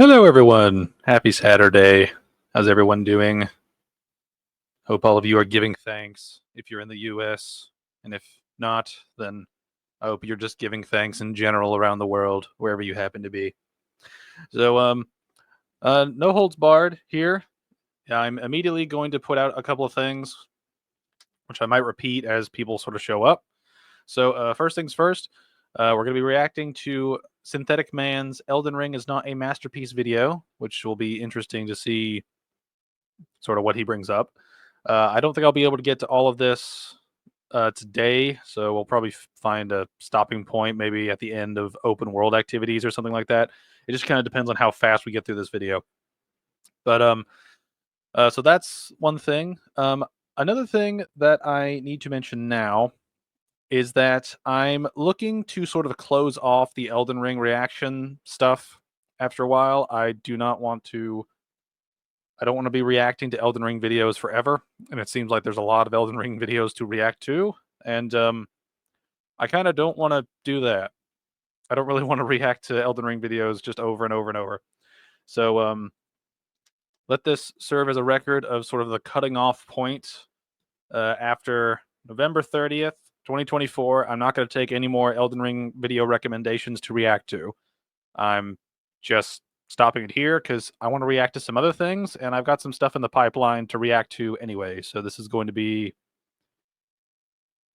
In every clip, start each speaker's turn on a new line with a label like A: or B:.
A: Hello, everyone. Happy Saturday. How's everyone doing? Hope all of you are giving thanks if you're in the US. And if not, then I hope you're just giving thanks in general around the world, wherever you happen to be. So, no holds barred here. I'm immediately going to put out a couple of things, which I might repeat as people sort of show up. So, first things first, we're going to be reacting to Synthetic Man's Elden Ring is Not a Masterpiece video, which will be interesting to see sort of what he brings up. I don't think I'll be able to get to all of this today, so we'll probably find a stopping point maybe at the end of open world activities or something like that. It just kind of depends on how fast we get through this video. But so that's one thing. Another thing that I need to mention now is that I'm looking to sort of close off the Elden Ring reaction stuff after a while. I don't want to be reacting to Elden Ring videos forever, and it seems like there's a lot of Elden Ring videos to react to, and I kind of don't want to do that. I don't really want to react to Elden Ring videos just over and over and over. So let this serve as a record of sort of the cutting off point after November 30th, 2024. I'm not going to take any more Elden Ring video recommendations to react to. I'm just stopping it here because I want to react to some other things, and I've got some stuff in the pipeline to react to anyway. So this is going to be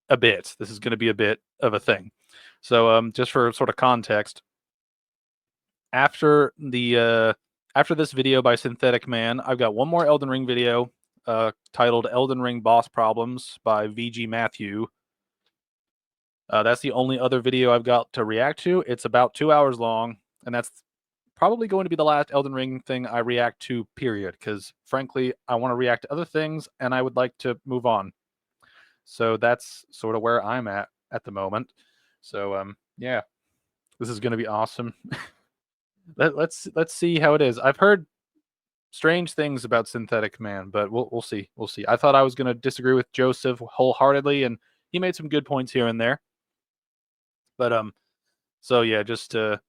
A: a bit. This is going to be a bit of a thing. So just for sort of context, after this video by Synthetic Man, I've got one more Elden Ring video titled "Elden Ring Boss Problems" by VG Matthew. That's the only other video I've got to react to. It's about 2 hours long, and that's probably going to be the last Elden Ring thing I react to, period, because frankly, I want to react to other things, and I would like to move on. So that's sort of where I'm at the moment. So yeah, this is going to be awesome. let's see how it is. I've heard strange things about Synthetic Man, but we'll see. We'll see. I thought I was going to disagree with Joseph wholeheartedly, and he made some good points here and there. But so yeah, just to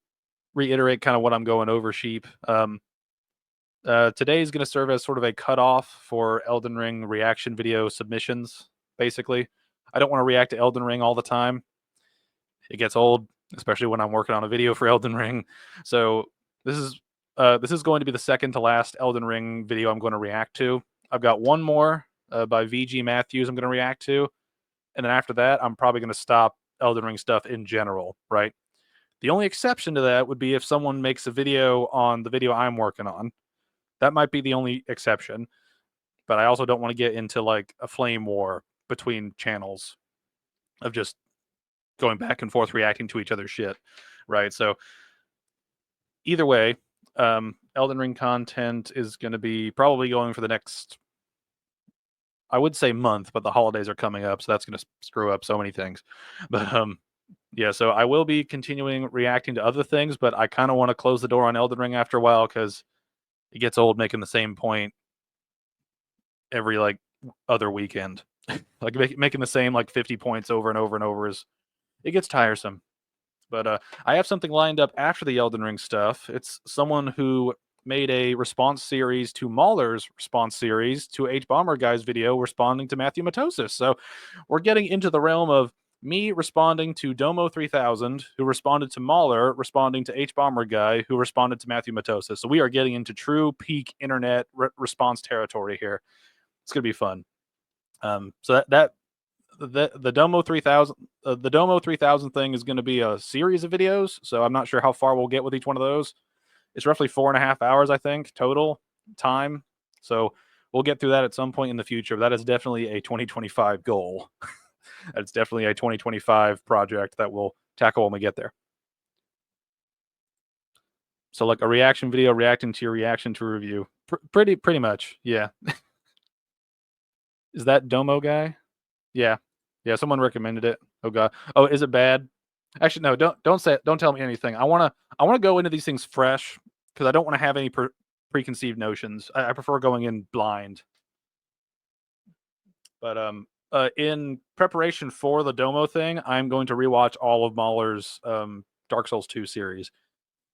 A: reiterate kind of what I'm going over, sheep. Today is going to serve as sort of a cutoff for Elden Ring reaction video submissions. Basically, I don't want to react to Elden Ring all the time. It gets old, especially when I'm working on a video for Elden Ring. So this is going to be the second to last Elden Ring video I'm going to react to. I've got one more by VG Matthews I'm going to react to, and then after that, I'm probably going to stop Elden Ring stuff in general. Right. The only exception to that would be if someone makes a video on the video I'm working on. That might be the only exception. But I also don't want to get into like a flame war between channels of just going back and forth reacting to each other's shit. Right. So either way, Elden Ring content is going to be probably going for the next, I would say month, but the holidays are coming up, so that's going to screw up so many things. But yeah, so I will be continuing reacting to other things, but I kind of want to close the door on Elden Ring after a while because it gets old making the same point every like other weekend. Like making the same like 50 points over and over and over it gets tiresome. But I have something lined up after the Elden Ring stuff. It's someone who made a response series to Mahler's response series to H Bomber Guy's video responding to Matthew Matosis. So we're getting into the realm of me responding to Domo 3000, who responded to Mahler, responding to H Bomber Guy, who responded to Matthew Matosis. So we are getting into true peak internet response territory here. It's gonna be fun. So the Domo 3000 thing is going to be a series of videos. So I'm not sure how far we'll get with each one of those. It's roughly 4.5 hours, I think, total time. So we'll get through that at some point in the future. That is definitely a 2025 goal. It's definitely a 2025 project that we'll tackle when we get there. So like a reaction video reacting to your reaction to a review. Pretty much, yeah. Is that Domo guy? Yeah. Yeah, someone recommended it. Oh god. Oh, is it bad? Actually, no. Don't say it. Don't tell me anything. I wanna go into these things fresh because I don't want to have any preconceived notions. I prefer going in blind. But in preparation for the Domo thing, I'm going to rewatch all of Mahler's Dark Souls 2 series,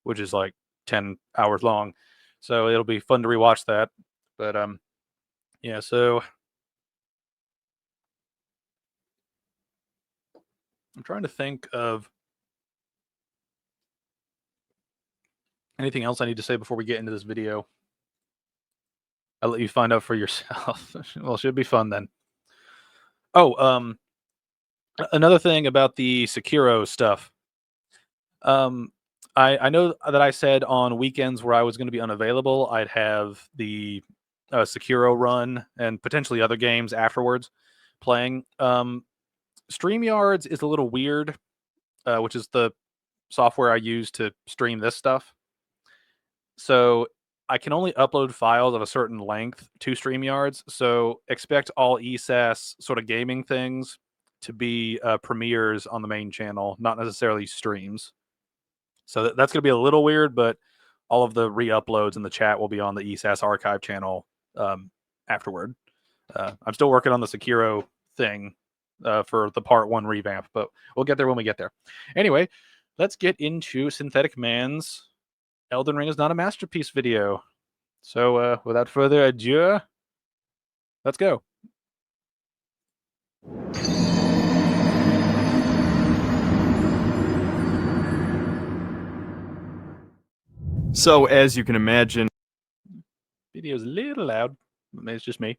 A: which is like 10 hours long. So it'll be fun to rewatch that. But yeah, so I'm trying to think of anything else I need to say before we get into this video. I'll let you find out for yourself. Well, it should be fun then. Oh, another thing about the Sekiro stuff. Um, I know that I said on weekends where I was going to be unavailable, I'd have the Sekiro run and potentially other games afterwards playing. StreamYards is a little weird, which is the software I use to stream this stuff. So I can only upload files of a certain length to StreamYards. So expect all ESAS sort of gaming things to be premieres on the main channel, not necessarily streams. So that's going to be a little weird, but all of the re-uploads in the chat will be on the ESAS archive channel afterward. I'm still working on the Sekiro thing for the part 1 revamp, but we'll get there when we get there. Anyway, let's get into Synthetic Man's Elden Ring is not a masterpiece video. So without further ado, let's go.
B: So, as you can imagine,
A: Video's a little loud. Maybe it's just me.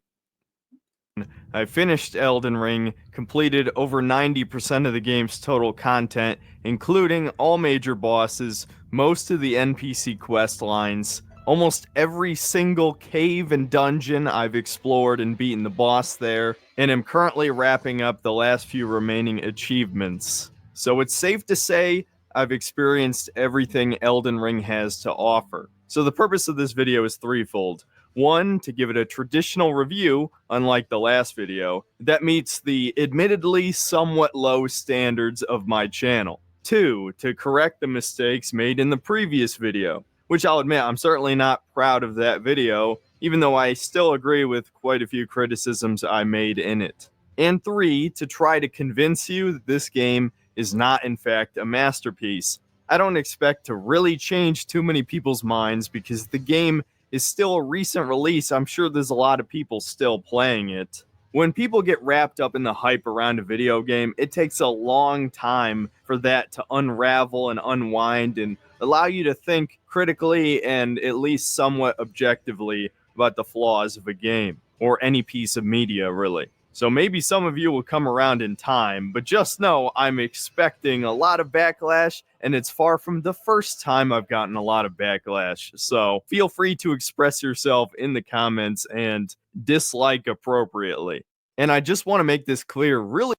B: I finished Elden Ring, completed over 90% of the game's total content, including all major bosses, most of the NPC quest lines, almost every single cave and dungeon I've explored and beaten the boss there, and am currently wrapping up the last few remaining achievements. So it's safe to say I've experienced everything Elden Ring has to offer. So the purpose of this video is threefold. One, to give it a traditional review, unlike the last video, that meets the admittedly somewhat low standards of my channel. Two, to correct the mistakes made in the previous video, which I'll admit I'm certainly not proud of that video, even though I still agree with quite a few criticisms I made in it. And three, to try to convince you that this game is not in fact a masterpiece. I don't expect to really change too many people's minds because the game is still a recent release. I'm sure there's a lot of people still playing it. When people get wrapped up in the hype around a video game, it takes a long time for that to unravel and unwind and allow you to think critically and at least somewhat objectively about the flaws of a game, or any piece of media, really. So maybe some of you will come around in time, but just know I'm expecting a lot of backlash, and it's far from the first time I've gotten a lot of backlash. So feel free to express yourself in the comments and dislike appropriately. And I just want to make this clear, really.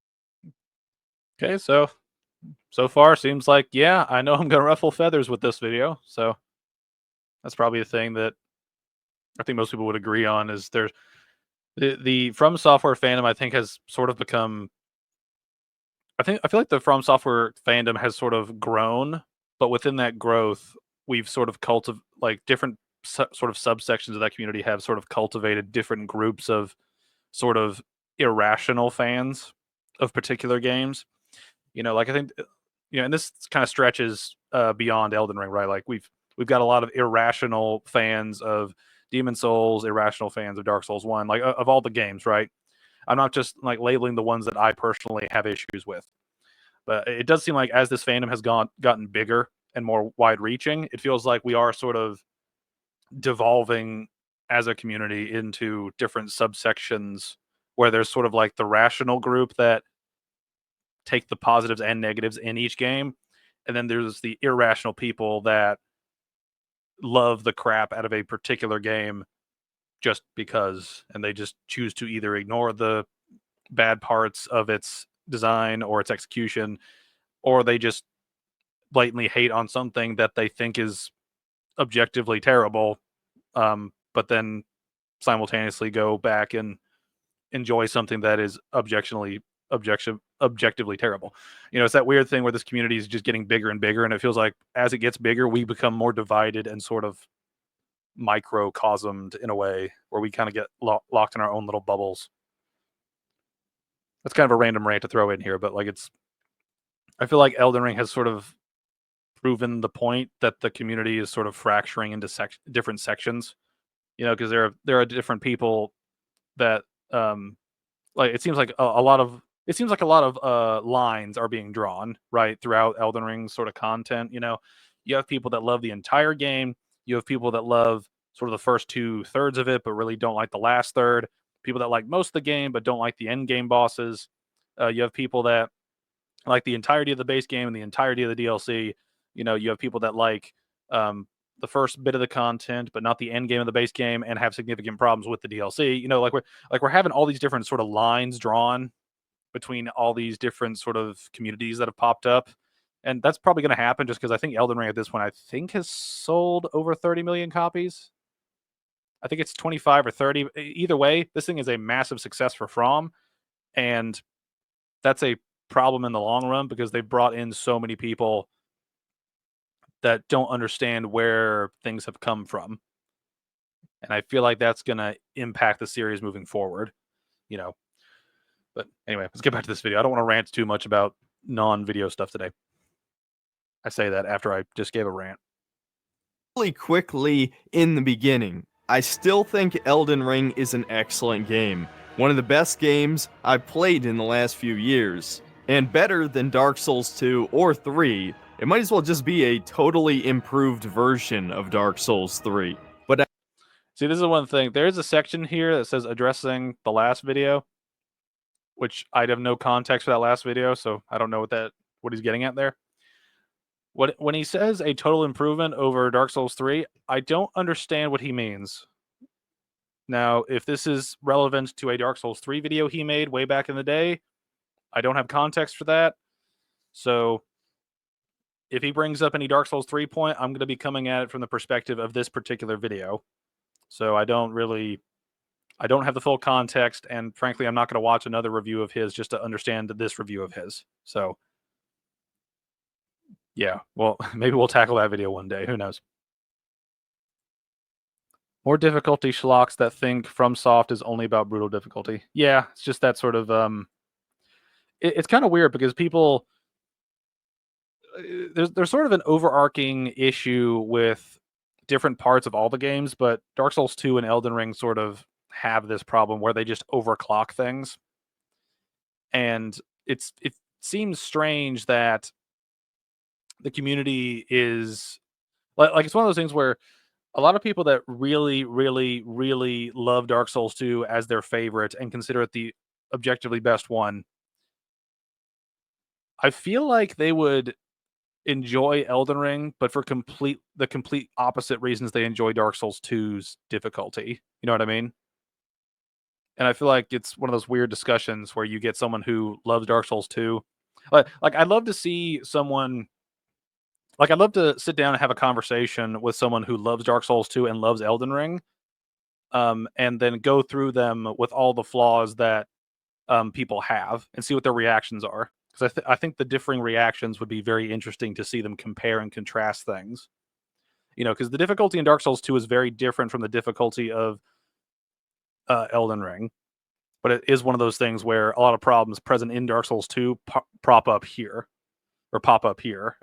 A: Okay, so far seems like, yeah, I know I'm going to ruffle feathers with this video. So that's probably a thing that I think most people would agree on is there's the From Software fandom, I think, has sort of become. I feel like the From Software fandom has sort of grown, but within that growth, we've sort of like different sort of subsections of that community have sort of cultivated different groups of sort of irrational fans of particular games. Like I think, and this kind of stretches beyond Elden Ring, right? Like we've got a lot of irrational fans of Demon Souls, irrational fans of Dark Souls 1, like of all the games, right? I'm not just like labeling the ones that I personally have issues with, but it does seem like as this fandom has gotten bigger and more wide reaching, it feels like we are sort of devolving as a community into different subsections where there's sort of like the rational group that take the positives and negatives in each game, and then there's the irrational people that love the crap out of a particular game just because, and they just choose to either ignore the bad parts of its design or its execution, or they just blatantly hate on something that they think is objectively terrible, but then simultaneously go back and enjoy something that is objectively terrible. It's that weird thing where this community is just getting bigger and bigger, and it feels like as it gets bigger, we become more divided and sort of microcosmed in a way where we kind of get locked in our own little bubbles. That's kind of a random rant to throw in here, but like I feel like Elden Ring has sort of proven the point that the community is sort of fracturing into different sections. Because there are different people that like it seems like a lot of lines are being drawn right throughout Elden Ring's sort of content. You have people that love the entire game. You have people that love sort of the first 2/3 of it, but really don't like the last third. People that like most of the game, but don't like the end game bosses. You have people that like the entirety of the base game and the entirety of the DLC. You have people that like um, the first bit of the content, but not the end game of the base game, and have significant problems with the DLC. Like we're having all these different sort of lines drawn between all these different sort of communities that have popped up. And that's probably going to happen just because I think Elden Ring at this point, I think, has sold over 30 million copies. I think it's 25 or 30. Either way, this thing is a massive success for From. And that's a problem in the long run because they brought in so many people that don't understand where things have come from. And I feel like that's going to impact the series moving forward, you know. But anyway, let's get back to this video. I don't want to rant too much about non-video stuff today. I say that after I just gave a rant.
B: Really quickly in the beginning, I still think Elden Ring is an excellent game. One of the best games I've played in the last few years. And better than Dark Souls 2 or 3. It might as well just be a totally improved version of Dark Souls 3. But
A: See, this is one thing. There's a section here that says addressing the last video, which I'd have no context for that last video, so I don't know what he's getting at there. When he says a total improvement over Dark Souls 3, I don't understand what he means. Now, if this is relevant to a Dark Souls 3 video he made way back in the day, I don't have context for that. So if he brings up any Dark Souls 3 point, I'm going to be coming at it from the perspective of this particular video. So I don't have the full context, and frankly, I'm not going to watch another review of his just to understand this review of his. So yeah, well, maybe we'll tackle that video one day. Who knows? More difficulty schlocks that think FromSoft is only about brutal difficulty. Yeah, it's just that sort of it's kind of weird because people there's sort of an overarching issue with different parts of all the games, but Dark Souls 2 and Elden Ring sort of have this problem where they just overclock things. And it seems strange that the community is like it's one of those things where a lot of people that really, really, really love Dark Souls 2 as their favorite and consider it the objectively best one, I feel like they would enjoy Elden Ring, but for the complete opposite reasons they enjoy Dark Souls 2's difficulty. You know what I mean? And I feel like it's one of those weird discussions where you get someone who loves Dark Souls 2. Like I'd love to see someone I'd love to sit down and have a conversation with someone who loves Dark Souls 2 and loves Elden Ring, and then go through them with all the flaws that people have and see what their reactions are. Because I think the differing reactions would be very interesting to see them compare and contrast things. Because the difficulty in Dark Souls 2 is very different from the difficulty of Elden Ring. But it is one of those things where a lot of problems present in Dark Souls 2 pop up here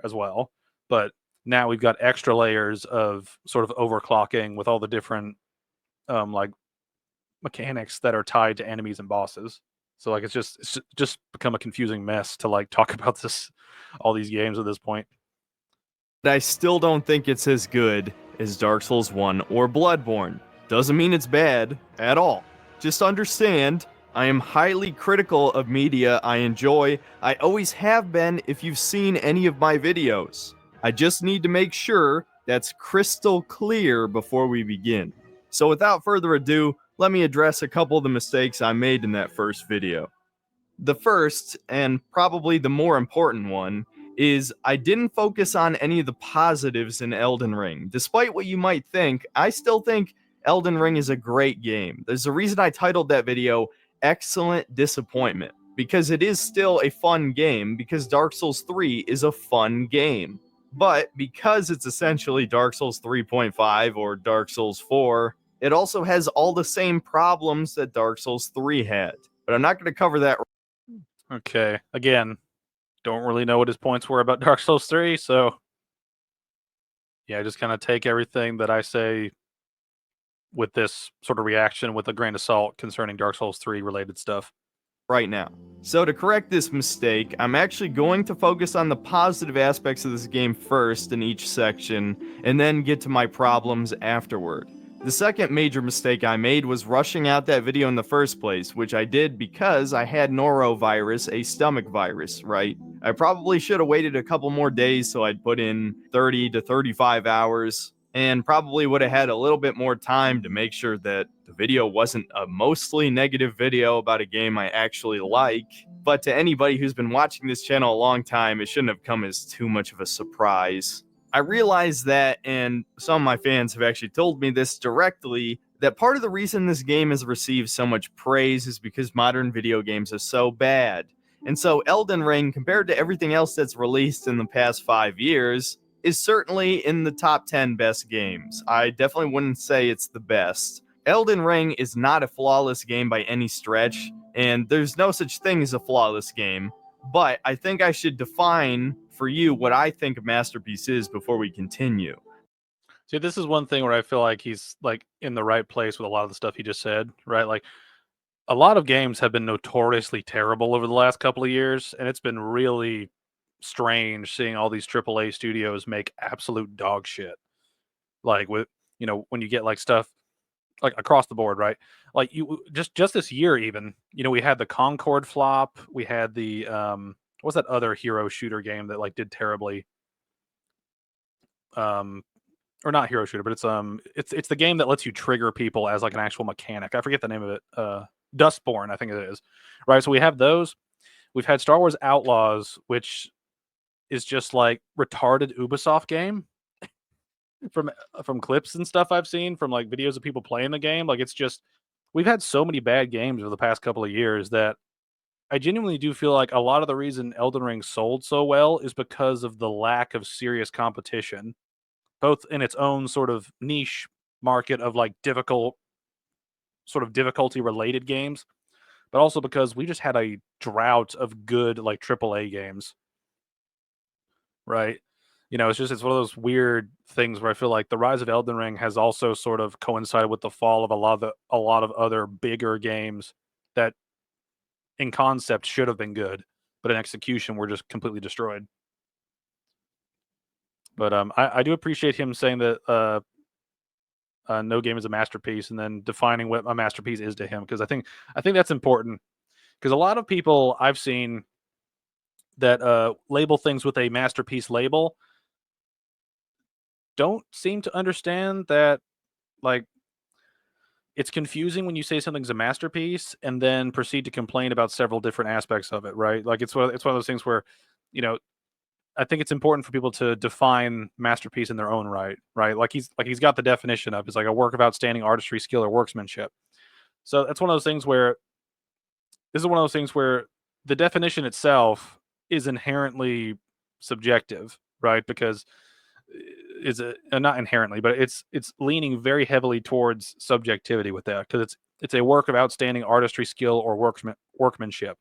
A: as well. But now we've got extra layers of sort of overclocking with all the different like mechanics that are tied to enemies and bosses. So like it's just become a confusing mess to like talk about all these games at this point.
B: I still don't think it's as good as Dark Souls 1 or Bloodborne. Doesn't mean it's bad at all. Just understand, I am highly critical of media I enjoy. I always have been if you've seen any of my videos. I just need to make sure that's crystal clear before we begin. So without further ado, let me address a couple of the mistakes I made in that first video. The first, and probably the more important one, is I didn't focus on any of the positives in Elden Ring. Despite what you might think, I still think Elden Ring is a great game. There's a reason I titled that video Excellent Disappointment, because it is still a fun game, because Dark Souls 3 is a fun game. But because it's essentially Dark Souls 3.5 or Dark Souls 4, it also has all the same problems that Dark Souls 3 had. But I'm not going to cover that.
A: Okay, again, don't really know what his points were about Dark Souls 3, so Yeah, just kind of take everything that I say with this sort of reaction with a grain of salt concerning Dark Souls 3 related stuff.
B: Right now. So to correct this mistake, I'm actually going to focus on the positive aspects of this game first in each section, and then get to my problems afterward. The second major mistake I made was rushing out that video in the first place, which I did because I had norovirus, a stomach virus, right? I probably should have waited a couple more days so I'd put in 30 to 35 hours, and probably would have had a little bit more time to make sure that the video wasn't a mostly negative video about a game I actually like. But to anybody who's been watching this channel a long time, it shouldn't have come as too much of a surprise. I realize that, and some of my fans have actually told me this directly, that part of the reason this game has received so much praise is because modern video games are so bad. And so Elden Ring, compared to everything else that's released in the past 5 years, is certainly in the top 10 best games. I definitely wouldn't say it's the best. Elden Ring is not a flawless game by any stretch, and there's no such thing as a flawless game, but I think I should define for you what I think a masterpiece is before we continue.
A: See, this is one thing where I feel like he's like in the right place with a lot of the stuff he just said, right? Like a lot of games have been notoriously terrible over the last couple of years, and it's been really strange seeing all these AAA studios make absolute dog shit. Like with when you get like stuff like across the board, right? Like you just this year even, we had the Concord flop, we had the what's that other hero shooter game that like did terribly? Um or not hero shooter, but it's the game that lets you trigger people as like an actual mechanic. I forget the name of it. Dustborn, I think it is. Right? So we have those. We've had Star Wars Outlaws, which is just like retarded Ubisoft game from clips and stuff I've seen from like videos of people playing the game. Like it's just we've had so many bad games over the past couple of years that I genuinely do feel like a lot of the reason Elden Ring sold so well is because of the lack of serious competition, both in its own sort of niche market of like difficult sort of difficulty related games, but also because we just had a drought of good like AAA games, right? It's one of those weird things where I feel like the rise of Elden Ring has also sort of coincided with the fall of a lot of other bigger games that in concept should have been good, but in execution were just completely destroyed. But I do appreciate him saying that no game is a masterpiece, and then defining what a masterpiece is to him, because I think that's important. Because a lot of people I've seen that label things with a masterpiece label don't seem to understand that like it's confusing when you say something's a masterpiece and then proceed to complain about several different aspects of it, right? Like it's one of those things where, you know, I think it's important for people to define masterpiece in their own right, right? Like he's got the definition of it's like a work of outstanding artistry, skill, or workmanship. So that's one of those things where this is one of those things where the definition itself is inherently subjective, right? Because is a not inherently, but it's leaning very heavily towards subjectivity with that because it's a work of outstanding artistry, skill, or workmanship,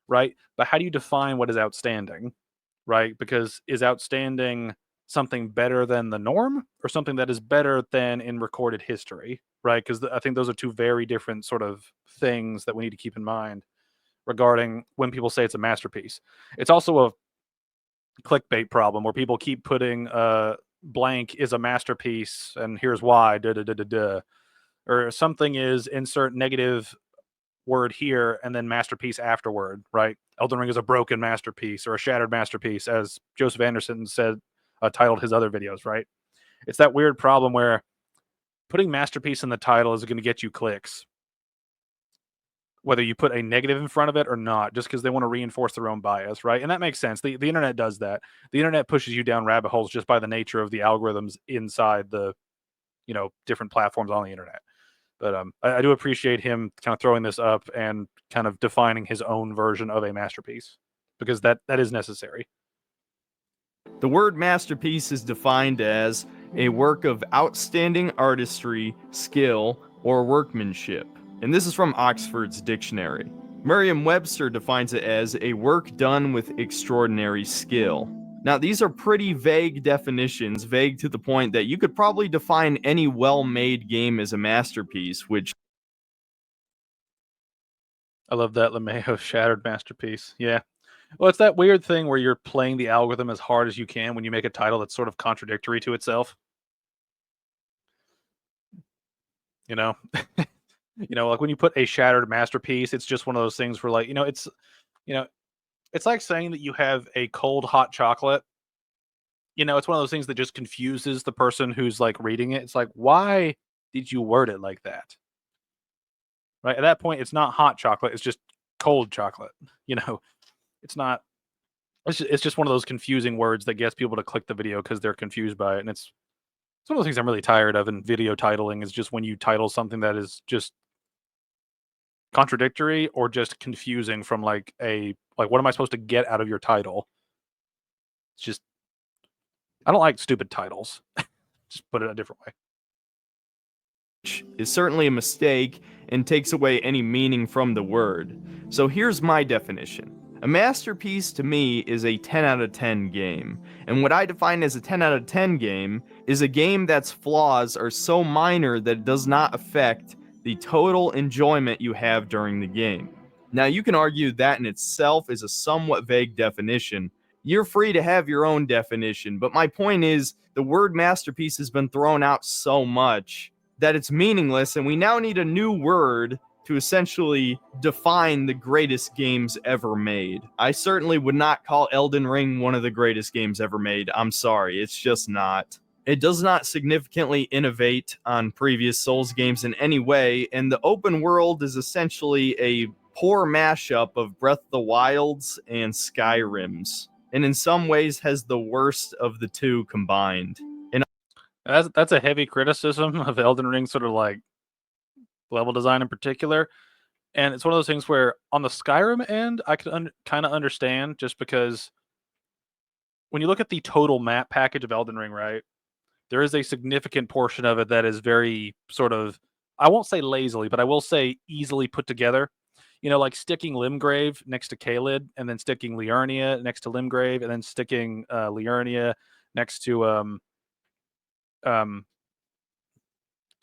A: right? But how do you define what is outstanding, right? Because is outstanding something better than the norm or something that is better than in recorded history, right? Because I think those are two very different sort of things that we need to keep in mind regarding when people say it's a masterpiece. It's also a clickbait problem where people keep putting blank is a masterpiece and here's why da da da da da, or something is insert negative word here and then masterpiece afterward, right? Elden Ring is a broken masterpiece or a shattered masterpiece, as Joseph Anderson said, titled his other videos, right? It's that weird problem where putting masterpiece in the title is going to get you clicks, whether you put a negative in front of it or not, just because they want to reinforce their own bias, right? And that makes sense. The internet does that. The internet pushes you down rabbit holes just by the nature of the algorithms inside the different platforms on the internet. But I do appreciate him kind of throwing this up and kind of defining his own version of a masterpiece because that is necessary.
B: The word masterpiece is defined as a work of outstanding artistry, skill, or workmanship. And this is from Oxford's dictionary. Merriam-Webster defines it as a work done with extraordinary skill. Now, these are pretty vague definitions, vague to the point that you could probably define any well-made game as a masterpiece, which
A: I love that LeMayo shattered masterpiece. Yeah. Well, it's that weird thing where you're playing the algorithm as hard as you can when you make a title that's sort of contradictory to itself. You know, like when you put a shattered masterpiece, it's just one of those things where, like, you know, it's like saying that you have a cold hot chocolate. It's one of those things that just confuses the person who's like reading it. It's like, why did you word it like that? Right at that point, it's not hot chocolate; it's just cold chocolate. You know, it's not. It's just one of those confusing words that gets people to click the video because they're confused by it, and it's one of those things I'm really tired of in video titling is just when you title something that is just contradictory or just confusing from like what am I supposed to get out of your title? It's just I don't like stupid titles. Just put it a different way.
B: is certainly a mistake and takes away any meaning from the word. So here's my definition. A masterpiece to me is a 10 out of 10 game. And what I define as a 10 out of 10 game is a game that's flaws are so minor that it does not affect the total enjoyment you have during the game. Now, you can argue that in itself is a somewhat vague definition. You're free to have your own definition, but my point is the word masterpiece has been thrown out so much that it's meaningless, and we now need a new word to essentially define the greatest games ever made. I certainly would not call Elden Ring one of the greatest games ever made. I'm sorry, it's just not. It does not significantly innovate on previous Souls games in any way, and the open world is essentially a poor mashup of Breath of the Wilds and Skyrim's, and in some ways has the worst of the two combined.
A: That's a heavy criticism of Elden Ring, sort of like level design in particular. And it's one of those things where on the Skyrim end, I could kind of understand just because when you look at the total map package of Elden Ring, right, there is a significant portion of it that is very sort of, I won't say lazily, but I will say easily put together. Like sticking Limgrave next to Caelid, and then sticking Liurnia next to Limgrave, and then sticking Liurnia next to um,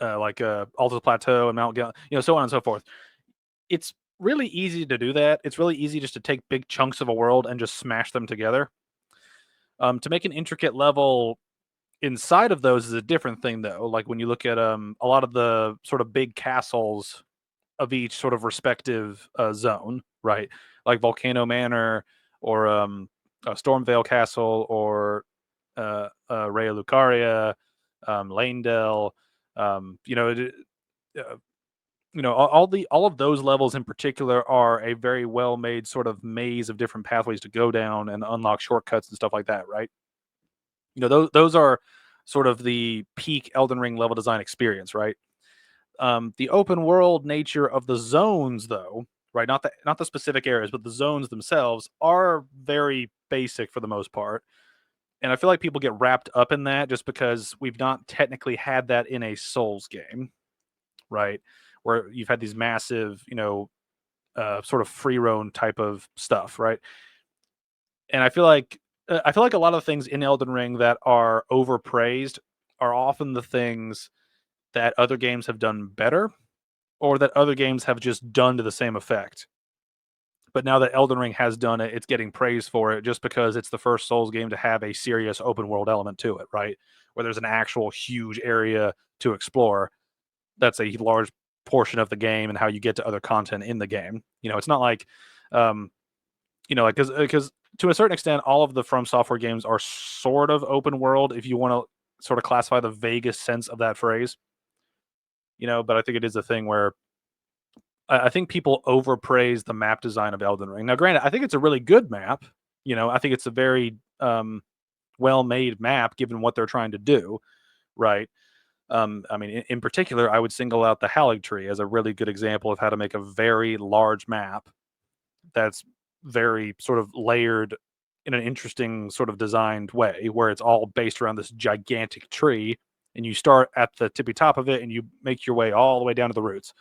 A: Altus Plateau and Mount Gal, so on and so forth. It's really easy to do that. It's really easy just to take big chunks of a world and just smash them together. To make an intricate level inside of those is a different thing, though. Like when you look at a lot of the sort of big castles of each sort of respective zone, right? Like Volcano Manor or Stormvale Castle or Rhea Lucaria, Lanedale. You know, all of those levels in particular are a very well made sort of maze of different pathways to go down and unlock shortcuts and stuff like that, right? Those are sort of the peak Elden Ring level design experience, right? The open world nature of the zones, though, right? Not the specific areas, but the zones themselves are very basic for the most part. And I feel like people get wrapped up in that just because we've not technically had that in a Souls game, right? Where you've had these massive, sort of free roam type of stuff, right? And I feel like a lot of the things in Elden Ring that are overpraised are often the things that other games have done better, or that other games have just done to the same effect. But now that Elden Ring has done it, it's getting praised for it just because it's the first Souls game to have a serious open world element to it, right? Where there's an actual huge area to explore. That's a large portion of the game and how you get to other content in the game. It's not like, um, like because to a certain extent, all of the From Software games are sort of open world if you want to sort of classify the vaguest sense of that phrase. But I think it is a thing where I think people overpraise the map design of Elden Ring. Now, granted, I think it's a really good map. I think it's a very well-made map given what they're trying to do, right? I mean, in particular, I would single out the Hallig Tree as a really good example of how to make a very large map that's very sort of layered in an interesting sort of designed way, where it's all based around this gigantic tree, and you start at the tippy top of it, and you make your way all the way down to the roots,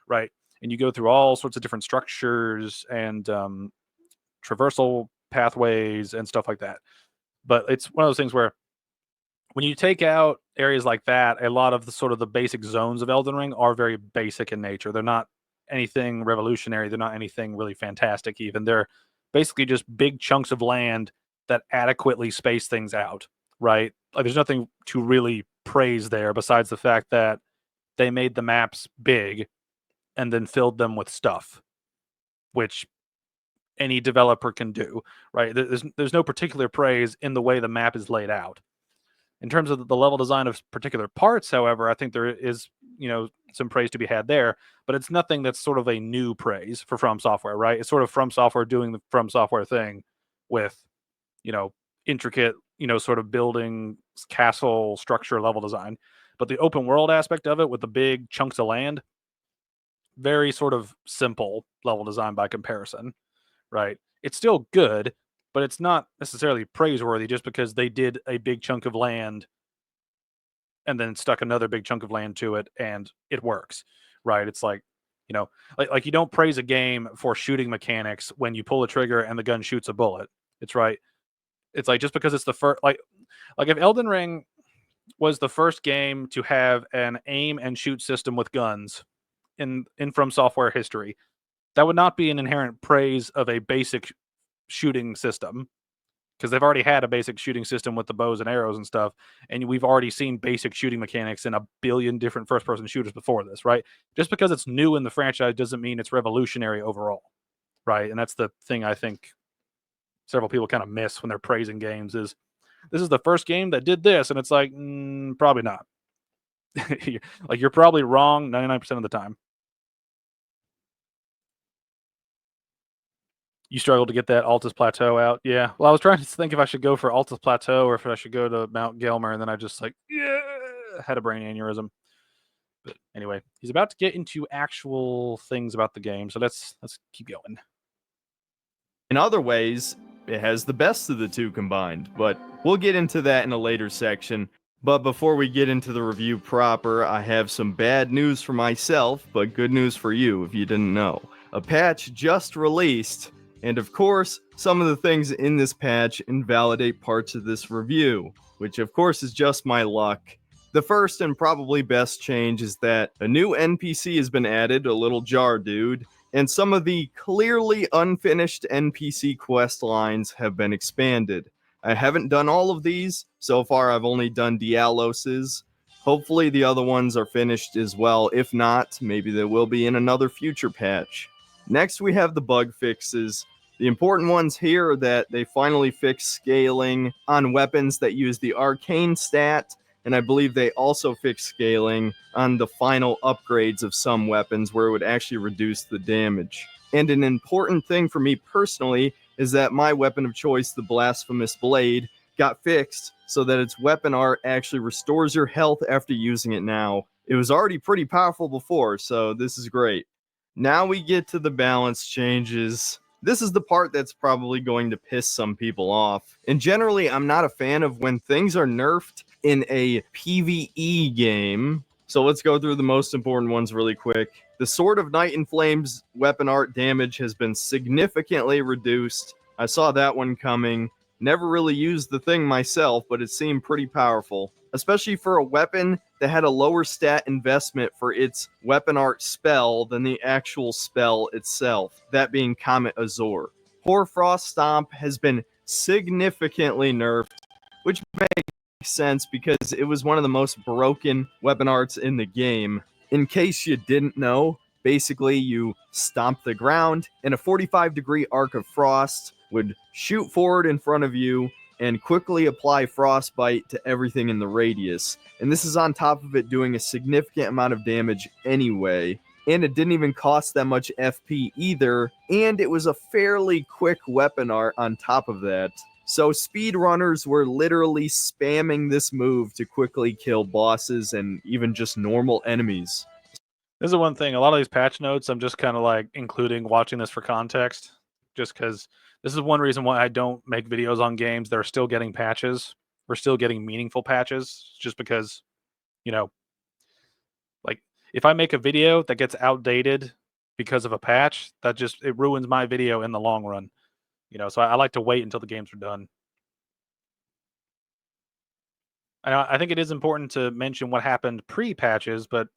A: right? And you go through all sorts of different structures and traversal pathways and stuff like that. But it's one of those things where when you take out areas like that, a lot of the sort of the basic zones of Elden Ring are very basic in nature. They're not anything revolutionary. They're not anything really fantastic even. They're basically just big chunks of land that adequately space things out, right? Like there's nothing to really praise there besides the fact that they made the maps big and then filled them with stuff, which any developer can do, right? There's no particular praise in the way the map is laid out. In terms of the level design of particular parts, however, I think there is, some praise to be had there, but it's nothing that's sort of a new praise for From Software, right? It's sort of From Software doing the From Software thing with, intricate, sort of building castle structure level design. But the open world aspect of it with the big chunks of land, very sort of simple level design by comparison, right? It's still good, but it's not necessarily praiseworthy just because they did a big chunk of land and then stuck another big chunk of land to it and it works, right? It's like, like you don't praise a game for shooting mechanics when you pull a trigger and the gun shoots a bullet. It's right. It's like just because it's the first, like if Elden Ring was the first game to have an aim and shoot system with guns in From Software history, that would not be an inherent praise of a basic shooting system because they've already had a basic shooting system with the bows and arrows and stuff, and we've already seen basic shooting mechanics in a billion different first-person shooters before this, right? Just because it's new in the franchise doesn't mean it's revolutionary overall, right? And that's the thing I think several people kind of miss when they're praising games is this is the first game that did this, and it's like probably not. Like you're probably wrong 99% of the time. You struggled to get that Altus Plateau out. Yeah. Well, I was trying to think if I should go for Altus Plateau or if I should go to Mount Gelmer, and then I just had a brain aneurysm. But anyway, he's about to get into actual things about the game, so let's keep going.
B: In other ways, it has the best of the two combined, but we'll get into that in a later section. But before we get into the review proper, I have some bad news for myself, but good news for you if you didn't know. A patch just released, and of course, some of the things in this patch invalidate parts of this review, which of course is just my luck. The first and probably best change is that a new NPC has been added, a little jar dude, and some of the clearly unfinished NPC quest lines have been expanded. I haven't done all of these. So far, I've only done Dialos's. Hopefully, the other ones are finished as well. If not, maybe they will be in another future patch. Next, we have the bug fixes. The important ones here are that they finally fixed scaling on weapons that use the arcane stat, and I believe they also fixed scaling on the final upgrades of some weapons where it would actually reduce the damage. And an important thing for me personally is that my weapon of choice, the Blasphemous Blade, got fixed so that its weapon art actually restores your health after using it now. It was already pretty powerful before, so this is great. Now we get to the balance changes. This is the part that's probably going to piss some people off. And generally, I'm not a fan of when things are nerfed in a PvE game. So let's go through the most important ones really quick. The Sword of Night and Flames weapon art damage has been significantly reduced. I saw that one coming. Never really used the thing myself, but it seemed pretty powerful, especially for a weapon that had a lower stat investment for its weapon art spell than the actual spell itself, that being Comet Azure. Hoarfrost Stomp has been significantly nerfed, which makes sense because it was one of the most broken weapon arts in the game. In case you didn't know, basically you stomp the ground and a 45-degree arc of frost would shoot forward in front of you and quickly apply frostbite to everything in the radius. And this is on top of it doing a significant amount of damage anyway. And it didn't even cost that much FP either, and it was a fairly quick weapon art on top of that. So speedrunners were literally spamming this move to quickly kill bosses and even just normal enemies.
A: This is the one thing. A lot of these patch notes, I'm just kind of like including watching this for context, just because this is one reason why I don't make videos on games that are still getting patches. We're still getting meaningful patches, just because, like if I make a video that gets outdated because of a patch, it ruins my video in the long run. So I like to wait until the games are done. I think it is important to mention what happened pre-patches, but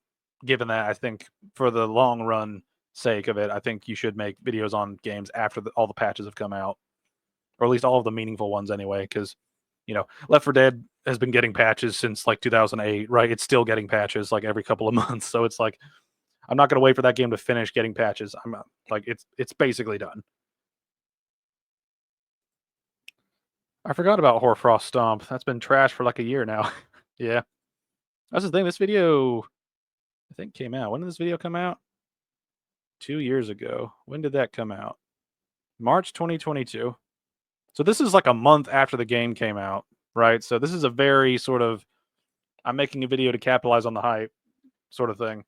A: given that, I think for the long run sake of it, I think you should make videos on games after all the patches have come out, or at least all of the meaningful ones anyway. Because Left 4 Dead has been getting patches since like 2008, right? It's still getting patches like every couple of months, so it's like I'm not going to wait for that game to finish getting patches. I'm like it's basically done. I forgot about Hoarfrost Stomp. That's been trashed for like a year now. Yeah, that's the thing. This video, I think, came out. When did this video come out? 2 years ago. When did that come out? March 2022. So this is like a month after the game came out, right? So this is a very sort of I'm making a video to capitalize on the hype sort of thing.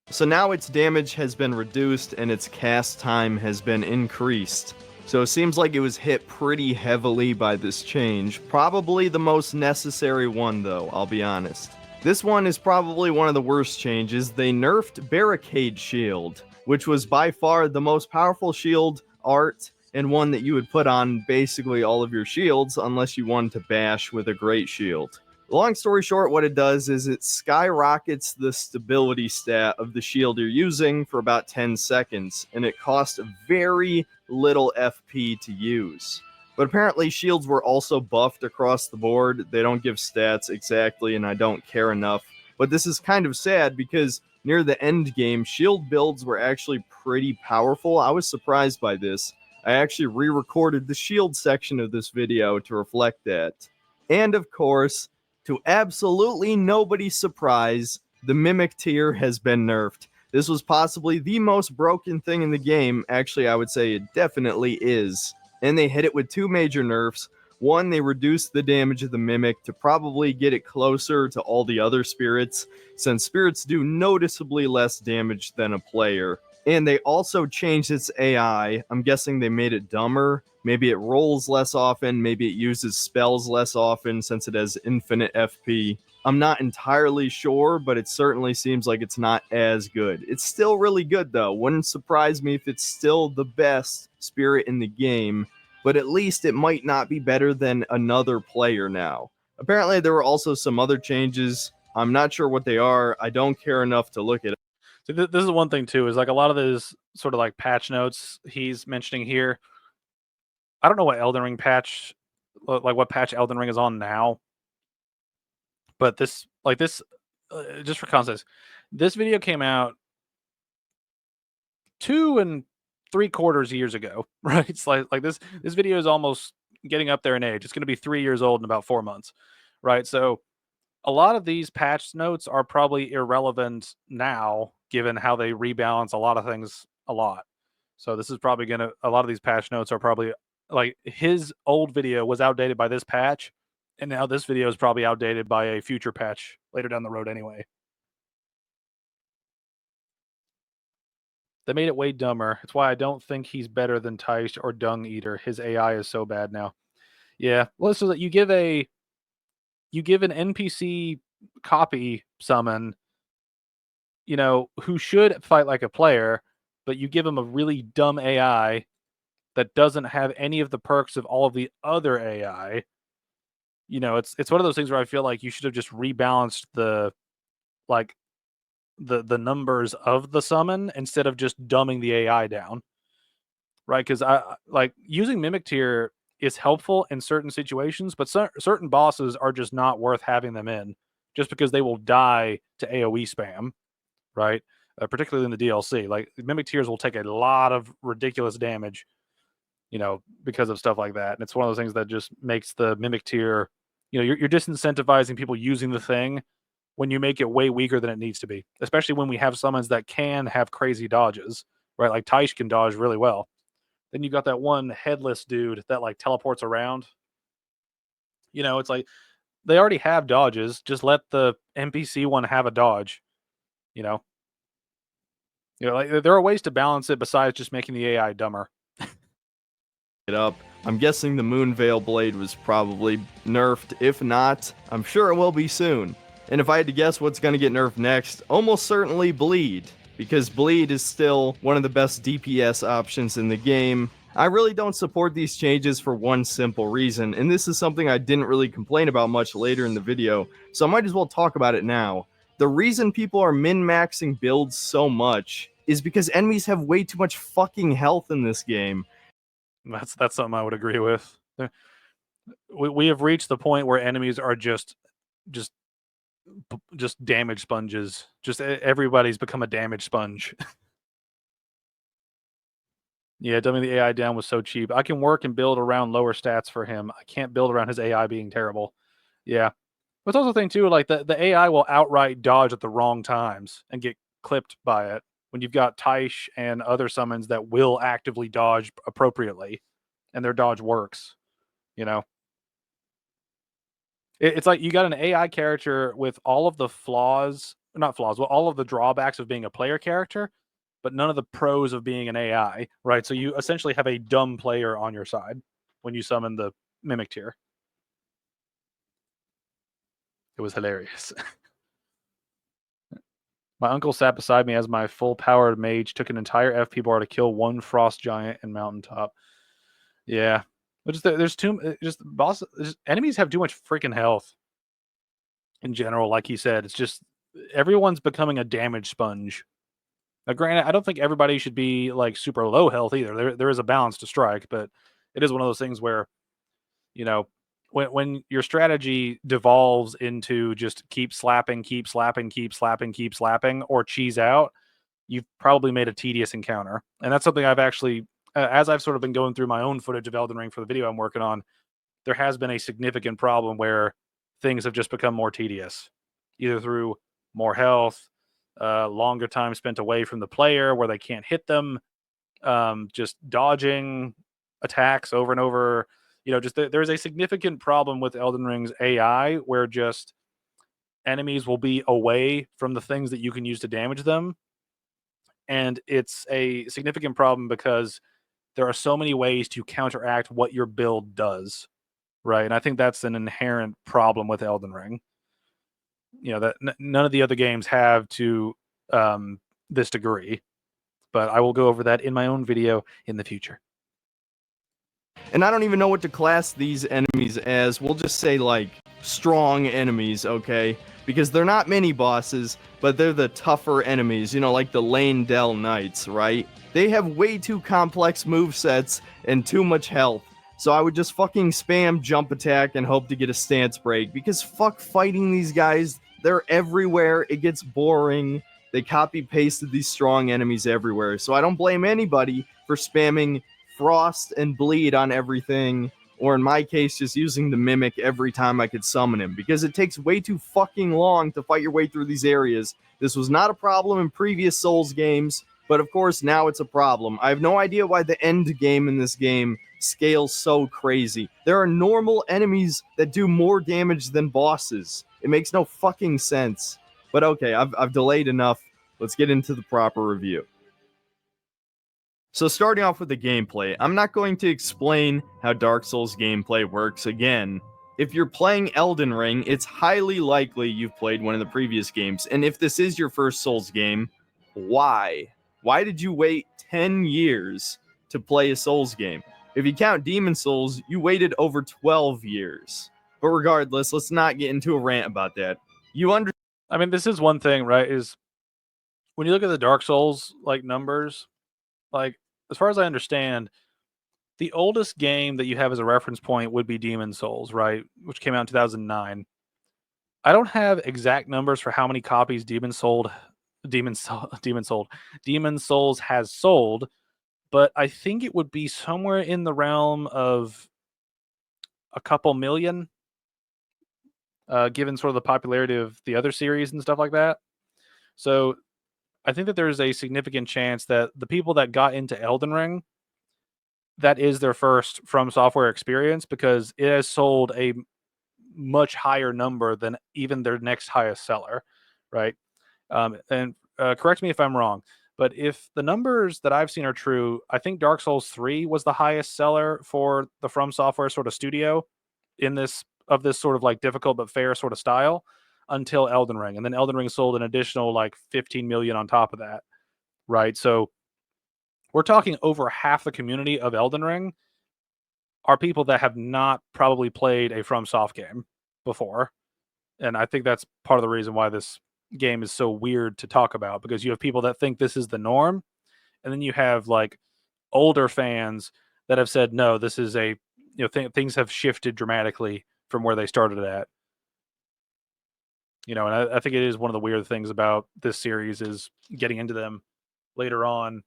B: So now its damage has been reduced and its cast time has been increased. So it seems like it was hit pretty heavily by this change. Probably the most necessary one though, I'll be honest. This one is probably one of the worst changes. They nerfed Barricade Shield, which was by far the most powerful shield art and one that you would put on basically all of your shields unless you wanted to bash with a great shield. Long story short, what it does is it skyrockets the stability stat of the shield you're using for about 10 seconds, and it costs very little FP to use. But apparently shields were also buffed across the board. They don't give stats exactly, and I don't care enough. But this is kind of sad because near the end game, shield builds were actually pretty powerful. I was surprised by this. I actually re-recorded the shield section of this video to reflect that. And of course, to absolutely nobody's surprise, the Mimic tier has been nerfed. This was possibly the most broken thing in the game. Actually, I would say it definitely is. And they hit it with two major nerfs. One, they reduced the damage of the Mimic to probably get it closer to all the other spirits, since spirits do noticeably less damage than a player. And they also changed its AI. I'm guessing they made it dumber. Maybe it rolls less often. Maybe it uses spells less often since it has infinite FP. I'm not entirely sure, but it certainly seems like it's not as good. It's still really good, though. Wouldn't surprise me if it's still the best spirit in the game, but at least it might not be better than another player now. Apparently, there were also some other changes. I'm not sure what they are. I don't care enough to look at it.
A: So this is one thing too, is like a lot of those sort of like patch notes he's mentioning here. I don't know what Elden Ring patch, like what patch Elden Ring is on now, but this, just for context, this video came out 2 3/4 years ago, right? It's like this video is almost getting up there in age. It's going to be 3 years old in about 4 months, right? So a lot of these patch notes are probably irrelevant now, given how they rebalance a lot of things a lot. So this is probably a lot of these patch notes are probably like his old video was outdated by this patch, and now this video is probably outdated by a future patch later down the road anyway. They made it way dumber. It's why I don't think he's better than Taish or Dung Eater. His AI is so bad now. Yeah. Well, so that you give an NPC copy summon, who should fight like a player, but you give him a really dumb AI that doesn't have any of the perks of all of the other AI. It's one of those things where I feel like you should have just rebalanced the numbers of the summon instead of just dumbing the AI down. Right? Because I like using Mimic Tier is helpful in certain situations, but certain bosses are just not worth having them in just because they will die to AoE spam, right? Particularly in the DLC. Like Mimic Tiers will take a lot of ridiculous damage, because of stuff like that. And it's one of those things that just makes the Mimic Tier, you're disincentivizing people using the thing when you make it way weaker than it needs to be, especially when we have summons that can have crazy dodges, right? Like Taish can dodge really well. Then you got that one headless dude that like teleports around. It's like they already have dodges. Just let the NPC one have a dodge. Like there are ways to balance it besides just making the AI dumber.
B: It up. I'm guessing the Moonveil Blade was probably nerfed. If not, I'm sure it will be soon. And if I had to guess what's going to get nerfed next, almost certainly Bleed, because Bleed is still one of the best DPS options in the game. I really don't support these changes for one simple reason, and this is something I didn't really complain about much later in the video, so I might as well talk about it now. The reason people are min-maxing builds so much is because enemies have way too much fucking health in this game.
A: That's something I would agree with. We have reached the point where enemies are just damage sponges. Just everybody's become a damage sponge. Yeah, dumbing the AI down was so cheap. I can work and build around lower stats for him. I can't build around his AI being terrible. Yeah. But it's also the thing too, like the AI will outright dodge at the wrong times and get clipped by it when you've got Taish and other summons that will actively dodge appropriately and their dodge works, you know? It's like you got an AI character with all of the flaws, not flaws, well, all of the drawbacks of being a player character, but none of the pros of being an AI, right? So you essentially have a dumb player on your side when you summon the Mimic tier. It was hilarious. My uncle sat beside me as my full-powered mage took an entire FP bar to kill one frost giant in Mountaintop. Yeah, but there's enemies have too much freaking health in general. Like he said, it's just everyone's becoming a damage sponge. Now, granted, I don't think everybody should be like super low health either. There is a balance to strike, but it is one of those things where, you know, when your strategy devolves into just keep slapping, keep slapping, keep slapping, keep slapping, or cheese out, you've probably made a tedious encounter. And that's something I've actually, as I've sort of been going through my own footage of Elden Ring for the video I'm working on, there has been a significant problem where things have just become more tedious, either through more health, longer time spent away from the player where they can't hit them, just dodging attacks over and over. You know, just there's a significant problem with Elden Ring's AI where just enemies will be away from the things that you can use to damage them. And it's a significant problem because there are so many ways to counteract what your build does, right? And I think that's an inherent problem with Elden Ring. You know, that none of the other games have to this degree, but I will go over that in my own video in the future.
B: And I don't even know what to class these enemies as. We'll just say, like, strong enemies, okay? Because they're not mini bosses, but they're the tougher enemies, you know, like the Lane Dell Knights, right? They have way too complex movesets and too much health. So I would just fucking spam jump attack and hope to get a stance break, because fuck fighting these guys. They're everywhere. It gets boring. They copy pasted these strong enemies everywhere. So I don't blame anybody for spamming frost and bleed on everything, or in my case, just using the Mimic every time I could summon him, because it takes way too fucking long to fight your way through these areas. This was not a problem in previous Souls games, but of course now it's a problem. I have no idea why the end game in this game scales so crazy. There are normal enemies that do more damage than bosses. It makes no fucking sense. But okay, I've delayed enough. Let's get into the proper review. So starting off with the gameplay, I'm not going to explain how Dark Souls gameplay works again. If you're playing Elden Ring, it's highly likely you've played one of the previous games, and if this is your first Souls game, why? Why did you wait 10 years to play a Souls game? If you count Demon Souls, you waited over 12 years. But regardless, let's not get into a rant about that.
A: I mean, this is one thing, right? Is when you look at the Dark Souls like numbers, like as far as I understand, the oldest game that you have as a reference point would be Demon Souls, right? Which came out in 2009. I don't have exact numbers for how many copies Demon Souls has sold, but I think it would be somewhere in the realm of a couple million, given sort of the popularity of the other series and stuff like that. So I think that there's a significant chance that the people that got into Elden Ring, that is their first From Software experience, because it has sold a much higher number than even their next highest seller, right? And correct me if I'm wrong, but if the numbers that I've seen are true, I think Dark Souls 3 was the highest seller for the From Software sort of studio in this sort of like difficult but fair sort of style until Elden Ring. And then Elden Ring sold an additional like 15 million on top of that, right? So we're talking over half the community of Elden Ring are people that have not probably played a FromSoft game before. And I think that's part of the reason why this game is so weird to talk about, because you have people that think this is the norm, and then you have like older fans that have said no, this is a things have shifted dramatically from where they started at. And I think it is one of the weird things about this series is getting into them later on.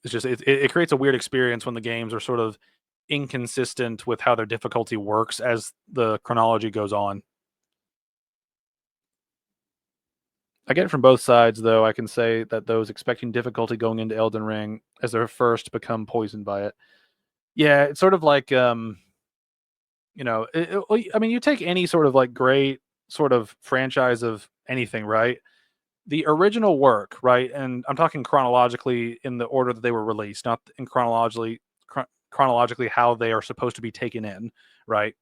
A: It's just it creates a weird experience when the games are sort of inconsistent with how their difficulty works as the chronology goes on. I get it from both sides, though. I can say that those expecting difficulty going into Elden Ring as their first become poisoned by it. Yeah, it's sort of like, I mean, you take any sort of like great sort of franchise of anything, right? The original work, right? And I'm talking chronologically in the order that they were released, not in chronologically how they are supposed to be taken in, right?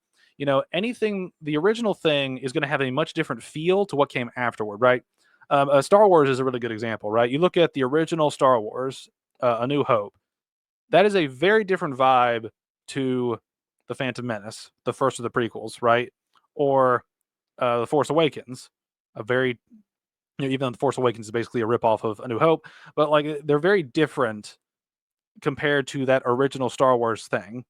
A: Anything, the original thing is going to have a much different feel to what came afterward, right? Star Wars is a really good example, right? You look at the original Star Wars, A New Hope. That is a very different vibe to the Phantom Menace, the first of the prequels, right? Or the Force Awakens, a very even though the Force Awakens is basically a ripoff of A New Hope, but like they're very different compared to that original Star Wars thing,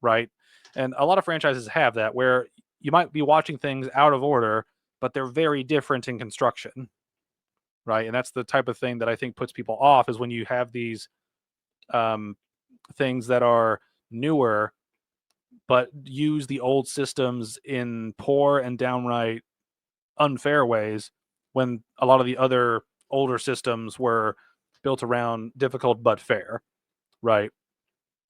A: right? And a lot of franchises have that where you might be watching things out of order, but they're very different in construction, right? And that's the type of thing that I think puts people off is when you have these um, things that are newer, but use the old systems in poor and downright unfair ways when a lot of the other older systems were built around difficult but fair, right?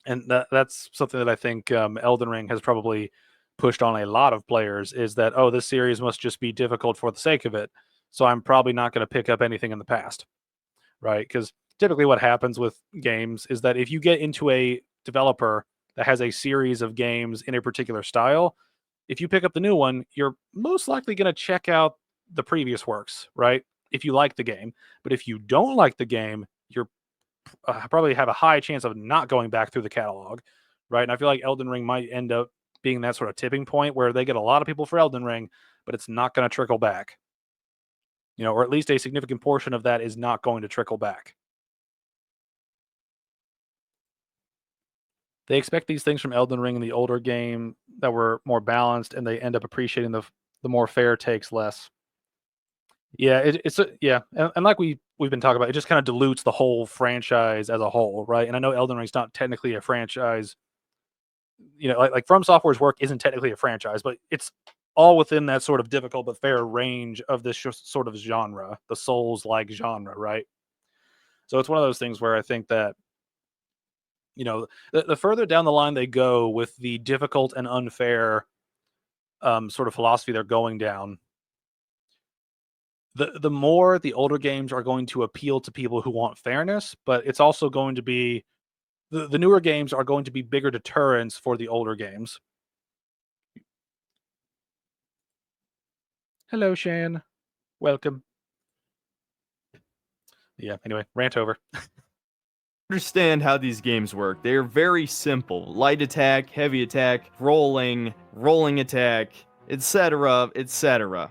A: And that's something that I think Elden Ring has probably pushed on a lot of players is that, oh, this series must just be difficult for the sake of it. So I'm probably not going to pick up anything in the past, right? Because typically what happens with games is that if you get into a developer that has a series of games in a particular style, if you pick up the new one, you're most likely going to check out the previous works, right? If you like the game. But if you don't like the game, you're probably have a high chance of not going back through the catalog, right? And I feel like Elden Ring might end up being that sort of tipping point where they get a lot of people for Elden Ring, but it's not going to trickle back, or at least a significant portion of that is not going to trickle back. They expect these things from Elden Ring in the older game that were more balanced, and they end up appreciating the more fair takes less. Yeah, yeah, and like we've been talking about, it just kind of dilutes the whole franchise as a whole, right? And I know Elden Ring's not technically a franchise, like From Software's work isn't technically a franchise, but it's all within that sort of difficult but fair range of this sort of genre, the Souls-like genre, right? So it's one of those things where I think that the further down the line they go with the difficult and unfair sort of philosophy they're going down, the more the older games are going to appeal to people who want fairness, but it's also going to be the newer games are going to be bigger deterrents for the older games. Hello, Shan. Welcome. Yeah, anyway, rant over.
B: Understand how these games work. They are very simple. Light attack, heavy attack, rolling attack, etc., etc.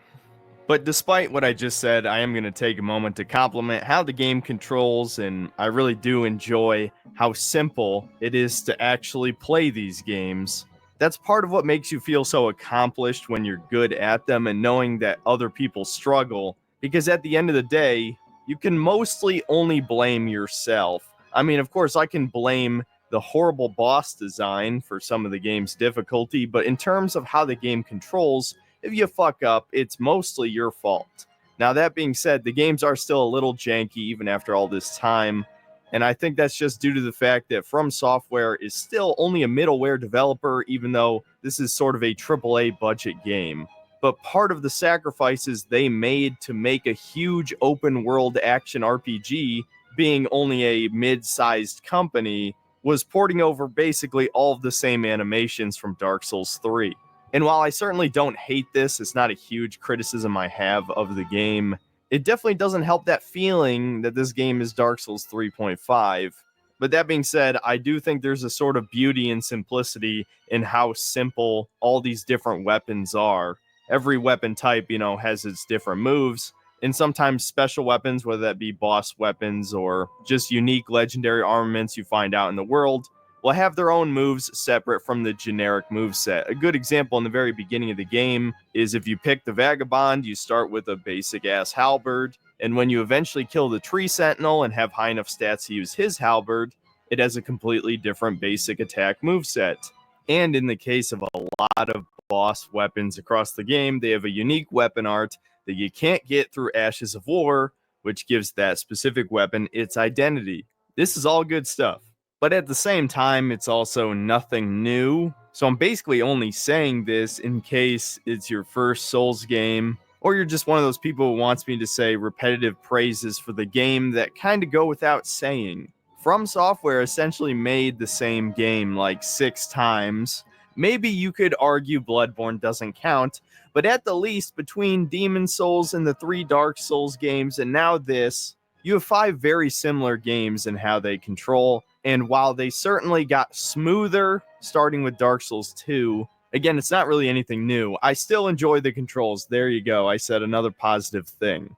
B: But despite what I just said, I am going to take a moment to compliment how the game controls, and I really do enjoy how simple it is to actually play these games. That's part of what makes you feel so accomplished when you're good at them and knowing that other people struggle, because at the end of the day, you can mostly only blame yourself. I mean, of course, I can blame the horrible boss design for some of the game's difficulty, but in terms of how the game controls, if you fuck up, it's mostly your fault. Now, that being said, the games are still a little janky even after all this time, and I think that's just due to the fact that From Software is still only a middleware developer, even though this is sort of a AAA budget game. But part of the sacrifices they made to make a huge open world action RPG, being only a mid-sized company, was porting over basically all of the same animations from Dark Souls 3. And while I certainly don't hate this, it's not a huge criticism I have of the game, it definitely doesn't help that feeling that this game is Dark Souls 3.5. But that being said, I do think there's a sort of beauty and simplicity in how simple all these different weapons are. Every weapon type, has its different moves, and sometimes special weapons, whether that be boss weapons or just unique legendary armaments you find out in the world, will have their own moves separate from the generic moveset. A good example in the very beginning of the game is if you pick the Vagabond, you start with a basic ass halberd, and when you eventually kill the Tree Sentinel and have high enough stats to use his halberd, it has a completely different basic attack moveset. And in the case of a lot of boss weapons across the game, they have a unique weapon art that you can't get through Ashes of War, which gives that specific weapon its identity. This is all good stuff. But at the same time, it's also nothing new. So I'm basically only saying this in case it's your first Souls game, or you're just one of those people who wants me to say repetitive praises for the game that kind of go without saying. From Software essentially made the same game like 6 times. Maybe you could argue Bloodborne doesn't count, but at the least, between Demon Souls and the 3 Dark Souls games and now this, you have 5 very similar games in how they control, and while they certainly got smoother, starting with Dark Souls 2, again, it's not really anything new. I still enjoy the controls. There you go. I said another positive thing.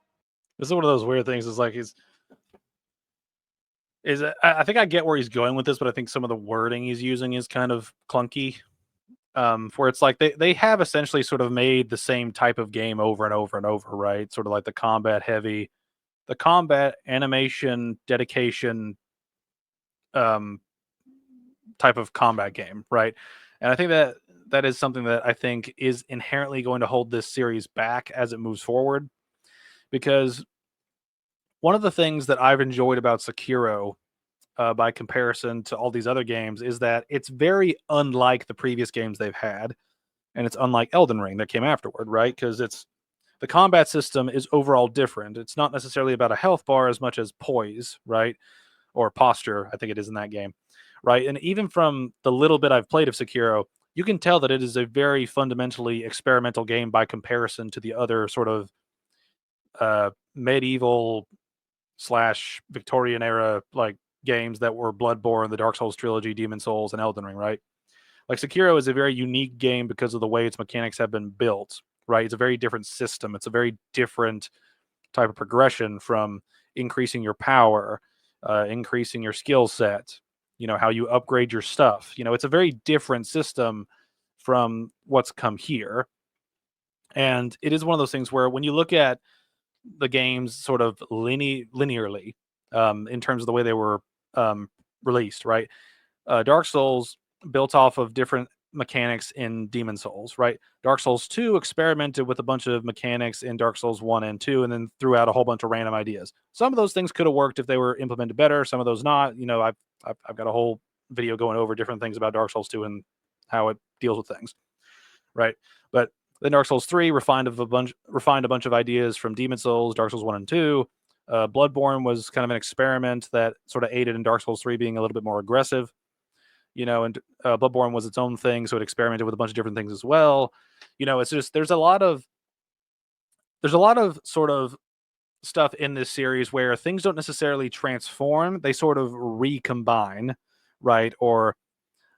A: This is one of those weird things. Is like I think I get where he's going with this, but I think some of the wording he's using is kind of clunky. Where it's like they have essentially sort of made the same type of game over and over and over, right? Sort of like the combat animation dedication type of combat game, right? And I think that is something that I think is inherently going to hold this series back as it moves forward, because one of the things that I've enjoyed about Sekiro, by comparison to all these other games, is that it's very unlike the previous games they've had, and it's unlike Elden Ring that came afterward, right? Because the combat system is overall different. It's not necessarily about a health bar as much as poise, right? Or posture, I think it is in that game, right? And even from the little bit I've played of Sekiro, you can tell that it is a very fundamentally experimental game by comparison to the other sort of medieval slash Victorian era like games that were Bloodborne, the Dark Souls trilogy, Demon Souls, and Elden Ring, right? Like Sekiro is a very unique game because of the way its mechanics have been built, right? It's a very different system. It's a very different type of progression from increasing your power, increasing your skill set, how you upgrade your stuff. It's a very different system from what's come here. And it is one of those things where when you look at the games sort of linearly, in terms of the way they were released, right? Dark Souls built off of different mechanics in Demon Souls, right? Dark Souls 2 experimented with a bunch of mechanics in Dark Souls 1 and 2 and then threw out a whole bunch of random ideas. Some of those things could have worked if they were implemented better, some of those not. I've got a whole video going over different things about Dark Souls 2 and how it deals with things, right? But then Dark Souls 3 refined a bunch of ideas from Demon Souls, Dark Souls 1 and 2. Bloodborne was kind of an experiment that sort of aided in Dark Souls 3 being a little bit more aggressive, and Bloodborne was its own thing, so it experimented with a bunch of different things as well. It's just there's a lot of sort of stuff in this series where things don't necessarily transform; they sort of recombine, right, or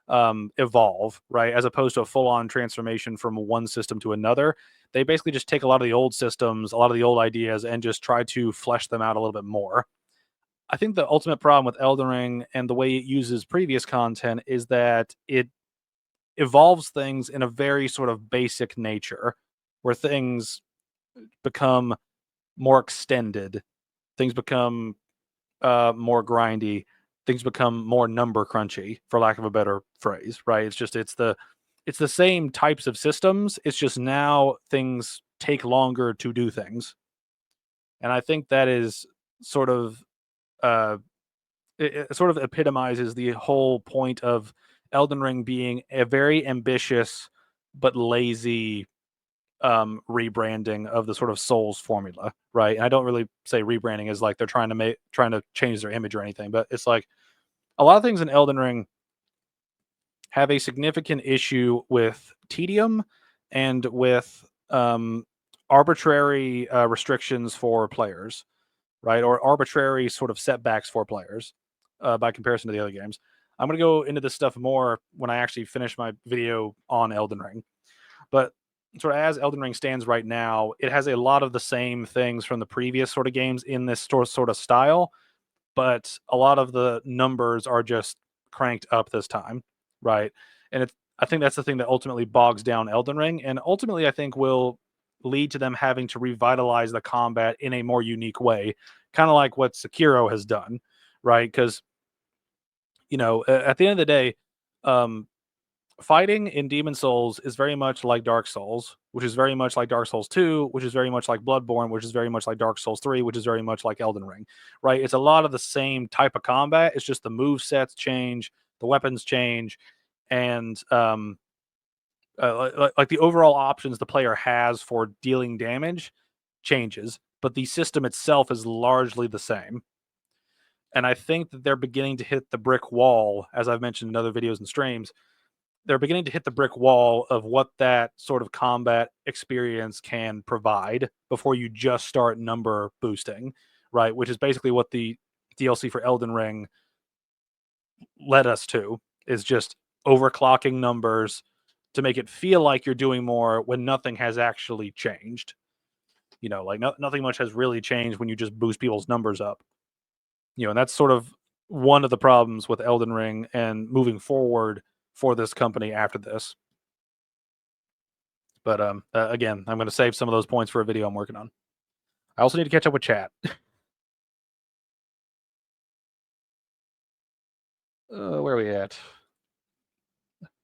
A: evolve, right, as opposed to a full-on transformation from one system to another. They basically just take a lot of the old systems, a lot of the old ideas, and just try to flesh them out a little bit more. I think the ultimate problem with Elden Ring and the way it uses previous content is that it evolves things in a very sort of basic nature, where things become more extended, things become more grindy, things become more number crunchy, for lack of a better phrase, right? It's the same types of systems. It's just now things take longer to do things, and I think that is sort of uh, it sort of epitomizes the whole point of Elden Ring being a very ambitious but lazy rebranding of the sort of Souls formula, right? And I don't really say rebranding as like they're trying to change their image or anything, but it's like a lot of things in Elden Ring have a significant issue with tedium and with arbitrary restrictions for players, right, or arbitrary sort of setbacks for players by comparison to the other games. I'm going to go into this stuff more when I actually finish my video on Elden Ring. But sort of as Elden Ring stands right now, it has a lot of the same things from the previous sort of games in this sort of style, but a lot of the numbers are just cranked up this time, right? And I think that's the thing that ultimately bogs down Elden Ring, and ultimately I think will lead to them having to revitalize the combat in a more unique way, kind of like what Sekiro has done, right? Because at the end of the day, um, fighting in Demon Souls is very much like Dark Souls, which is very much like Dark Souls 2, which is very much like Bloodborne, which is very much like Dark Souls 3, which is very much like Elden Ring, right? It's a lot of the same type of combat. It's just the move sets change, the weapons change, and like the overall options the player has for dealing damage changes, but the system itself is largely the same. And I think that they're beginning to hit the brick wall, as I've mentioned in other videos and streams. They're beginning to hit the brick wall of what that sort of combat experience can provide before you just start number boosting, right? Which is basically what the DLC for Elden Ring led us to, is just overclocking numbers to make it feel like you're doing more when nothing has actually changed. Like nothing much has really changed when you just boost people's numbers up. And that's sort of one of the problems with Elden Ring and moving forward for this company after this. But again, I'm going to save some of those points for a video I'm working on. I also need to catch up with chat. Where are we at?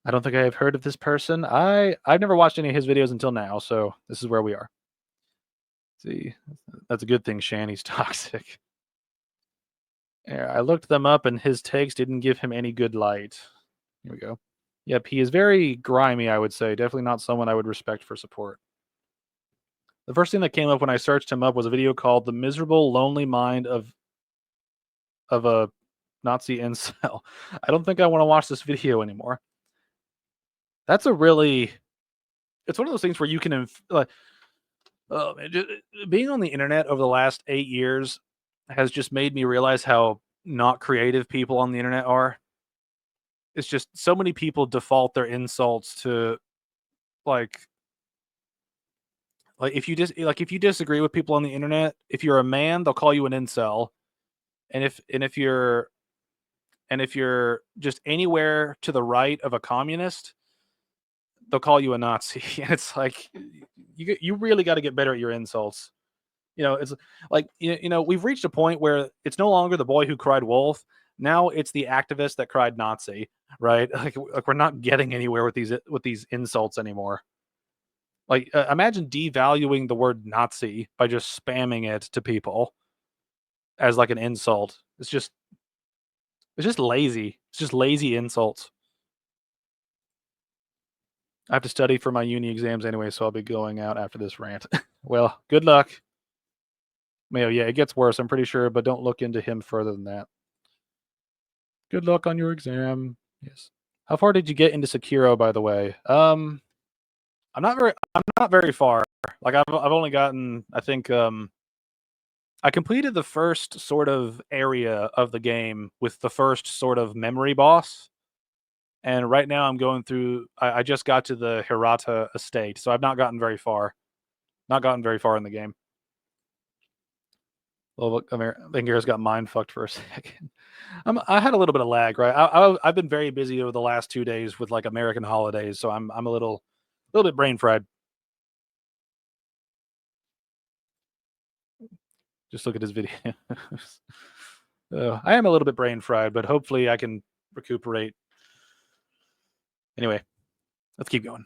A: I don't think I've heard of this person. I've never watched any of his videos until now, so this is where we are. See, that's a good thing. Shanny's toxic. Yeah, I looked them up, and his takes didn't give him any good light. Here we go. Yep, he is very grimy, I would say. Definitely not someone I would respect for support. The first thing that came up when I searched him up was a video called "The Miserable Lonely Mind of a Nazi Incel." I don't think I want to watch this video anymore. That's a really... It's one of those things where you can being on the internet over the last 8 years has just made me realize how not creative people on the internet are. It's just so many people default their insults to like if you disagree with people on the internet, if you're a man, they'll call you an incel. And if you're just anywhere to the right of a communist, they'll call you a Nazi. And it's like you really got to get better at your insults. It's like we've reached a point where it's no longer the boy who cried wolf. Now it's the activist that cried Nazi, right? Like we're not getting anywhere with these insults anymore. Like imagine devaluing the word Nazi by just spamming it to people as like an insult. It's just lazy. It's just lazy insults. I have to study for my uni exams anyway, so I'll be going out after this rant. Well, good luck. Mayo, yeah, it gets worse, I'm pretty sure, but don't look into him further than that. Good luck on your exam. Yes. How far did you get into Sekiro, by the way? I'm not very far. Like I've only gotten, I think, I completed the first sort of area of the game with the first sort of memory boss. And right now I'm going through, I just got to the Hirata estate, so I've not gotten very far. Not gotten very far in the game. Well, Angara's got mind fucked for a second. I had a little bit of lag, right? I've been very busy over the last 2 days with like American holidays, so I'm a little bit brain fried. Just look at his video. I am a little bit brain fried, but hopefully I can recuperate. Anyway, let's keep going.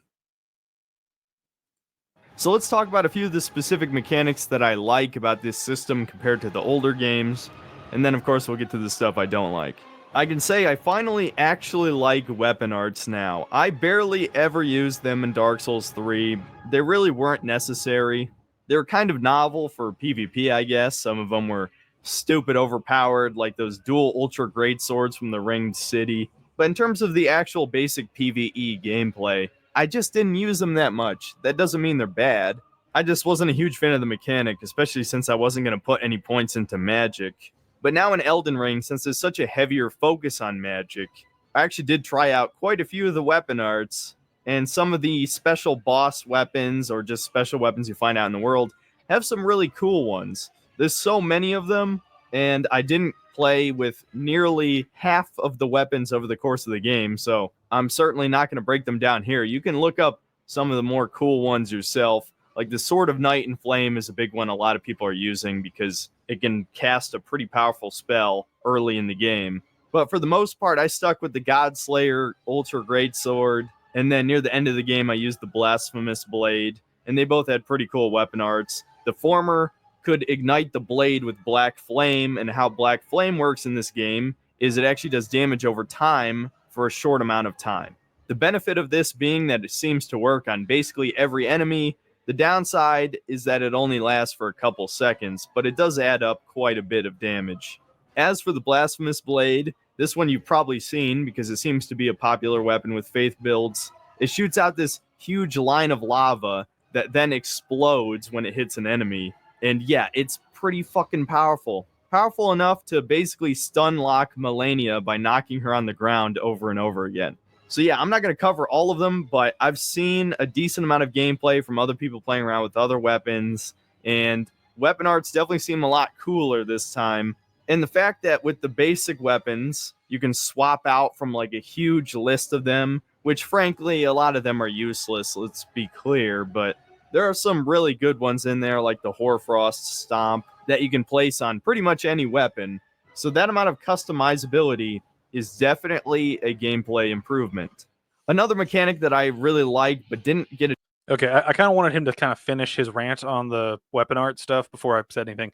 B: So let's talk about a few of the specific mechanics that I like about this system compared to the older games, and then of course we'll get to the stuff I don't like. I can say I finally actually like weapon arts now. I barely ever used them in Dark Souls 3. They really weren't necessary. They were kind of novel for PvP, I guess. Some of them were stupid overpowered, like those dual ultra great swords from the Ringed City. But in terms of the actual basic PvE gameplay, I just didn't use them that much. That doesn't mean they're bad. I just wasn't a huge fan of the mechanic, especially since I wasn't going to put any points into magic. But now in Elden Ring, since there's such a heavier focus on magic, I actually did try out quite a few of the weapon arts, and some of the special boss weapons or just special weapons you find out in the world have some really cool ones. There's so many of them, and I didn't play with nearly half of the weapons over the course of the game, so I'm certainly not going to break them down here. You can look up some of the more cool ones yourself. Like the Sword of Night and Flame is a big one a lot of people are using because it can cast a pretty powerful spell early in the game. But for the most part, I stuck with the Godslayer Ultra Great Sword, and then near the end of the game, I used the Blasphemous Blade, and they both had pretty cool weapon arts. The former could ignite the blade with Black Flame, and how Black Flame works in this game is it actually does damage over time for a short amount of time. The benefit of this being that it seems to work on basically every enemy. The downside is that it only lasts for a couple seconds, but it does add up quite a bit of damage. As for the Blasphemous Blade, this one you've probably seen because it seems to be a popular weapon with faith builds. It shoots out this huge line of lava that then explodes when it hits an enemy. And yeah, it's pretty fucking powerful. Powerful enough to basically stun lock Melania by knocking her on the ground over and over again. So yeah, I'm not going to cover all of them, but I've seen a decent amount of gameplay from other people playing around with other weapons, and weapon arts definitely seem a lot cooler this time. And the fact that with the basic weapons, you can swap out from like a huge list of them, which frankly, a lot of them are useless, let's be clear, but there are some really good ones in there, like the Hoarfrost Stomp, that you can place on pretty much any weapon. So that amount of customizability is definitely a gameplay improvement. Another mechanic that I really liked but didn't get a
A: Okay, I kind of wanted him to kind of finish his rant on the weapon art stuff before I said anything,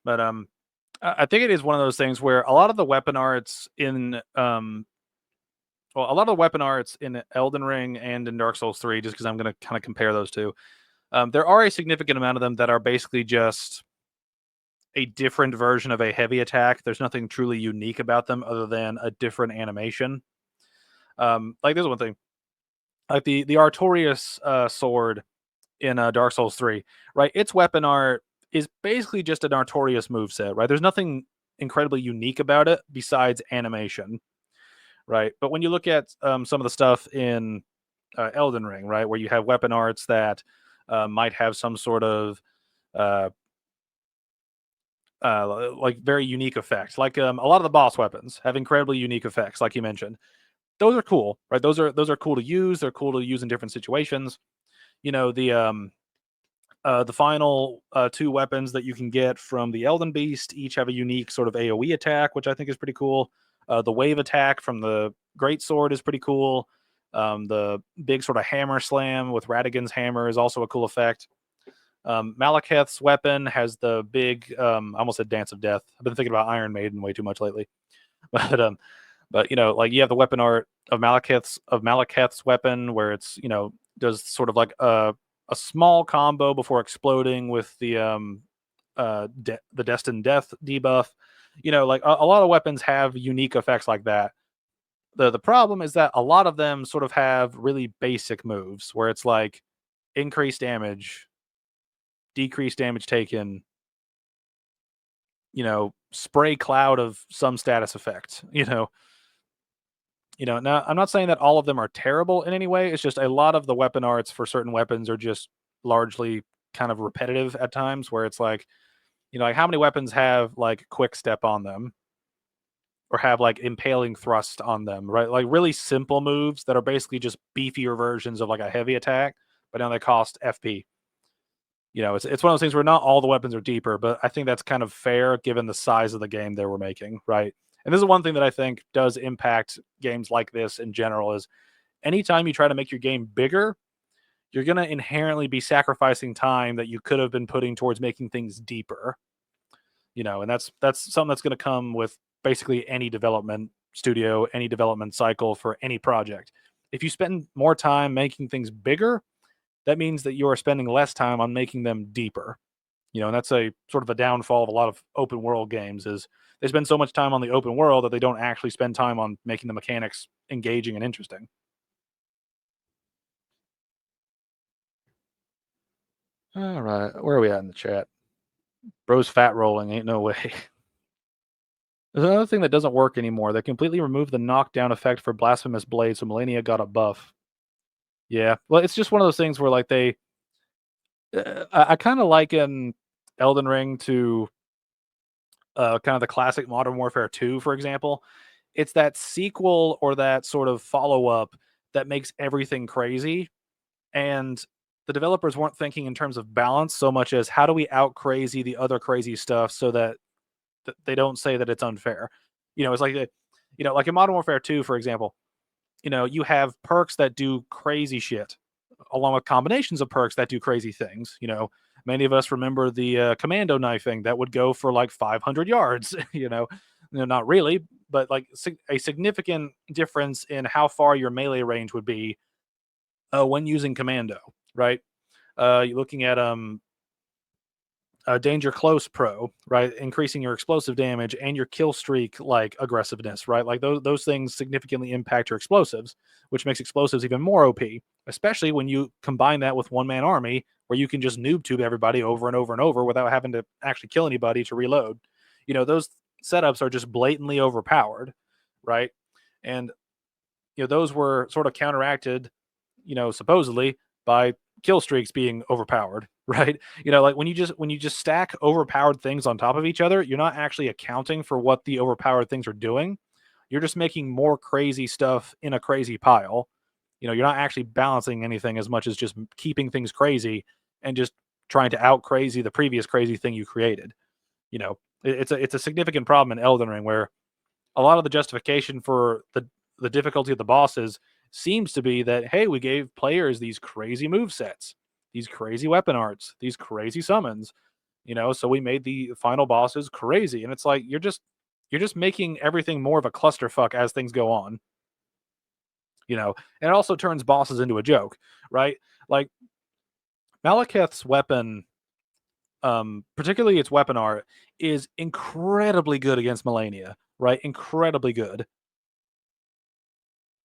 A: but I think it is one of those things where a lot of the weapon arts in well, a lot of the weapon arts in Elden Ring and in Dark Souls 3, just because I'm going to kind of compare those two, there are a significant amount of them that are basically just a different version of a heavy attack. There's nothing truly unique about them other than a different animation. Like there's one thing, like the Artorias sword in Dark Souls 3, right? Its weapon art is basically just an Artorias moveset, right? There's nothing incredibly unique about it besides animation, right? But when you look at some of the stuff in Elden Ring, right, where you have weapon arts that might have some sort of uh, like very unique effects, like a lot of the boss weapons have incredibly unique effects, like you mentioned. Those are cool, right? Those are cool to use. They're cool to use in different situations. You know, the final two weapons that you can get from the Elden Beast each have a unique sort of AoE attack, which I think is pretty cool. The wave attack from the Great Sword is pretty cool. The big sort of hammer slam with Radigan's hammer is also a cool effect. Malekith's weapon has the big, I almost said Dance of Death. I've been thinking about Iron Maiden way too much lately, but you know, like you have the weapon art of Malekith's weapon, where it's, you know, does sort of like a small combo before exploding with the Destined Death debuff. You know, like a lot of weapons have unique effects like that. The problem is that a lot of them sort of have really basic moves where it's like increased damage, decreased damage taken, you know, spray cloud of some status effect, now I'm not saying that all of them are terrible in any way. It's just a lot of the weapon arts for certain weapons are just largely kind of repetitive at times, where it's like, like how many weapons have like quick step on them or have like impaling thrust on them, right? Like really simple moves that are basically just beefier versions of like a heavy attack, but now they cost FP. It's one of those things where not all the weapons are deeper, but I think that's kind of fair given the size of the game they were making, right? And this is one thing that I think does impact games like this in general is anytime you try to make your game bigger, you're going to inherently be sacrificing time that you could have been putting towards making things deeper. And that's something that's going to come with basically any development studio, any development cycle for any project. If you spend more time making things bigger, that means that you are spending less time on making them deeper. And that's a sort of a downfall of a lot of open world games is they spend so much time on the open world that they don't actually spend time on making the mechanics engaging and interesting. All right, where are we at in the chat? Bro's fat rolling, ain't no way. There's another thing that doesn't work anymore. They completely removed the knockdown effect for Blasphemous Blade, so Melania got a buff. Yeah, well, it's just one of those things where like they, I kind of liken Elden Ring to kind of the classic Modern Warfare 2, for example. It's that sequel or that sort of follow up that makes everything crazy. And the developers weren't thinking in terms of balance so much as how do we out crazy the other crazy stuff so that they don't say that it's unfair. It's like like in Modern Warfare 2, for example, you have perks that do crazy shit, along with combinations of perks that do crazy things. Many of us remember the commando knifing that would go for like 500 yards. Not really, but like a significant difference in how far your melee range would be when using commando, right? You're looking at Danger Close Pro, right? Increasing your explosive damage and your kill streak like aggressiveness, right? Like those things significantly impact your explosives, which makes explosives even more OP, especially when you combine that with one man army where you can just noob tube everybody over and over and over without having to actually kill anybody to reload. Those setups are just blatantly overpowered, right? And those were sort of counteracted, supposedly by kill streaks being overpowered, right? Like when you just stack overpowered things on top of each other, you're not actually accounting for what the overpowered things are doing. You're just making more crazy stuff in a crazy pile. You're not actually balancing anything as much as just keeping things crazy and just trying to out crazy the previous crazy thing you created. It's a significant problem in Elden Ring where a lot of the justification for the difficulty of the bosses seems to be that hey, we gave players these crazy move sets, these crazy weapon arts, these crazy summons, so we made the final bosses crazy, and it's like you're just making everything more of a clusterfuck as things go on. And it also turns bosses into a joke, right? Like Malekith's weapon, particularly its weapon art, is incredibly good against Melania, right? Incredibly good,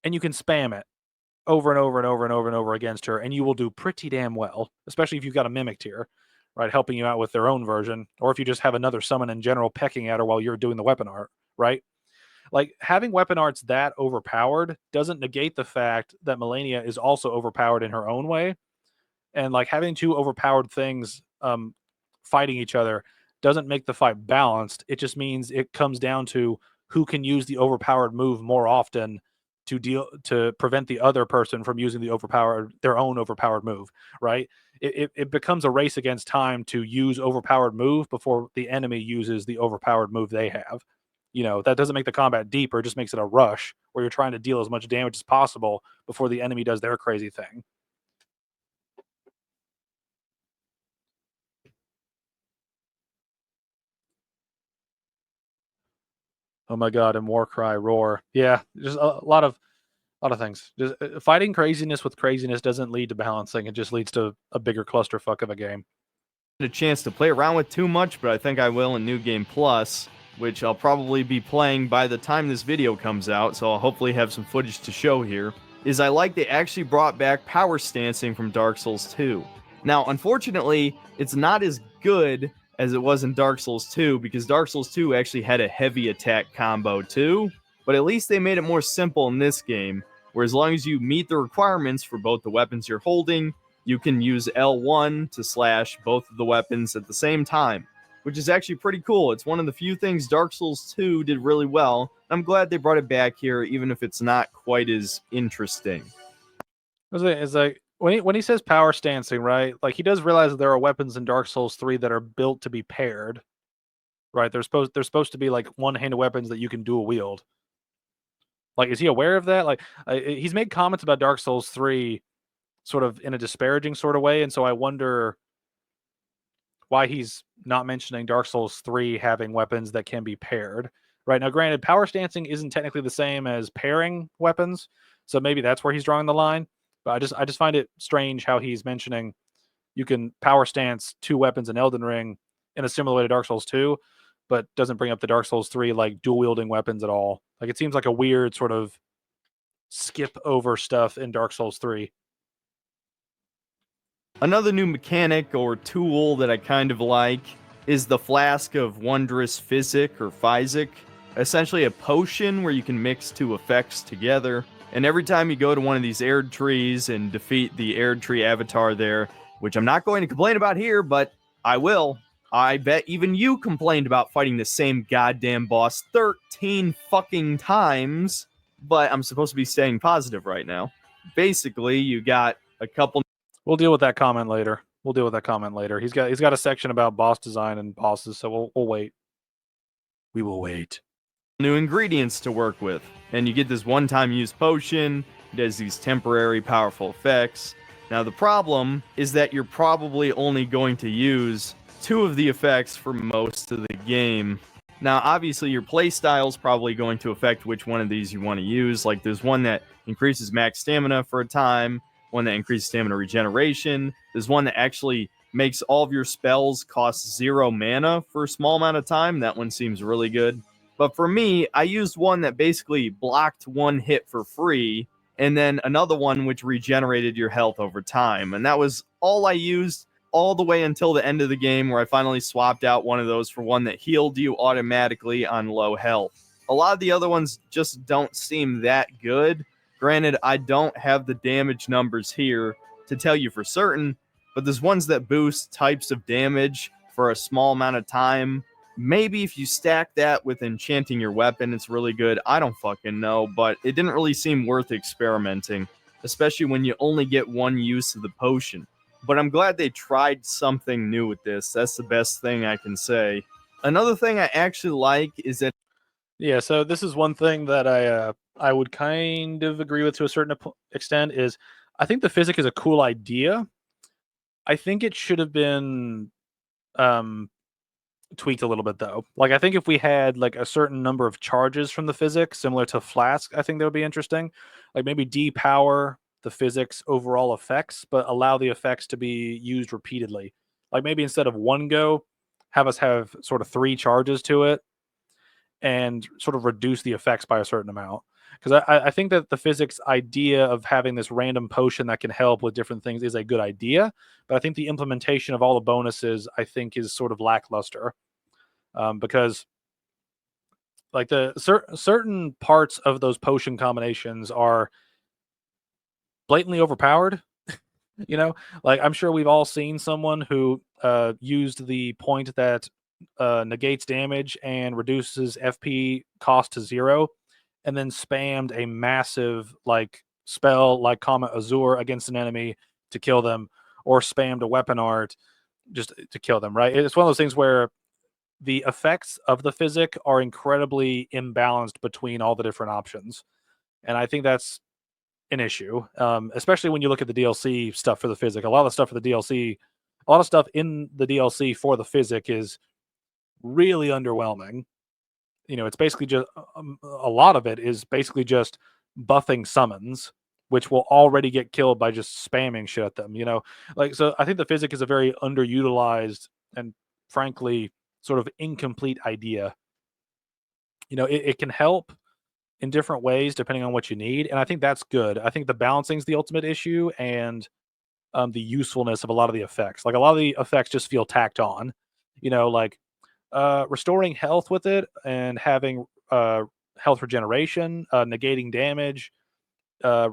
A: and you can spam it over and over and over and over and over against her, and you will do pretty damn well, especially if you've got a mimic tier, right, helping you out with their own version, or if you just have another summon in general pecking at her while you're doing the weapon art, right? Like having weapon arts that overpowered doesn't negate the fact that Melania is also overpowered in her own way, and like having two overpowered things fighting each other doesn't make the fight balanced. It just means it comes down to who can use the overpowered move more often to prevent the other person from using their own overpowered move, right? It becomes a race against time to use overpowered move before the enemy uses the overpowered move they have. That doesn't make the combat deeper, it just makes it a rush where you're trying to deal as much damage as possible before the enemy does their crazy thing. Oh my god, and Warcry roar. Yeah, just a lot of things. Just fighting craziness with craziness doesn't lead to balancing. It just leads to a bigger clusterfuck of a game.
B: A chance to play around with too much, but I think I will in New Game Plus, which I'll probably be playing by the time this video comes out, so I'll hopefully have some footage to show here, is I like they actually brought back power stancing from Dark Souls 2. Now, unfortunately, it's not as good as it was in Dark Souls 2, because Dark Souls 2 actually had a heavy attack combo too, but at least they made it more simple in this game, where as long as you meet the requirements for both the weapons you're holding, you can use L1 to slash both of the weapons at the same time, which is actually pretty cool. It's one of the few things Dark Souls 2 did really well. I'm glad they brought it back here, even if it's not quite as interesting.
A: It's like when he says power stancing, right? Like he does realize that there are weapons in Dark Souls 3 that are built to be paired, right? They're supposed to be like one-handed weapons that you can dual wield. Like, is he aware of that? Like, he's made comments about Dark Souls 3 sort of in a disparaging sort of way, and so I wonder why he's not mentioning Dark Souls 3 having weapons that can be paired. Right now, granted, power stancing isn't technically the same as pairing weapons, so maybe that's where he's drawing the line. But I just find it strange how he's mentioning you can power stance two weapons in Elden Ring in a similar way to Dark Souls 2, but doesn't bring up the Dark Souls 3 like dual wielding weapons at all. Like it seems like a weird sort of skip over stuff in Dark Souls 3.
B: Another new mechanic or tool that I kind of like is the Flask of Wondrous Physic or Physic. Essentially a potion where you can mix two effects together. And every time you go to one of these Erd trees and defeat the Erd tree avatar there, which I'm not going to complain about here, but I will. I bet even you complained about fighting the same goddamn boss 13 fucking times, but I'm supposed to be staying positive right now. Basically, you got a couple.
A: We'll deal with that comment later. He's got a section about boss design and bosses, so we'll wait. We will wait.
B: New ingredients to work with, and you get this one-time use potion. It does these temporary powerful effects. Now the problem is that you're probably only going to use 2 of the effects for most of the game. Now obviously your playstyle is probably going to affect which one of these you want to use. Like there's one that increases max stamina for a time, one that increases stamina regeneration. There's one that actually makes all of your spells cost 0 mana for a small amount of time. That one seems really good. But for me, I used one that basically blocked one hit for free, and then another one which regenerated your health over time. And that was all I used all the way until the end of the game, where I finally swapped out one of those for one that healed you automatically on low health. A lot of the other ones just don't seem that good. Granted, I don't have the damage numbers here to tell you for certain, but there's ones that boost types of damage for a small amount of time. Maybe if you stack that with enchanting your weapon, it's really good. I don't fucking know, but it didn't really seem worth experimenting, especially when you only get one use of the potion. But I'm glad they tried something new with this. That's the best thing I can say. Another thing I actually like is that
A: Yeah, so this is one thing that I would kind of agree with to a certain extent is I think the physic is a cool idea. I think it should have been um tweaked a little bit though. Like I think if we had like a certain number of charges from the physics similar to Flask, I think that would be interesting. Like maybe depower the physics overall effects, but allow the effects to be used repeatedly. Like maybe instead of one go, have us have sort of 3 charges to it and sort of reduce the effects by a certain amount. Because I think that the physics idea of having this random potion that can help with different things is a good idea, but I think the implementation of all the bonuses I think is sort of lackluster, because like the certain parts of those potion combinations are blatantly overpowered. You know, like I'm sure we've all seen someone who used the point that negates damage and reduces FP cost to 0, and then spammed a massive like spell like Comet Azure against an enemy to kill them, or spammed a weapon art just to kill them. Right? It's one of those things where the effects of the physic are incredibly imbalanced between all the different options, and I think that's an issue, especially when you look at the DLC stuff for the physic. A lot of the stuff for the DLC, a lot of stuff in the DLC for the physic is really underwhelming. You know, it's basically just a lot of it is basically just buffing summons, which will already get killed by just spamming shit at them. You know, like so. I think the physic is a very underutilized and frankly sort of incomplete idea. You know, it can help in different ways depending on what you need, and I think that's good. I think the balancing is the ultimate issue, and the usefulness of a lot of the effects. Like a lot of the effects just feel tacked on. You know, like restoring health with it and having health regeneration, negating damage, uh,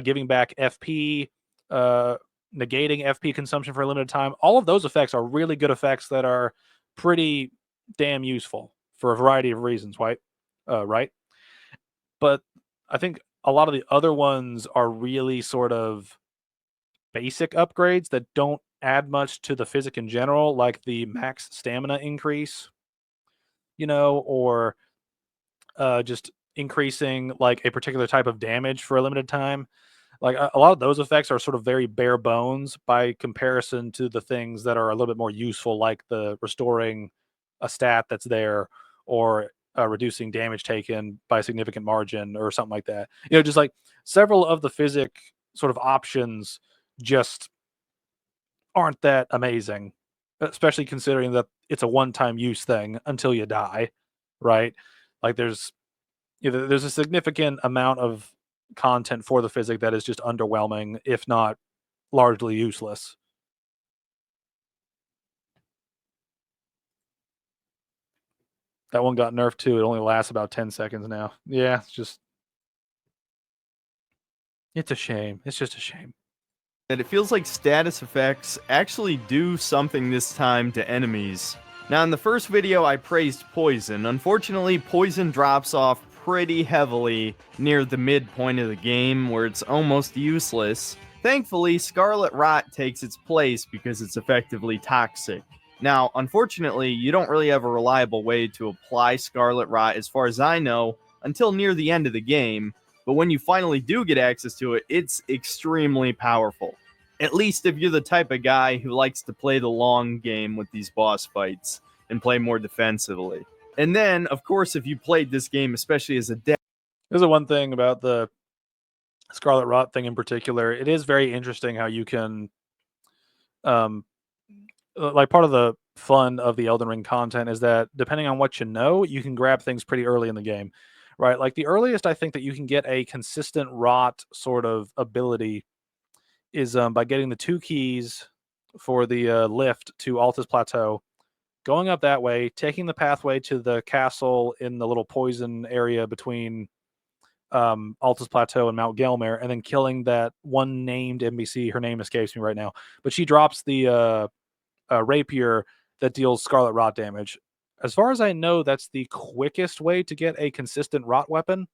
A: giving back FP, uh, negating FP consumption for a limited time. All of those effects are really good effects that are pretty damn useful for a variety of reasons, right? Right. But I think a lot of the other ones are really sort of basic upgrades that don't add much to the physic in general, like the max stamina increase, you know, or just increasing like a particular type of damage for a limited time. Like a lot of those effects are sort of very bare bones by comparison to the things that are a little bit more useful, like the restoring a stat that's there, or reducing damage taken by a significant margin or something like that. You know, just like several of the physic sort of options just aren't that amazing, especially considering that it's a one-time use thing until you die, right? Like there's a significant amount of content for the physic that is just underwhelming, if not largely useless. That one got nerfed too. It only lasts about 10 seconds now. Yeah, it's a shame. It's just a shame.
B: That it feels like status effects actually do something this time to enemies. Now, in the first video, I praised Poison. Unfortunately, Poison drops off pretty heavily near the midpoint of the game, where it's almost useless. Thankfully, Scarlet Rot takes its place because it's effectively toxic. Now, unfortunately, you don't really have a reliable way to apply Scarlet Rot, as far as I know, until near the end of the game, but when you finally do get access to it, it's extremely powerful. At least if you're the type of guy who likes to play the long game with these boss fights and play more defensively. And then, of course, if you played this game, especially as a dev.
A: There's the one thing about the Scarlet Rot thing in particular. It is very interesting how you can, like, part of the fun of the Elden Ring content is that depending on what you know, you can grab things pretty early in the game, right? Like the earliest I think that you can get a consistent rot sort of ability is by getting the 2 keys for the lift to Altus Plateau, going up that way, taking the pathway to the castle in the little poison area between Altus Plateau and Mount Gelmir, and then killing that one named NPC. Her name escapes me right now, but she drops the rapier that deals Scarlet Rot damage. As far as I know, that's the quickest way to get a consistent rot weapon.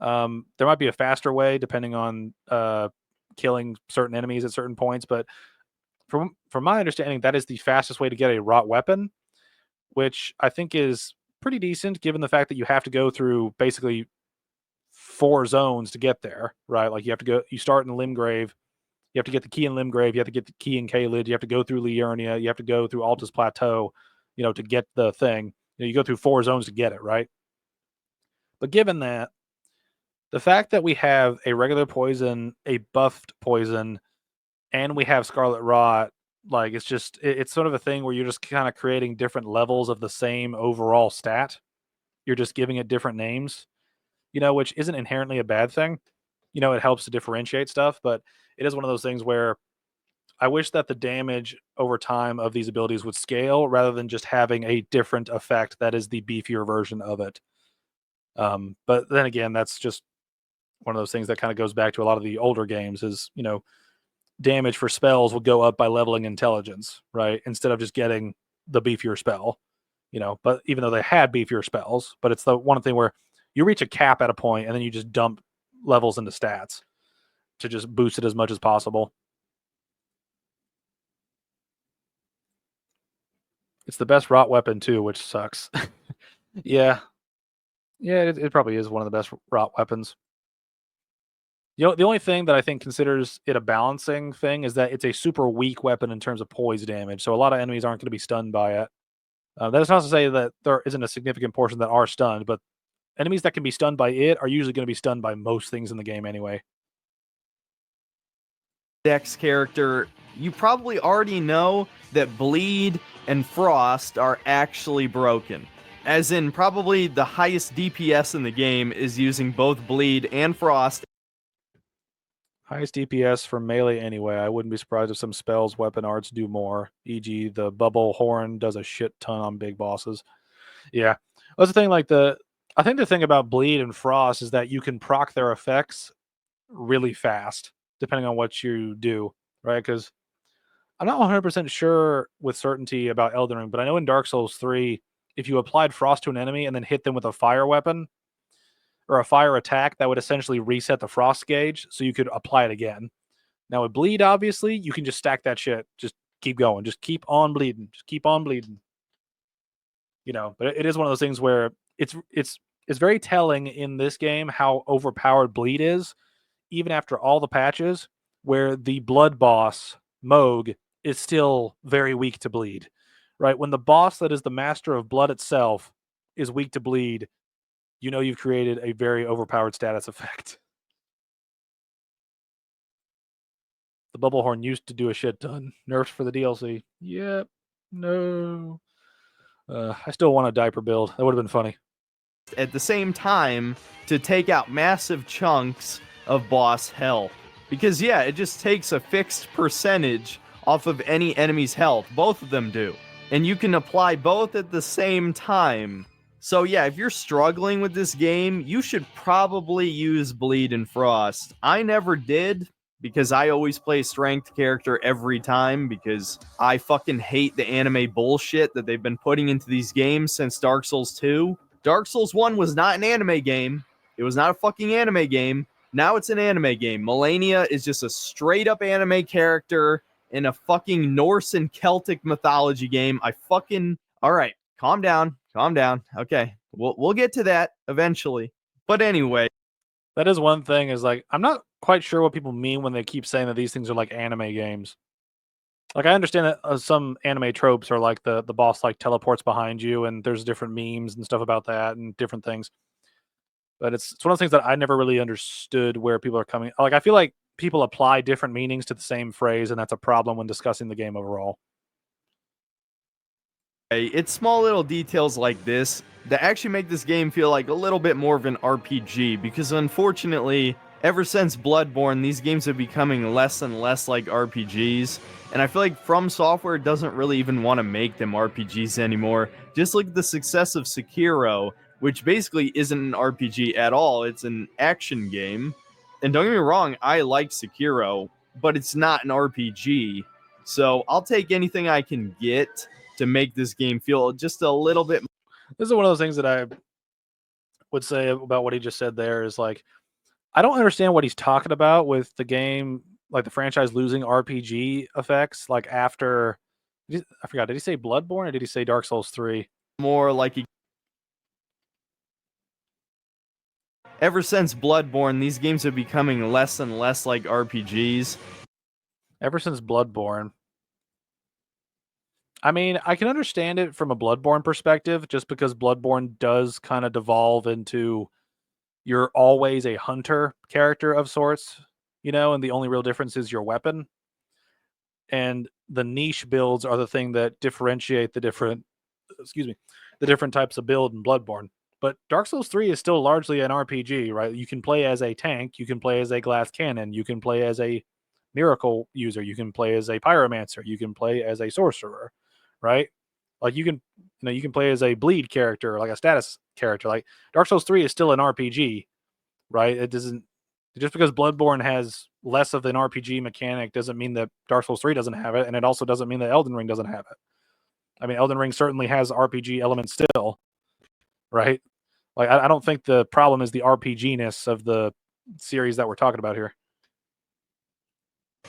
A: There might be a faster way depending on killing certain enemies at certain points, but from my understanding, that is the fastest way to get a rot weapon, which I think is pretty decent given the fact that you have to go through basically 4 zones to get there, right? Like you start in Limgrave, you have to get the key in Limgrave, you have to get the key in Caelid, you have to go through Liurnia, you have to go through Altus Plateau, to get the thing. You go through 4 zones to get it, right? But given that, the fact that we have a regular poison, a buffed poison, and we have Scarlet Rot, like it's sort of a thing where you're just kind of creating different levels of the same overall stat. You're just giving it different names, which isn't inherently a bad thing. It helps to differentiate stuff, but it is one of those things where I wish that the damage over time of these abilities would scale rather than just having a different effect that is the beefier version of it. But then again, that's just one of those things that kind of goes back to a lot of the older games is, damage for spells will go up by leveling intelligence, right? Instead of just getting the beefier spell, but even though they had beefier spells, but it's the one thing where you reach a cap at a point and then you just dump levels into stats to just boost it as much as possible. It's the best rot weapon too, which sucks. Yeah. Yeah, it probably is one of the best rot weapons. The only thing that I think considers it a balancing thing is that it's a super weak weapon in terms of poise damage, so a lot of enemies aren't going to be stunned by it. That is not to say that there isn't a significant portion that are stunned, but enemies that can be stunned by it are usually going to be stunned by most things in the game anyway.
B: Dex character, you probably already know that Bleed and Frost are actually broken. As in, probably the highest DPS in the game is using both Bleed and Frost.
A: Highest DPS for melee anyway. I wouldn't be surprised if some spells, weapon arts do more. E.g., the bubble horn does a shit ton on big bosses. Yeah, that's the thing. I think the thing about Bleed and Frost is that you can proc their effects really fast, depending on what you do, right? Because I'm not 100% sure with certainty about Elden Ring, but I know in Dark Souls 3, if you applied Frost to an enemy and then hit them with a fire weapon or a fire attack, that would essentially reset the Frost gauge so you could apply it again. Now with Bleed, obviously, you can just stack that shit. Just keep going. Just keep on bleeding. Just keep on bleeding. But it is one of those things where it's very telling in this game how overpowered Bleed is, even after all the patches, where the blood boss, Moog, is still very weak to bleed, right? When the boss that is the master of blood itself is weak to bleed, you've created a very overpowered status effect. The bubble horn used to do a shit ton. Nerfs for the DLC. Yep. No. I still want a diaper build. That would have been funny.
B: At the same time, to take out massive chunks of boss hell. Because, yeah, it just takes a fixed percentage off of any enemy's health. Both of them do. And you can apply both at the same time. So, yeah, if you're struggling with this game, you should probably use Bleed and Frost. I never did, because I always play strength character every time, because I fucking hate the anime bullshit that they've been putting into these games since Dark Souls 2. Dark Souls 1 was not an anime game. It was not a fucking anime game. Now it's an anime game. Melania is just a straight up anime character in a fucking Norse and Celtic mythology game. All right, calm down. Calm down. Okay. We'll get to that eventually. But anyway,
A: That is one thing, is like, I'm not quite sure what people mean when they keep saying that these things are like anime games. Like, I understand that some anime tropes are like the boss like teleports behind you, and there's different memes and stuff about that and different things. But it's one of those things that I never really understood where people are coming. Like, I feel like people apply different meanings to the same phrase, and that's a problem when discussing the game overall.
B: it's small little details like this that actually make this game feel like a little bit more of an RPG, because unfortunately, ever since Bloodborne, these games are becoming less and less like RPGs. And I feel like From Software doesn't really even want to make them RPGs anymore. Just look at the success of Sekiro, which basically isn't an RPG at all. It's an action game. And don't get me wrong, I like Sekiro, but it's not an RPG. So I'll take anything I can get to make this game feel just a little bit.
A: This is one of those things that I would say about what he just said there, is like, I don't understand what he's talking about with the game, like the franchise losing RPG effects. Like, after, I forgot, did he say Bloodborne or did he say Dark Souls 3?
B: More like ever since Bloodborne, these games are becoming less and less like RPGs.
A: Ever since Bloodborne. I mean, I can understand it from a Bloodborne perspective, just because Bloodborne does kind of devolve into, you're always a hunter character of sorts, and the only real difference is your weapon. And the niche builds are the thing that differentiate the different, the different types of build in Bloodborne. But Dark Souls 3 is still largely an RPG, right? You can play as a tank, you can play as a glass cannon, you can play as a miracle user, you can play as a pyromancer, you can play as a sorcerer, right? Like, you can play as a bleed character, like a status character. Like, Dark Souls 3 is still an RPG, right? It doesn't, just because Bloodborne has less of an RPG mechanic doesn't mean that Dark Souls 3 doesn't have it, and it also doesn't mean that Elden Ring doesn't have it. I mean, Elden Ring certainly has RPG elements still, right? Like, I don't think the problem is the RPG-ness of the series that we're talking about here.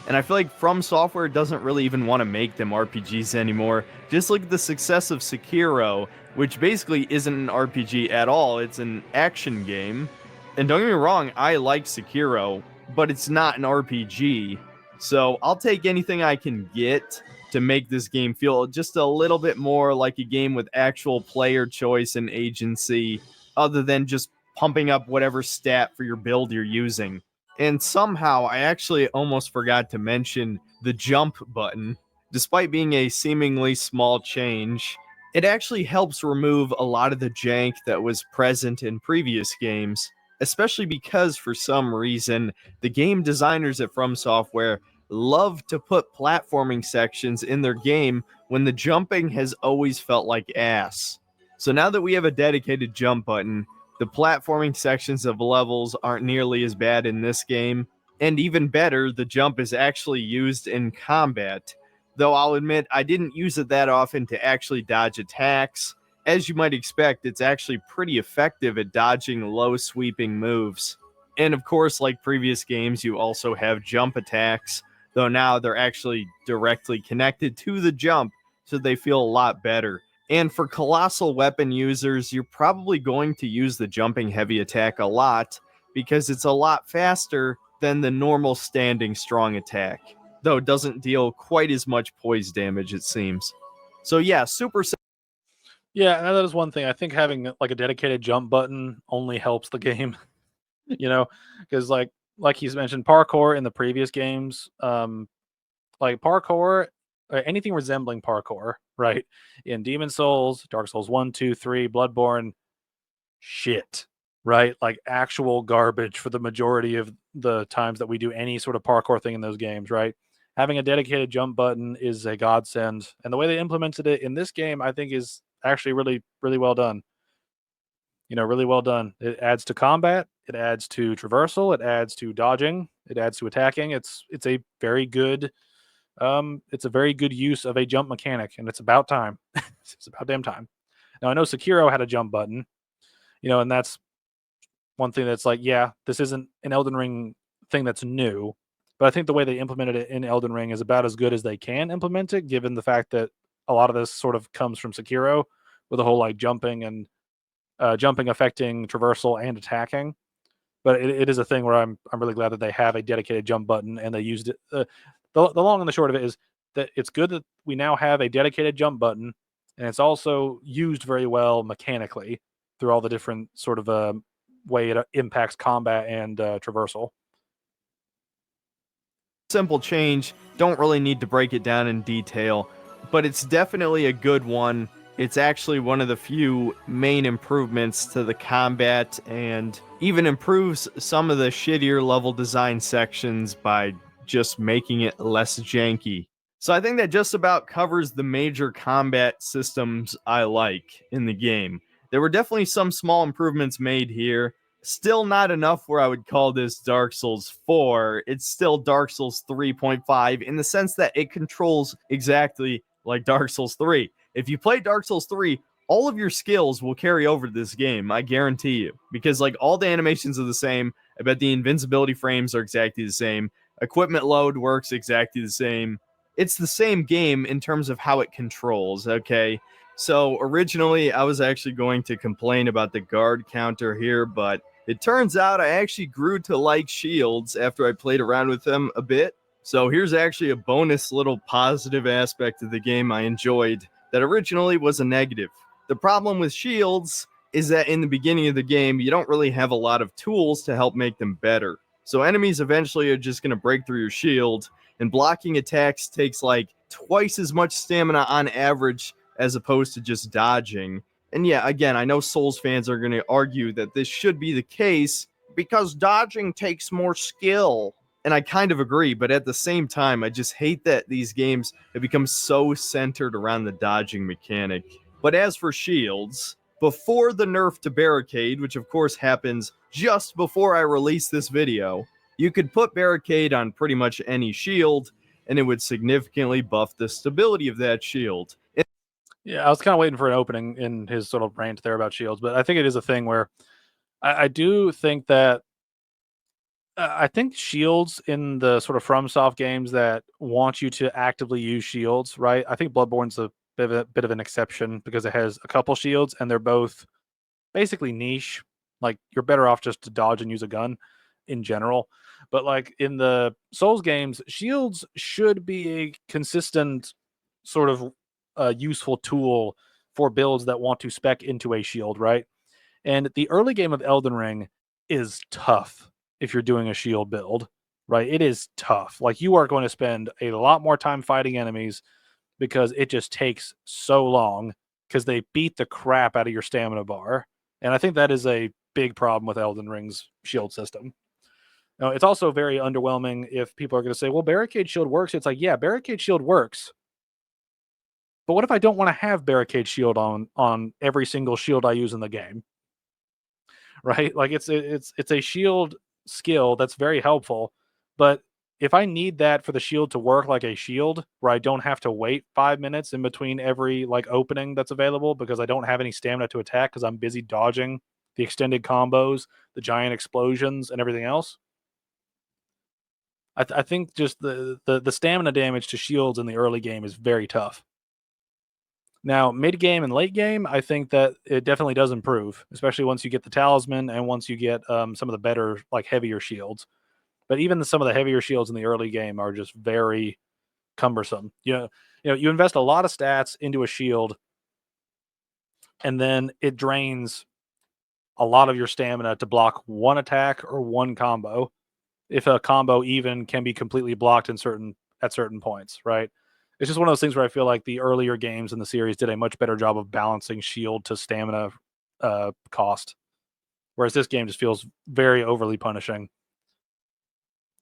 B: And I feel like From Software doesn't really even want to make them RPGs anymore. Just look at the success of Sekiro, which basically isn't an RPG at all. It's an action game. And don't get me wrong, I like Sekiro, but it's not an RPG. So I'll take anything I can get to make this game feel just a little bit more like a game with actual player choice and agency, other than just pumping up whatever stat for your build you're using. And somehow I actually almost forgot to mention the jump button. Despite being a seemingly small change, it actually helps remove a lot of the jank that was present in previous games, especially because for some reason the game designers at From Software love to put platforming sections in their game when the jumping has always felt like ass. So now that we have a dedicated jump button, the platforming sections of levels aren't nearly as bad in this game, and even better, the jump is actually used in combat. Though I'll admit I didn't use it that often to actually dodge attacks. As you might expect, it's actually pretty effective at dodging low sweeping moves. And of course, like previous games, you also have jump attacks, though now they're actually directly connected to the jump, so they feel a lot better. And for colossal weapon users, you're probably going to use the jumping heavy attack a lot, because it's a lot faster than the normal standing strong attack, though it doesn't deal quite as much poise damage, it seems. So yeah, super.
A: Yeah, and that is one thing. I think having like a dedicated jump button only helps the game, because like he's mentioned, parkour in the previous games, like parkour, anything resembling parkour, right? In Demon Souls, Dark Souls 1, 2, 3, Bloodborne, shit. right? Like actual garbage for the majority of the times that we do any sort of parkour thing in those games, right? Having a dedicated jump button is a godsend. And the way they implemented it in this game, I think, is actually really, really well done. Really well done. It adds to combat, it adds to traversal, it adds to dodging, it adds to attacking. It's a very good it's a very good use of a jump mechanic, and it's about time. It's about damn time. Now I know Sekiro had a jump button, and that's one thing that's like, yeah, this isn't an Elden Ring thing that's new, but I think the way they implemented it in Elden Ring is about as good as they can implement it, given the fact that a lot of this sort of comes from Sekiro with the whole like jumping and jumping affecting traversal and attacking. But it is a thing where I'm really glad that they have a dedicated jump button and they used it. The long and the short of it is that it's good that we now have a dedicated jump button, and it's also used very well mechanically through all the different sort of way it impacts combat and traversal.
B: Simple change, don't really need to break it down in detail, but it's definitely a good one. It's actually one of the few main improvements to the combat and even improves some of the shittier level design sections by just making it less janky. So I think that just about covers the major combat systems I like in the game. There were definitely some small improvements made here. Still not enough where I would call this Dark Souls 4. It's still Dark Souls 3.5 in the sense that it controls exactly like Dark Souls 3. If you play Dark Souls 3, all of your skills will carry over to this game, I guarantee you. Because like all the animations are the same. I bet the invincibility frames are exactly the same. Equipment load works exactly the same. It's the same game in terms of how it controls, okay? So originally I was actually going to complain about the guard counter here, but it turns out I actually grew to like shields after I played around with them a bit. So here's actually a bonus little positive aspect of the game I enjoyed that originally was a negative. The problem with shields is that in the beginning of the game, you don't really have a lot of tools to help make them better. So enemies eventually are just going to break through your shield, and blocking attacks takes like twice as much stamina on average as opposed to just dodging. And yeah, again, I know Souls fans are going to argue that this should be the case because dodging takes more skill. And I kind of agree, but at the same time, I just hate that these games have become so centered around the dodging mechanic. But as for shields, before the nerf to Barricade, which of course happens just before I release this video, you could put Barricade on pretty much any shield, and it would significantly buff the stability of that shield.
A: Yeah, I was kind of waiting for an opening in his sort of rant there about shields, but I think it is a thing where I do think that I think shields in the sort of FromSoft games that want you to actively use shields, right? I think Bloodborne's a bit of an exception because it has a couple shields and they're both basically niche. Like you're better off just to dodge and use a gun in general. But like in the Souls games, shields should be a consistent sort of useful tool for builds that want to spec into a shield, right? And the early game of Elden Ring is tough if you're doing a shield build, right? It is tough. Like you are going to spend a lot more time fighting enemies because it just takes so long because they beat the crap out of your stamina bar. And I think that is a big problem with Elden Ring's shield system. Now, it's also very underwhelming if people are going to say, well, Barricade Shield works. It's like, yeah, Barricade Shield works. But what if I don't want to have Barricade Shield on every single shield I use in the game? Right? Like it's a shield skill that's very helpful, but if I need that for the shield to work like a shield, where I don't have to wait 5 minutes in between every like opening that's available because I don't have any stamina to attack because I'm busy dodging the extended combos, the giant explosions, and everything else. I think just the stamina damage to shields in the early game is very tough. Now, mid game and late game, I think that it definitely does improve, especially once you get the talisman and once you get some of the better, like heavier shields. But even some of the heavier shields in the early game are just very cumbersome. You invest a lot of stats into a shield, and then it drains a lot of your stamina to block one attack or one combo. If a combo even can be completely blocked in certain points, right? It's just one of those things where I feel like the earlier games in the series did a much better job of balancing shield to stamina cost. Whereas this game just feels very overly punishing.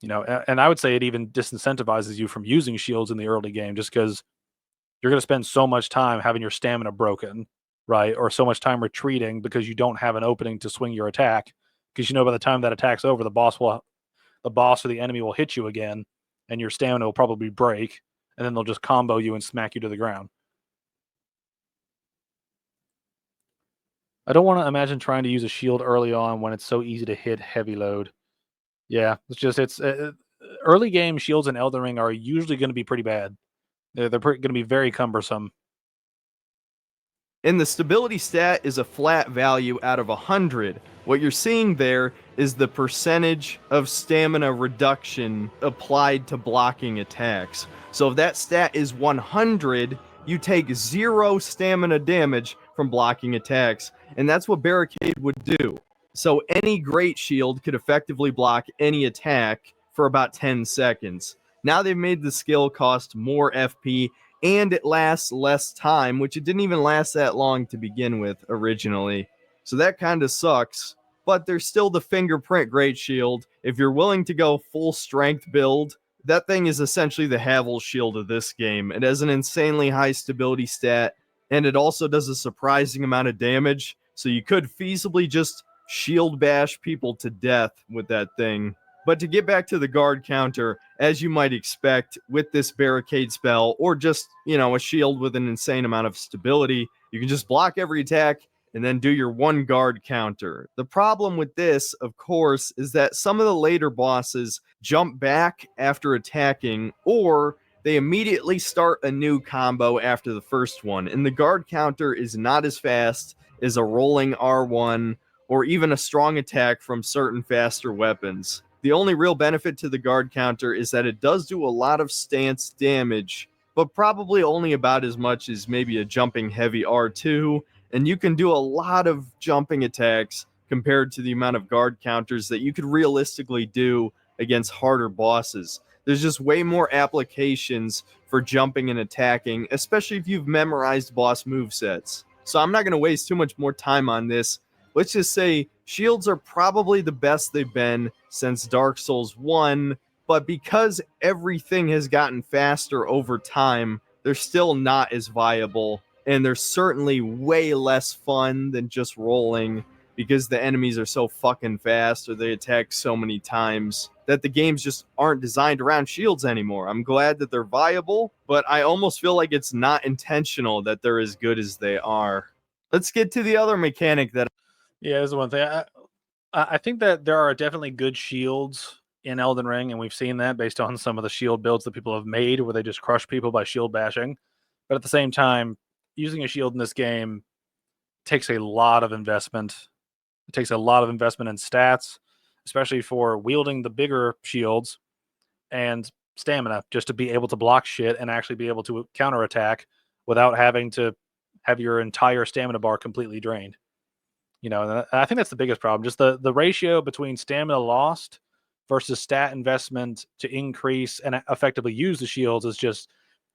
A: And I would say it even disincentivizes you from using shields in the early game just because you're going to spend so much time having your stamina broken, right? Or so much time retreating because you don't have an opening to swing your attack. Because by the time that attack's over, the boss or the enemy will hit you again, and your stamina will probably break, and then they'll just combo you and smack you to the ground. I don't want to imagine trying to use a shield early on when it's so easy to hit heavy load. Yeah, it's early game shields in Elden Ring are usually going to be pretty bad. They're going to be very cumbersome.
B: And the stability stat is a flat value out of 100. What you're seeing there is the percentage of stamina reduction applied to blocking attacks. So if that stat is 100, you take 0 stamina damage from blocking attacks. And that's what Barricade would do. So any Great Shield could effectively block any attack for about 10 seconds. Now they've made the skill cost more FP, and it lasts less time, which it didn't even last that long to begin with originally. So that kind of sucks, but there's still the Fingerprint Great Shield. If you're willing to go full strength build, that thing is essentially the Havel Shield of this game. It has an insanely high stability stat, and it also does a surprising amount of damage, so you could feasibly just shield bash people to death with that thing. But to get back to the guard counter, as you might expect with this barricade spell, or just, a shield with an insane amount of stability, you can just block every attack and then do your 1 guard counter. The problem with this, of course, is that some of the later bosses jump back after attacking, or they immediately start a new combo after the first one, and the guard counter is not as fast as a rolling R1 or even a strong attack from certain faster weapons. The only real benefit to the guard counter is that it does do a lot of stance damage, but probably only about as much as maybe a jumping heavy R2, and you can do a lot of jumping attacks compared to the amount of guard counters that you could realistically do against harder bosses. There's just way more applications for jumping and attacking, especially if you've memorized boss movesets. So I'm not going to waste too much more time on this. Let's just say shields are probably the best they've been since Dark Souls 1, but because everything has gotten faster over time, they're still not as viable, and they're certainly way less fun than just rolling because the enemies are so fucking fast or they attack so many times that the games just aren't designed around shields anymore. I'm glad that they're viable, but I almost feel like it's not intentional that they're as good as they are. Let's get to the other mechanic that
A: Yeah, that's the one thing. I think that there are definitely good shields in Elden Ring, and we've seen that based on some of the shield builds that people have made where they just crush people by shield bashing. But at the same time, using a shield in this game takes a lot of investment. It takes a lot of investment in stats, especially for wielding the bigger shields and stamina, just to be able to block shit and actually be able to counterattack without having to have your entire stamina bar completely drained. And I think that's the biggest problem. Just the ratio between stamina lost versus stat investment to increase and effectively use the shields is just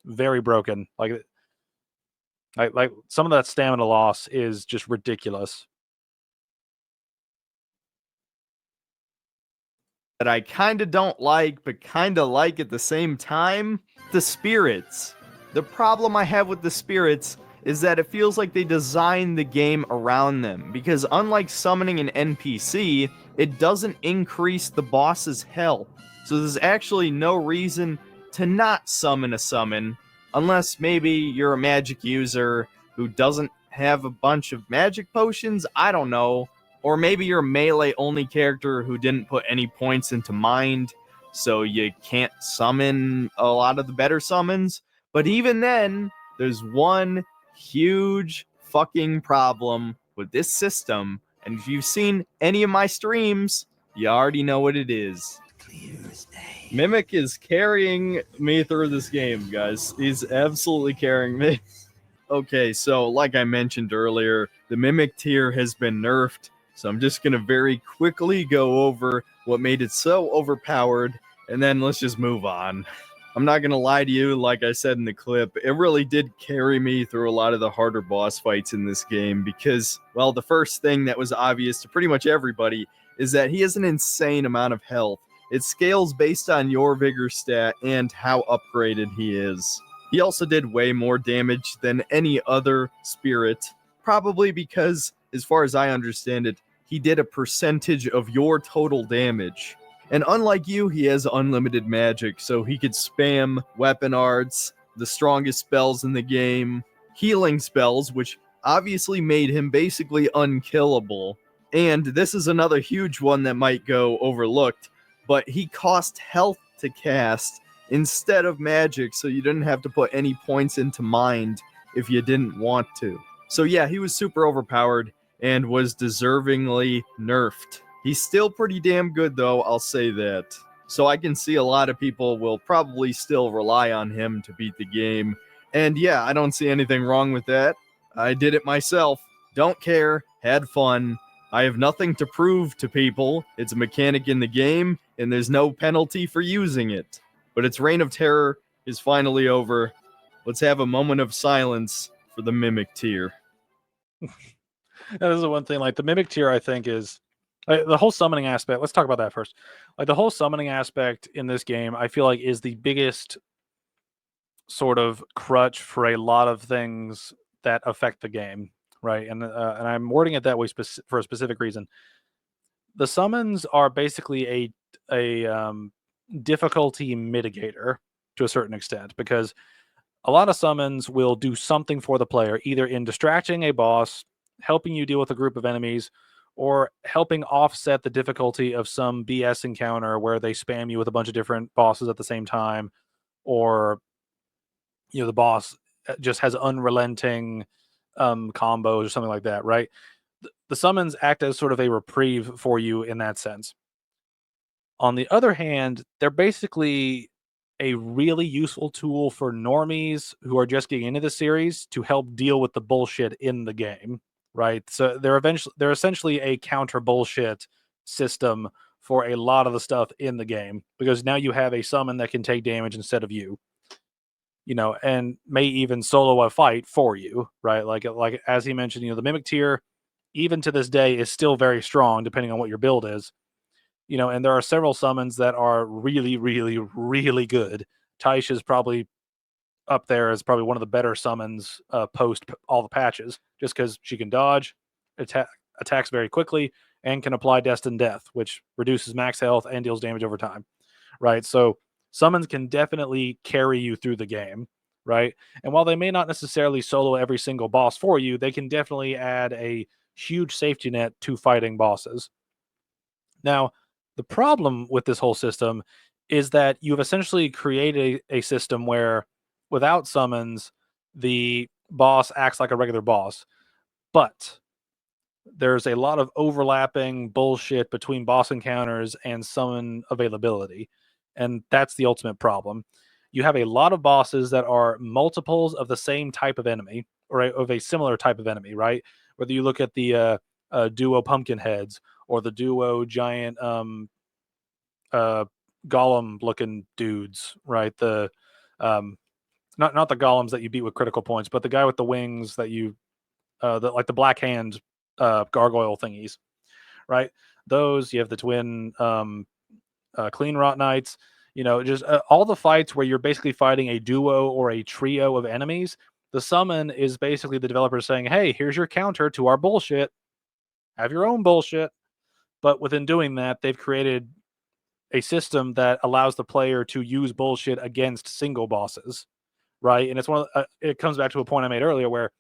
A: very broken. Like some of that stamina loss is just ridiculous.
B: I kind of don't like, but kind of like at the same time, the spirits. The problem I have with the spirits is that it feels like they designed the game around them, because unlike summoning an NPC, it doesn't increase the boss's health. So there's actually no reason to not summon a summon, unless maybe you're a magic user who doesn't have a bunch of magic potions, I don't know. Or maybe you're a melee only character who didn't put any points into mind, so you can't summon a lot of the better summons. But even then, there's one huge fucking problem with this system, and if you've seen any of my streams, you already know what it is. Mimic is carrying me through this game, guys. He's absolutely carrying me. Okay, so like I mentioned earlier, the Mimic tier has been nerfed, so I'm just going to very quickly go over what made it so overpowered, and then let's just move on. I'm not going to lie to you, like I said in the clip, it really did carry me through a lot of the harder boss fights in this game because, well, the first thing that was obvious to pretty much everybody is that he has an insane amount of health. It scales based on your vigor stat and how upgraded he is. He also did way more damage than any other spirit, probably because, as far as I understand it, he did a percentage of your total damage. And unlike you, he has unlimited magic, so he could spam weapon arts, the strongest spells in the game, healing spells, which obviously made him basically unkillable. And this is another huge one that might go overlooked, but he cost health to cast instead of magic, so you didn't have to put any points into mind if you didn't want to. So yeah, he was super overpowered and was deservingly nerfed. He's still pretty damn good, though, I'll say that. So I can see a lot of people will probably still rely on him to beat the game. And yeah, I don't see anything wrong with that. I did it myself. Don't care. Had fun. I have nothing to prove to people. It's a mechanic in the game, and there's no penalty for using it. But its reign of terror is finally over. Let's have a moment of silence for the Mimic tier.
A: That is the one thing. Like the Mimic tier, I think is the whole summoning aspect. Let's talk about that first. Like the whole summoning aspect in this game, I feel like is the biggest sort of crutch for a lot of things that affect the game, right? And I'm wording it that way for a specific reason. The summons are basically a difficulty mitigator to a certain extent because a lot of summons will do something for the player, either in distracting a boss, helping you deal with a group of enemies, or helping offset the difficulty of some BS encounter where they spam you with a bunch of different bosses at the same time, or the boss just has unrelenting combos or something like that, right? The summons act as sort of a reprieve for you in that sense. On the other hand, they're basically a really useful tool for normies who are just getting into the series to help deal with the bullshit in the game, right? So they're essentially a counter bullshit system for a lot of the stuff in the game because now you have a summon that can take damage instead of you, and may even solo a fight for you, right? Like as he mentioned, the Mimic tier, even to this day, is still very strong depending on what your build is. And there are several summons that are really, really, really good. Taish is probably up there as probably one of the better summons post all the patches, just because she can dodge, attacks very quickly, and can apply Destined Death, which reduces max health and deals damage over time, right? So summons can definitely carry you through the game, right? And while they may not necessarily solo every single boss for you, they can definitely add a huge safety net to fighting bosses. Now, the problem with this whole system is that you've essentially created a system where without summons, the boss acts like a regular boss. But there's a lot of overlapping bullshit between boss encounters and summon availability. And that's the ultimate problem. You have a lot of bosses that are multiples of the same type of enemy, or of a similar type of enemy, right? Whether you look at the duo pumpkin heads or the duo giant golem looking dudes, right? The not the golems that you beat with critical points, but the guy with the wings that you like the black hand gargoyle thingies, right? Those you have the twin clean rot knights, just all the fights where you're basically fighting a duo or a trio of enemies. The summon is basically the developer saying, hey, here's your counter to our bullshit, have your own bullshit. But within doing that, they've created a system that allows the player to use bullshit against single bosses, right? And it's it comes back to a point I made earlier where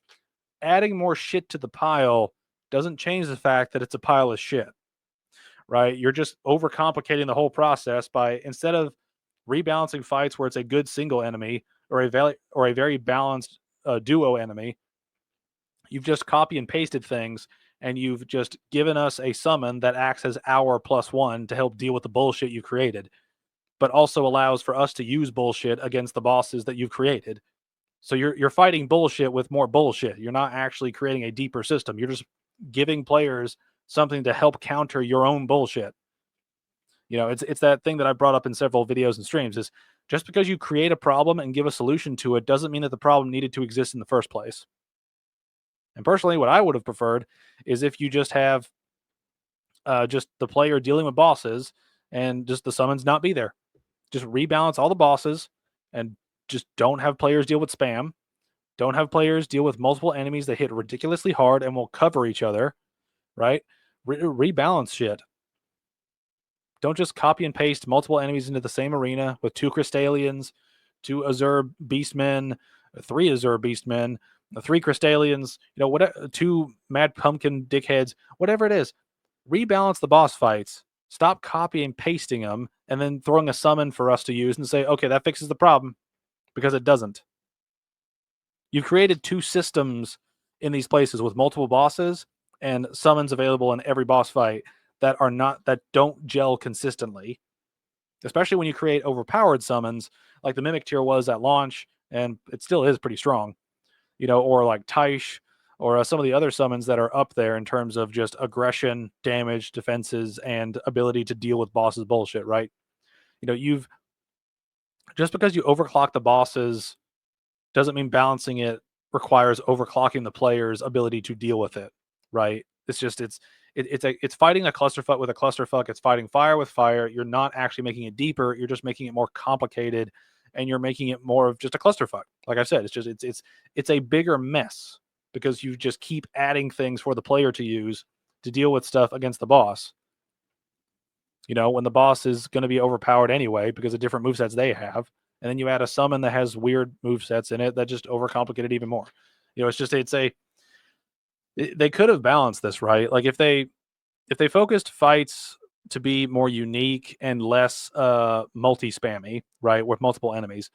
A: adding more shit to the pile doesn't change the fact that it's a pile of shit, right? You're just overcomplicating the whole process by, instead of rebalancing fights where it's a good single enemy or a very balanced duo enemy, you've just copy and pasted things, and you've just given us a summon that acts as our +1 to help deal with the bullshit you created, but also allows for us to use bullshit against the bosses that you've created. So you're fighting bullshit with more bullshit. You're not actually creating a deeper system. You're just giving players something to help counter your own bullshit. It's that thing that I brought up in several videos and streams is Just because you create a problem and give a solution to it doesn't mean that the problem needed to exist in the first place. And personally, what I would have preferred is if you just have just the player dealing with bosses and just the summons not be there. Just rebalance all the bosses and just don't have players deal with spam. Don't have players deal with multiple enemies that hit ridiculously hard and will cover each other, right? Rebalance shit. Don't just copy and paste multiple enemies into the same arena with 2 Crystallians, 2 Azure Beastmen, 3 Azure Beastmen, 3 Crystallians, 2 Mad Pumpkin dickheads, whatever it is. Rebalance the boss fights. Stop copying and pasting them and then throwing a summon for us to use and say, okay, that fixes the problem, because it doesn't. You've created 2 systems in these places with multiple bosses and summons available in every boss fight that don't gel consistently, especially when you create overpowered summons like the Mimic tier was at launch, and it still is pretty strong, or like Taish, or some of the other summons that are up there in terms of just aggression, damage, defenses, and ability to deal with bosses bullshit, right? You've just because you overclock the bosses doesn't mean balancing it requires overclocking the player's ability to deal with it, right? It's fighting a clusterfuck with a clusterfuck. It's fighting fire with fire. You're not actually making it deeper. You're just making it more complicated, and you're making it more of just a clusterfuck. Like I said, it's a bigger mess because you just keep adding things for the player to use to deal with stuff against the boss. When the boss is going to be overpowered anyway because of different movesets they have, and then you add a summon that has weird movesets in it that just overcomplicate it even more. They could have balanced this, right? Like if they focused fights to be more unique and less multi-spammy, right, with multiple enemies,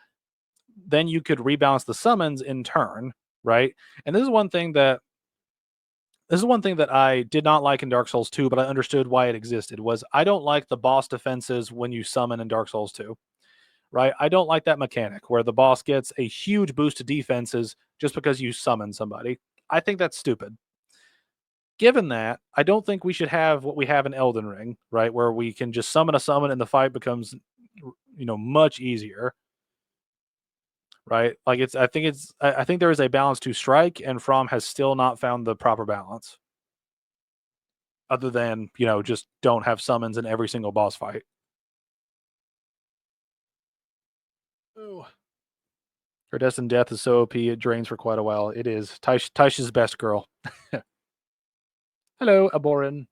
A: then you could rebalance the summons in turn, right? And this is one thing that I did not like in Dark Souls 2, but I understood why it existed. Was I don't like the boss defenses when you summon in Dark Souls 2, right? I don't like that mechanic where the boss gets a huge boost to defenses just because you summon somebody. I think that's stupid. Given that, I don't think we should have what we have in Elden Ring, right? Where we can just summon a summon and the fight becomes, much easier, right? Like I think there is a balance to strike, and From has still not found the proper balance. Other than, just don't have summons in every single boss fight. Ooh. Her destined death is so OP, it drains for quite a while. It is. Taish's best girl. Hello, Aborin.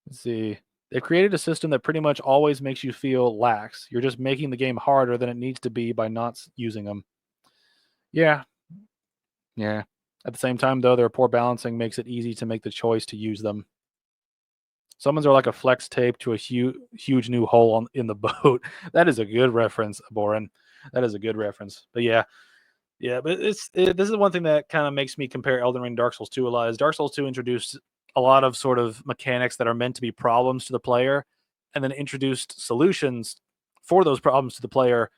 A: Let's see. They've created a system that pretty much always makes you feel lax. You're just making the game harder than it needs to be by not using them. Yeah. Yeah. At the same time, though, their poor balancing makes it easy to make the choice to use them. Summons are like a flex tape to a huge new hole in the boat. That is a good reference, Aborin. That is a good reference. But yeah. But this is one thing that kind of makes me compare Elden Ring and Dark Souls 2 a lot. Is Dark Souls 2 introduced a lot of sort of mechanics that are meant to be problems to the player, and then introduced solutions for those problems to the player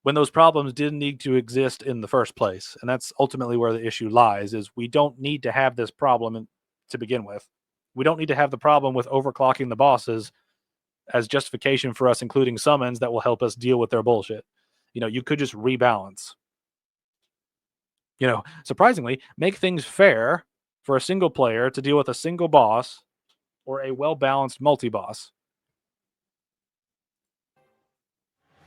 A: when those problems didn't need to exist in the first place. And that's ultimately where the issue lies, is we don't need to have this problem to begin with. We don't need to have the problem with overclocking the bosses as justification for us including summons that will help us deal with their bullshit. You could just rebalance. Surprisingly, make things fair for a single player to deal with a single boss or a well-balanced multi-boss.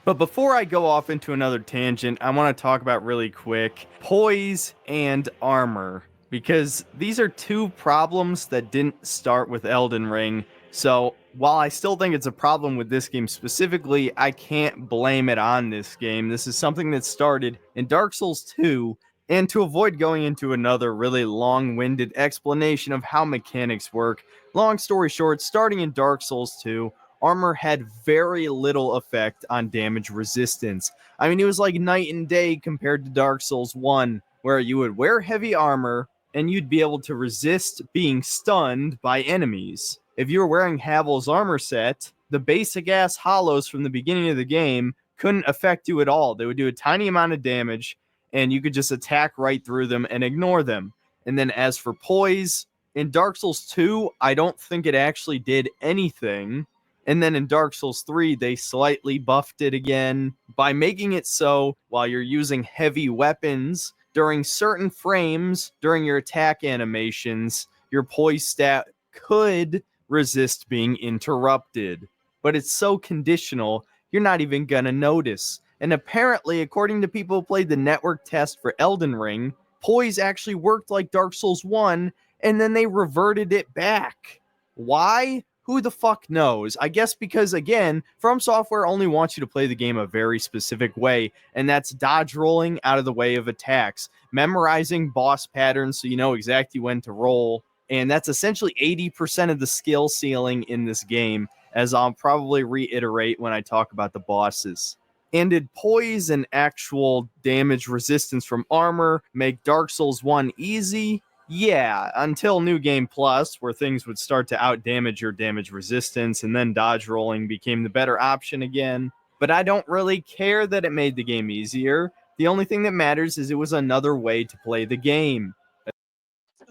B: But before I go off into another tangent, I want to talk about really quick poise and armor, because these are 2 problems that didn't start with Elden Ring. So while I still think it's a problem with this game specifically, I can't blame it on this game. This is something that started in Dark Souls 2. And to avoid going into another really long-winded explanation of how mechanics work, long story short, starting in Dark Souls 2, armor had very little effect on damage resistance. I mean, it was like night and day compared to Dark Souls 1, where you would wear heavy armor and you'd be able to resist being stunned by enemies. If you were wearing Havel's armor set, the basic ass hollows from the beginning of the game couldn't affect you at all. They would do a tiny amount of damage, and you could just attack right through them and ignore them. And then as for poise, in Dark Souls 2, I don't think it actually did anything. And then in Dark Souls 3, they slightly buffed it again by making it so while you're using heavy weapons, during certain frames, during your attack animations, your poise stat could resist being interrupted. But it's so conditional, you're not even gonna notice. And apparently, according to people who played the network test for Elden Ring, poise actually worked like Dark Souls 1, and then they reverted it back. Why? Who the fuck knows? I guess because, again, From Software only wants you to play the game a very specific way, and that's dodge rolling out of the way of attacks, memorizing boss patterns so you know exactly when to roll, and that's essentially 80% of the skill ceiling in this game, as I'll probably reiterate when I talk about the bosses. And did poise and actual damage resistance from armor make Dark Souls 1 easy? Yeah, until New Game Plus, where things would start to outdamage your damage resistance, and then dodge rolling became the better option again. But I don't really care that it made the game easier. The only thing that matters is it was another way to play the game.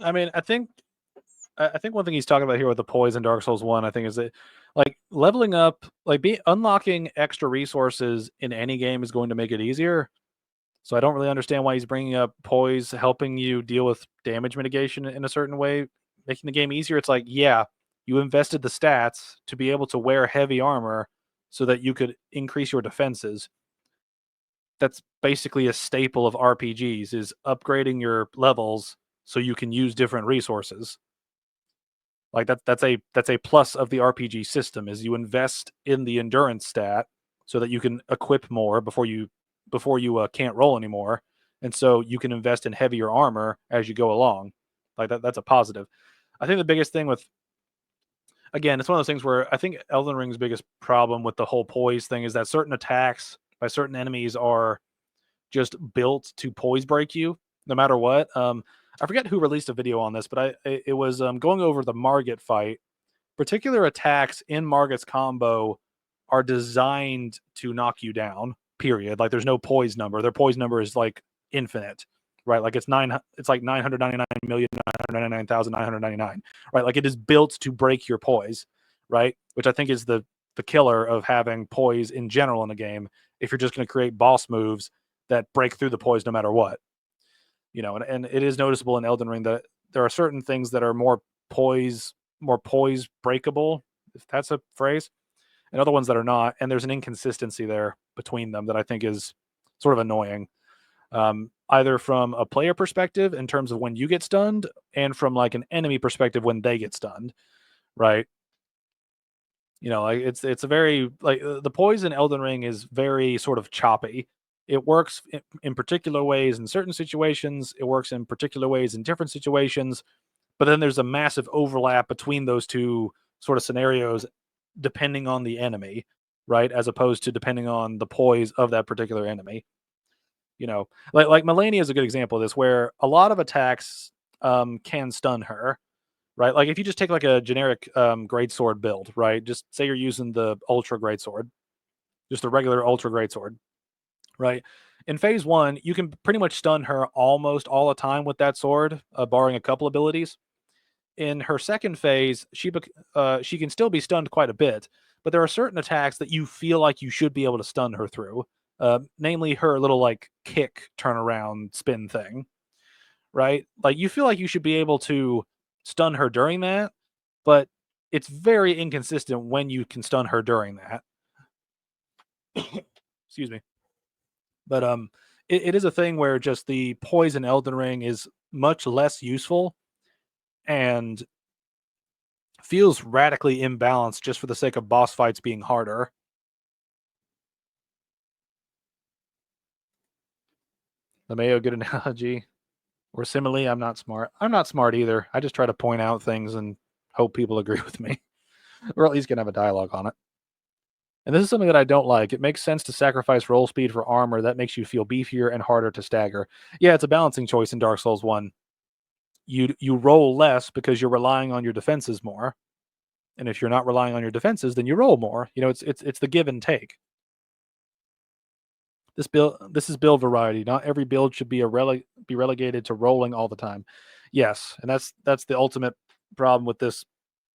A: I mean, I think one thing he's talking about here with the poise in Dark Souls 1, I think, is that like leveling up, like unlocking extra resources in any game is going to make it easier. So I don't really understand why he's bringing up poise, helping you deal with damage mitigation in a certain way, making the game easier. It's like, yeah, you invested the stats to be able to wear heavy armor so that you could increase your defenses. That's basically a staple of RPGs is upgrading your levels so you can use different resources. Like that's a plus of the RPG system is you invest in the endurance stat so that you can equip more before you can't roll anymore, and so you can invest in heavier armor as you go along. Like that's a positive. I think the biggest thing with again, it's one of those things where I think Elden Ring's biggest problem with the whole poise thing is that certain attacks by certain enemies are just built to poise break you no matter what. I forget who released a video on this, but it was going over the Margit fight. Particular attacks in Margit's combo are designed to knock you down. Period. Like there's no poise number. Their poise number is like infinite, right? Like it's like 999,999,999, right? Like it is built to break your poise, right? Which I think is the killer of having poise in general in a game. If you're just going to create boss moves that break through the poise no matter what, and it is noticeable in Elden Ring that there are certain things that are more poise breakable, if that's a phrase, and other ones that are not. And there's an inconsistency there between them that I think is sort of annoying, either from a player perspective in terms of when you get stunned, and from like an enemy perspective when they get stunned, right? Like it's a very like the poise in Elden Ring is very sort of choppy. It works in particular ways in certain situations. It works in particular ways in different situations. But then there's a massive overlap between those two sort of scenarios, depending on the enemy, right? As opposed to depending on the poise of that particular enemy. Like Melania is a good example of this, where a lot of attacks can stun her, right? Like if you just take like a generic greatsword build, right? Just say you're using the ultra greatsword, just a regular ultra greatsword, right? In phase one, you can pretty much stun her almost all the time with that sword, barring a couple abilities. In her second phase, she can still be stunned quite a bit, but there are certain attacks that you feel like you should be able to stun her through. Namely, her little like kick turnaround spin thing, right? Like you feel like you should be able to stun her during that, but it's very inconsistent when you can stun her during that. Excuse me. But it is a thing where just the poise in Elden Ring is much less useful and feels radically imbalanced just for the sake of boss fights being harder. The Mayo, good analogy. Or simile, I'm not smart. I'm not smart either. I just try to point out things and hope people agree with me, or at least can have a dialogue on it. And this is something that I don't like. It makes sense to sacrifice roll speed for armor. That makes you feel beefier and harder to stagger. Yeah, it's a balancing choice in Dark Souls 1. You roll less because you're relying on your defenses more. And if you're not relying on your defenses, then you roll more. It's the give and take. This is build variety. Not every build should be be relegated to rolling all the time. Yes, and that's the ultimate problem with this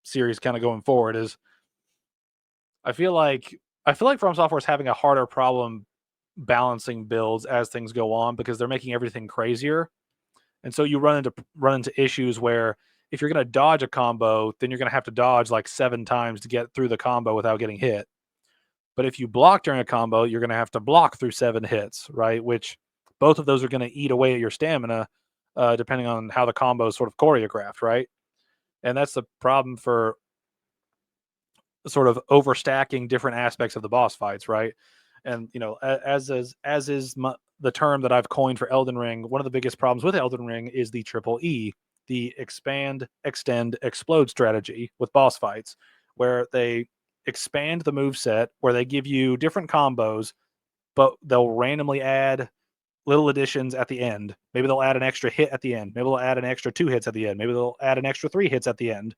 A: series kind of going forward is I feel like From Software is having a harder problem balancing builds as things go on because they're making everything crazier. And so you run into issues where if you're going to dodge a combo, then you're going to have to dodge like 7 times to get through the combo without getting hit. But if you block during a combo, you're going to have to block through 7 hits, right? Which both of those are going to eat away at your stamina, depending on how the combo is sort of choreographed, right? And that's the problem for sort of overstacking different aspects of the boss fights, right? And the term that I've coined for Elden Ring, one of the biggest problems with Elden Ring is the triple E, the expand, extend, explode strategy with boss fights, where they expand the move set, where they give you different combos, but they'll randomly add little additions at the end. Maybe they'll add an extra hit at the end. Maybe they'll add an extra 2 hits at the end. Maybe they'll add an extra 3 hits at the end.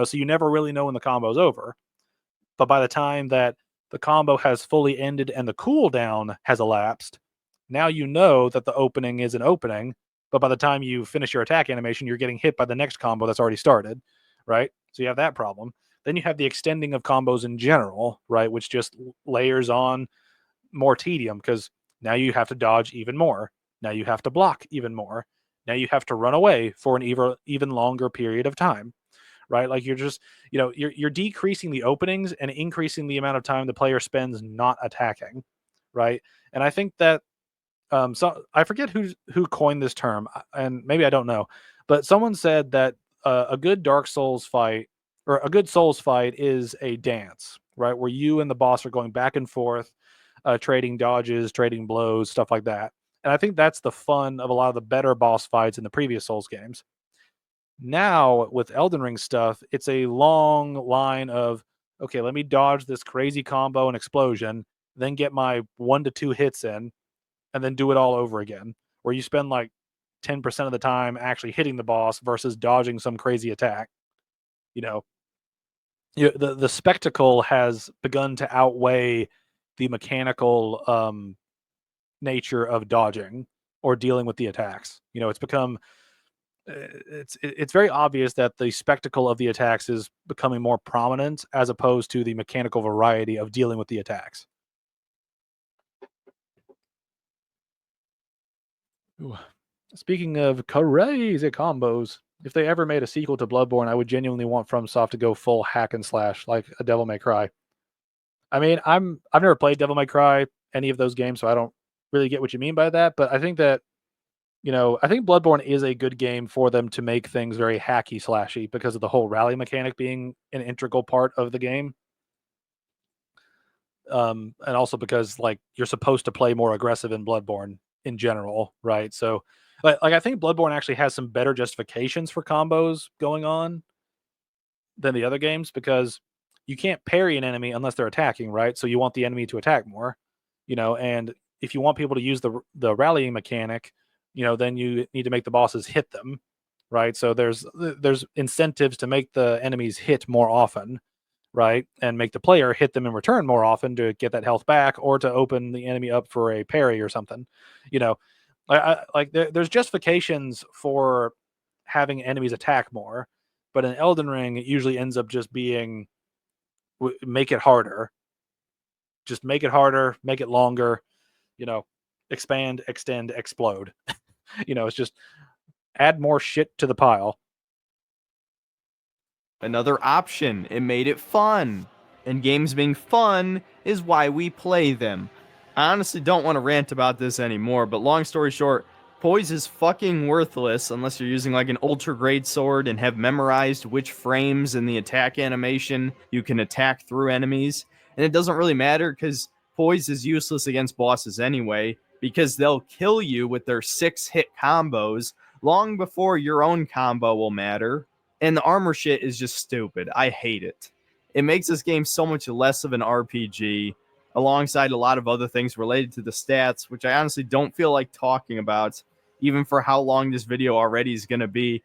A: So you never really know when the combo's over. But by the time that the combo has fully ended and the cooldown has elapsed, now you know that the opening is an opening. But by the time you finish your attack animation, you're getting hit by the next combo that's already started, right? So you have that problem. Then you have the extending of combos in general, right? Which just layers on more tedium because now you have to dodge even more. Now you have to block even more. Now you have to run away for an even longer period of time, right? Like you're just, you're decreasing the openings and increasing the amount of time the player spends not attacking, right? And I think that so I forget who coined this term, and maybe I don't know, but someone said that a good Dark Souls fight or a good Souls fight is a dance, right? Where you and the boss are going back and forth, trading dodges, trading blows, stuff like that. And I think that's the fun of a lot of the better boss fights in the previous Souls games. Now with Elden Ring stuff, it's a long line of okay, let me dodge this crazy combo and explosion, then get my 1 to 2 hits in, and then do it all over again. Where you spend like 10% of the time actually hitting the boss versus dodging some crazy attack. You know, the spectacle has begun to outweigh the mechanical nature of dodging or dealing with the attacks. It's become it's very obvious that the spectacle of the attacks is becoming more prominent as opposed to the mechanical variety of dealing with the attacks. Ooh. Speaking of crazy combos, if they ever made a sequel to Bloodborne, I would genuinely want FromSoft to go full hack and slash like a Devil May Cry. I mean, I've never played Devil May Cry, any of those games, so I don't really get what you mean by that. But I think that I think Bloodborne is a good game for them to make things very hacky slashy because of the whole rally mechanic being an integral part of the game. And also because like you're supposed to play more aggressive in Bloodborne in general, right? So like I think Bloodborne actually has some better justifications for combos going on than the other games because you can't parry an enemy unless they're attacking, right? So you want the enemy to attack more, and if you want people to use the rallying mechanic, then you need to make the bosses hit them, right? So there's incentives to make the enemies hit more often, right? And make the player hit them in return more often to get that health back or to open the enemy up for a parry or something. You know, there's justifications for having enemies attack more, but in Elden Ring, it usually ends up just being make it harder. Just make it harder, make it longer, expand, extend, explode. It's just add more shit to the pile.
B: Another option. It made it fun. And games being fun is why we play them. I honestly don't want to rant about this anymore, but long story short, poise is fucking worthless unless you're using like an ultra great sword and have memorized which frames in the attack animation you can attack through enemies. And it doesn't really matter because poise is useless against bosses anyway, because they'll kill you with their 6-hit combos long before your own combo will matter. And the armor shit is just stupid. I hate it. It makes this game so much less of an RPG, alongside a lot of other things related to the stats, which I honestly don't feel like talking about, even for how long this video already is going to be.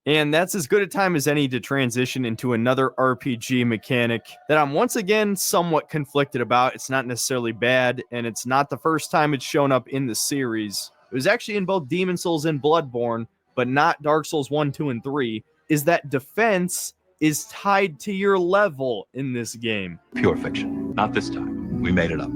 B: And that's as good a time as any to transition into another RPG mechanic that I'm once again somewhat conflicted about. It's not necessarily bad, and it's not the first time it's shown up in the series. It was actually in both Demon Souls and Bloodborne, but not Dark Souls 1, 2, and 3, is that defense is tied to your level in this game.
C: Pure fiction. Not this time. We made it up.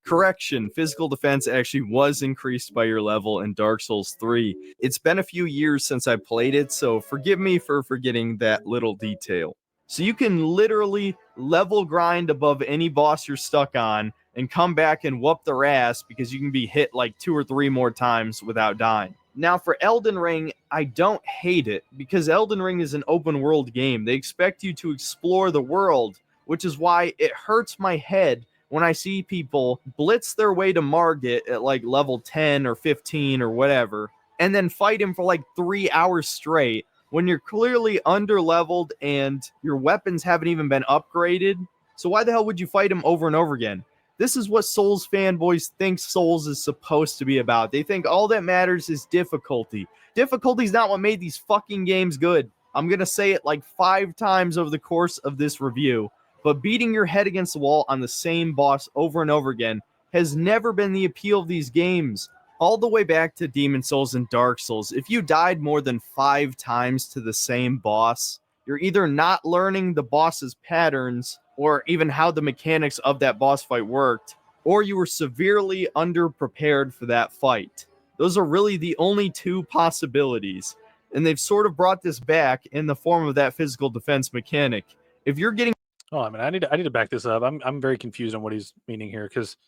B: Correction, physical defense actually was increased by your level in Dark Souls 3. It's been a few years since I played it, so forgive me for forgetting that little detail. So you can literally level grind above any boss you're stuck on and come back and whoop their ass because you can be hit like 2 or 3 more times without dying. Now for Elden Ring, I don't hate it because Elden Ring is an open world game. They expect you to explore the world, which is why it hurts my head when I see people blitz their way to Margit at like level 10 or 15 or whatever, and then fight him for like 3 hours straight when you're clearly underleveled and your weapons haven't even been upgraded. So why the hell would you fight him over and over again? This is what Souls fanboys think Souls is supposed to be about. They think all that matters is difficulty. Difficulty's not what made these fucking games good. I'm gonna say it like 5 times over the course of this review. But beating your head against the wall on the same boss over and over again has never been the appeal of these games. All the way back to Demon Souls and Dark Souls, if you died more than 5 times to the same boss, you're either not learning the boss's patterns or even how the mechanics of that boss fight worked, or you were severely underprepared for that fight. Those are really the only 2 possibilities, and they've sort of brought this back in the form of that physical defense mechanic. If you're getting
A: Oh, I mean, I need to back this up. I'm very confused on what he's meaning here because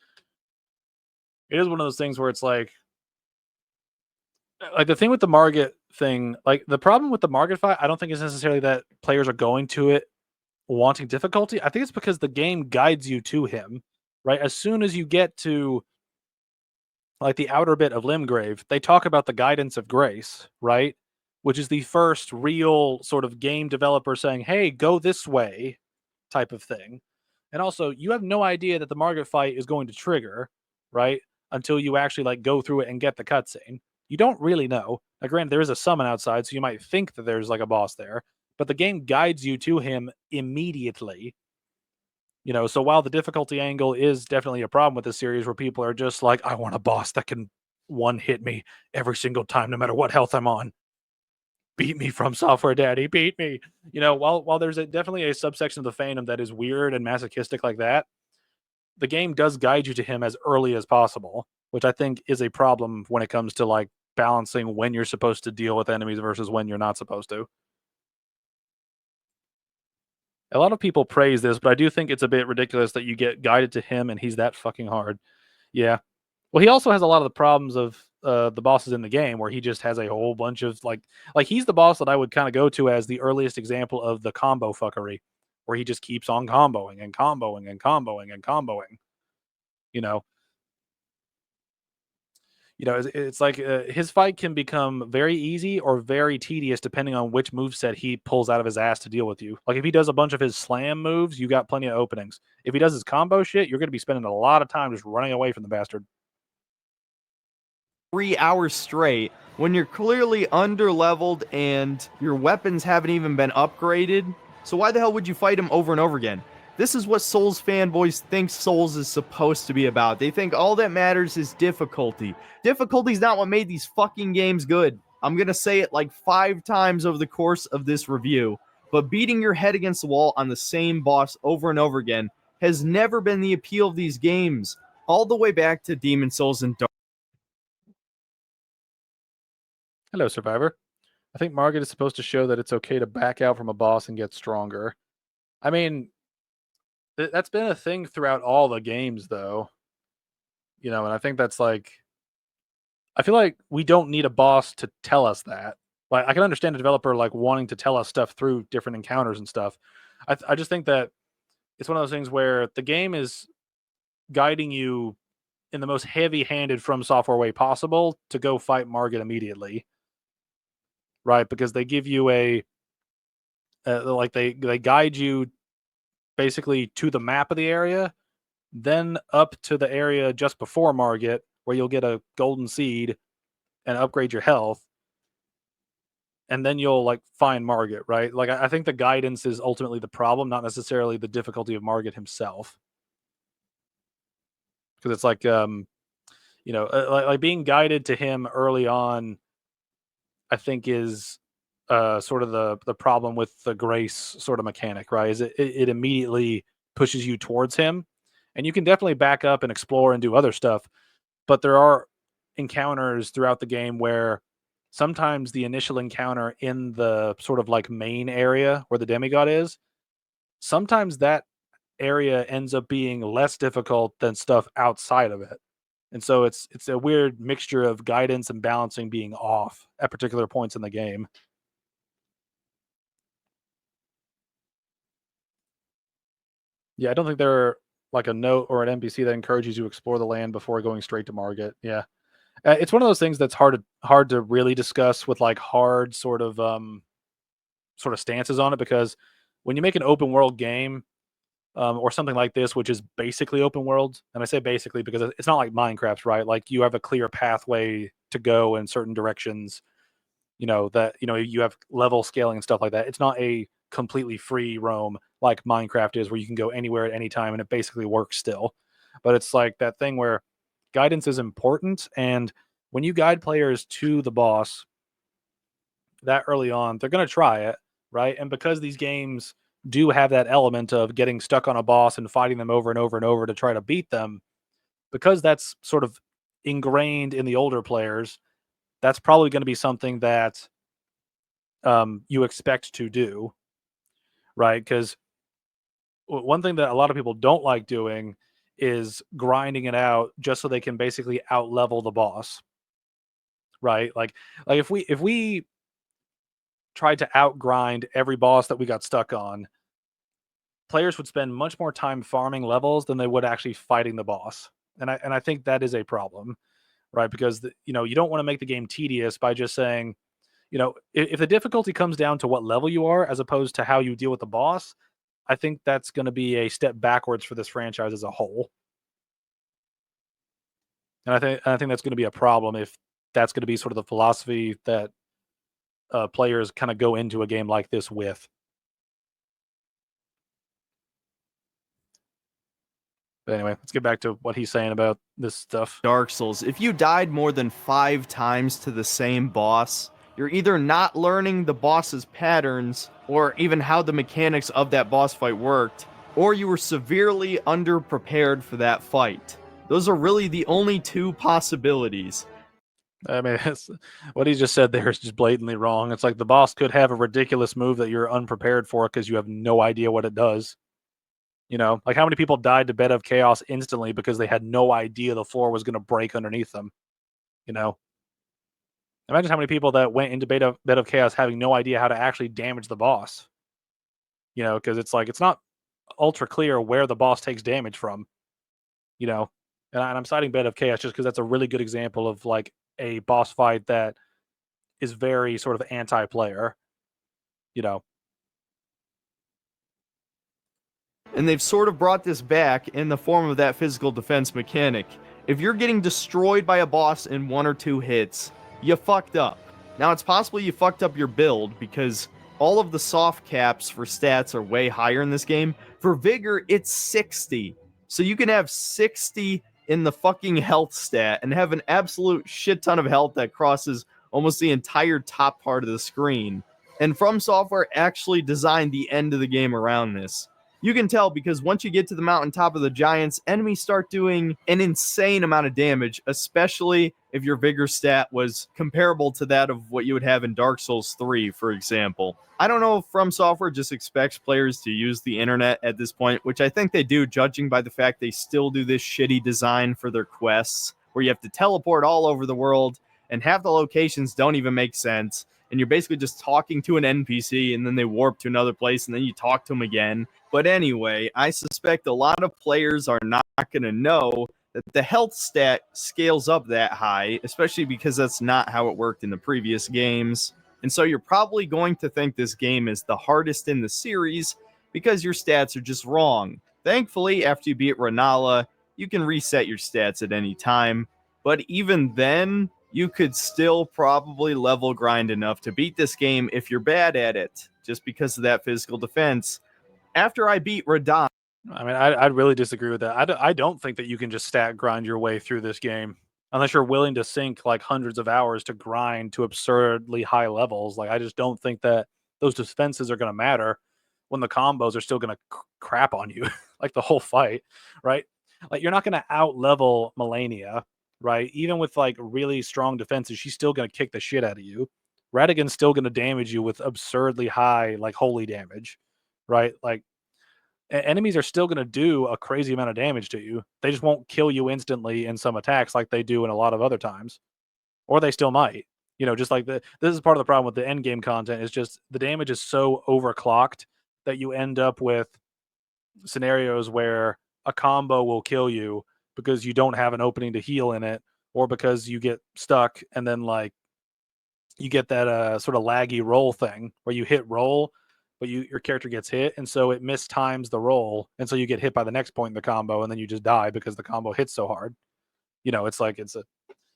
A: it is one of those things where it's like the thing with the Margit thing, like the problem with the Margit fight, I don't think is necessarily that players are going to it wanting difficulty. I think it's because the game guides you to him, right? As soon as you get to like the outer bit of Limgrave, they talk about the guidance of grace, right? Which is the first real sort of game developer saying, "Hey, go this way," type of thing. And also, you have no idea that the Margit fight is going to trigger, right? Until you actually like go through it and get the cutscene. You don't really know. Now, granted, there is a summon outside, so you might think that there's like a boss there, but the game guides you to him immediately. So while the difficulty angle is definitely a problem with this series where people are just like, I want a boss that can one hit me every single time, no matter what health I'm on. Beat me from software daddy, beat me. While there's definitely a subsection of the fandom that is weird and masochistic like that, the game does guide you to him as early as possible, which I think is a problem when it comes to like balancing when you're supposed to deal with enemies versus when you're not supposed to. A lot of people praise this, but I do think it's a bit ridiculous that you get guided to him and he's that fucking hard. Yeah. Well, he also has a lot of the problems of the bosses in the game where he just has a whole bunch of like he's the boss that I would kind of go to as the earliest example of the combo fuckery, where he just keeps on comboing and comboing and comboing and comboing. You know, it's like his fight can become very easy or very tedious depending on which moveset he pulls out of his ass to deal with you. Like if he does a bunch of his slam moves, you got plenty of openings. If he does his combo shit, you're going to be spending a lot of time just running away from the bastard.
B: 3 hours straight when you're clearly underleveled and your weapons haven't even been upgraded. So why the hell would you fight him over and over again? This is what Souls fanboys think Souls is supposed to be about. They think all that matters is difficulty. Difficulty's not what made these fucking games good. I'm gonna say it like 5 times over the course of this review, but beating your head against the wall on the same boss over and over again has never been the appeal of these games. All the way back to Demon Souls and Dark.
A: Hello, Survivor. I think Margit is supposed to show that it's okay to back out from a boss and get stronger. I mean, that's been a thing throughout all the games, though. And I think that's like, I feel like we don't need a boss to tell us that. Like, I can understand a developer like wanting to tell us stuff through different encounters and stuff. I just think that it's one of those things where the game is guiding you in the most heavy-handed From Software way possible to go fight Margit immediately, right? Because they give you they guide you basically to the map of the area, then up to the area just before Margit, where you'll get a golden seed and upgrade your health, and then you'll like find Margit, right? Like I think the guidance is ultimately the problem, not necessarily the difficulty of Margit himself. Because it's like like being guided to him early on, I think is sort of the problem with the grace sort of mechanic, right? Is it immediately pushes you towards him, and you can definitely back up and explore and do other stuff, but there are encounters throughout the game where sometimes the initial encounter in the sort of like main area where the demigod is, sometimes that area ends up being less difficult than stuff outside of it. And so it's a weird mixture of guidance and balancing being off at particular points in the game. Yeah, I don't think they're like a note or an NPC that encourages you to explore the land before going straight to market. Yeah. It's one of those things that's hard to really discuss with like hard sort of stances on it, because when you make an open world game, or something like this, which is basically open world, and I say basically because it's not like Minecraft, right? Like you have a clear pathway to go in certain directions. That you have level scaling and stuff like that. It's not a completely free roam like Minecraft is, where you can go anywhere at any time and it basically works still. But it's like that thing where guidance is important, and when you guide players to the boss that early on, they're going to try it, right? And because these games do have that element of getting stuck on a boss and fighting them over and over and over to try to beat them, because that's sort of ingrained in the older players, that's probably going to be something that you expect to do, right? Because one thing that a lot of people don't like doing is grinding it out just so they can basically out level the boss, right? Like if we tried to outgrind every boss that we got stuck on, players would spend much more time farming levels than they would actually fighting the boss. And I think that is a problem, right? Because you don't want to make the game tedious by just saying, if the difficulty comes down to what level you are as opposed to how you deal with the boss, I think that's going to be a step backwards for this franchise as a whole. And I think that's going to be a problem if that's going to be sort of the philosophy that players kind of go into a game like this with. But anyway, let's get back to what he's saying about this stuff.
B: Dark Souls, if you died more than 5 times to the same boss, you're either not learning the boss's patterns or even how the mechanics of that boss fight worked, or you were severely underprepared for that fight. Those are really the only 2 possibilities.
A: I mean, what he just said there is just blatantly wrong. It's like the boss could have a ridiculous move that you're unprepared for because you have no idea what it does. Like how many people died to Bed of Chaos instantly because they had no idea the floor was going to break underneath them? Imagine how many people that went into Bed of Chaos having no idea how to actually damage the boss. Because it's like it's not ultra clear where the boss takes damage from. And I'm citing Bed of Chaos just because that's a really good example of like a boss fight that is very sort of anti-player. You know,
B: And they've sort of brought this back in the form of that physical defense mechanic. If you're getting destroyed by a boss in 1 or 2 hits, you fucked up. Now, it's possible you fucked up your build because all of the soft caps for stats are way higher in this game. For Vigor, it's 60. So you can have 60 in the fucking health stat and have an absolute shit ton of health that crosses almost the entire top part of the screen. And From Software actually designed the end of the game around this. You can tell because once you get to the mountaintop of the giants, enemies start doing an insane amount of damage, especially if your Vigor stat was comparable to that of what you would have in Dark Souls 3, for example. I don't know if From Software just expects players to use the internet at this point, which I think they do, judging by the fact they still do this shitty design for their quests, where you have to teleport all over the world, and half the locations don't even make sense, and you're basically just talking to an NPC, and then they warp to another place, and then you talk to them again. But anyway, I suspect a lot of players are not going to know that the health stat scales up that high, especially because that's not how it worked in the previous games. And so you're probably going to think this game is the hardest in the series because your stats are just wrong. Thankfully, after you beat Renala, you can reset your stats at any time. But even then, you could still probably level grind enough to beat this game if you're bad at it, just because of that physical defense. After I beat Radahn,
A: I mean, I'd really disagree with that. I don't think that you can just stat grind your way through this game. unless you're willing to sink like hundreds of hours to grind to absurdly high levels. Like I just don't think that those defenses are going to matter when the combos are still going to crap on you like the whole fight, right? Like you're not going to out level Melania, right? Even with like really strong defenses, she's still going to kick the shit out of you. Radigan's still going to damage you with absurdly high like holy damage, right? Like enemies are still going to do a crazy amount of damage to you. They just won't kill you instantly in some attacks like they do in a lot of other times, or they still might. You know, just like this is part of the problem with the end game content is just the damage is so overclocked that you end up with scenarios where a combo will kill you because you don't have an opening to heal in it, or because you get stuck and then like you get that sort of laggy roll thing where you hit roll but your character gets hit and so it mistimes the roll and so you get hit by the next point in the combo and then you just die because the combo hits so hard. You know, it's like it's a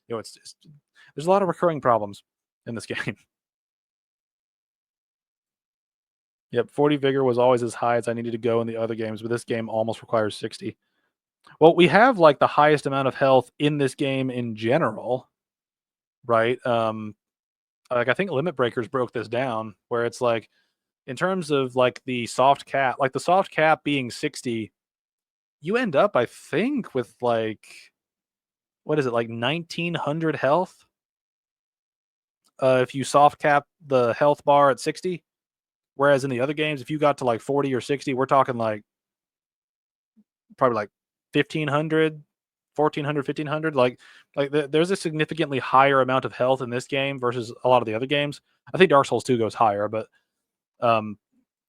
A: you know it's just, there's a lot of recurring problems in this game. Yep, 40 vigor was always as high as I needed to go in the other games, but this game almost requires 60. Well, we have like the highest amount of health in this game in general, right? Like I think Limit Breakers broke this down where it's like in terms of like the soft cap, like the soft cap being 60, you end up, I think, with like what is it, like 1900 health? If you soft cap the health bar at 60. Whereas in the other games, if you got to like 40 or 60, we're talking like probably like 1500, 1400, 1500. Like there's a significantly higher amount of health in this game versus a lot of the other games. I think Dark Souls 2 goes higher, but um,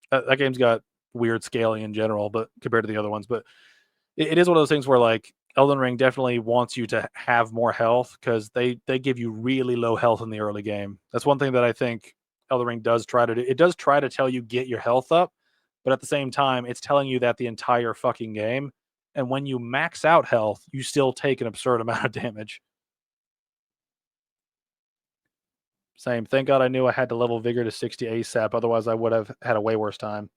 A: that game's got weird scaling in general, but compared to the other ones. But it is one of those things where like Elden Ring definitely wants you to have more health because they give you really low health in the early game. That's one thing that I think Elden Ring does try to do. It does try to tell you get your health up, but at the same time, it's telling you that the entire fucking game. And when you max out health, you still take an absurd amount of damage. Same. Thank God I knew I had to level vigor to 60 ASAP. Otherwise, I would have had a way worse time.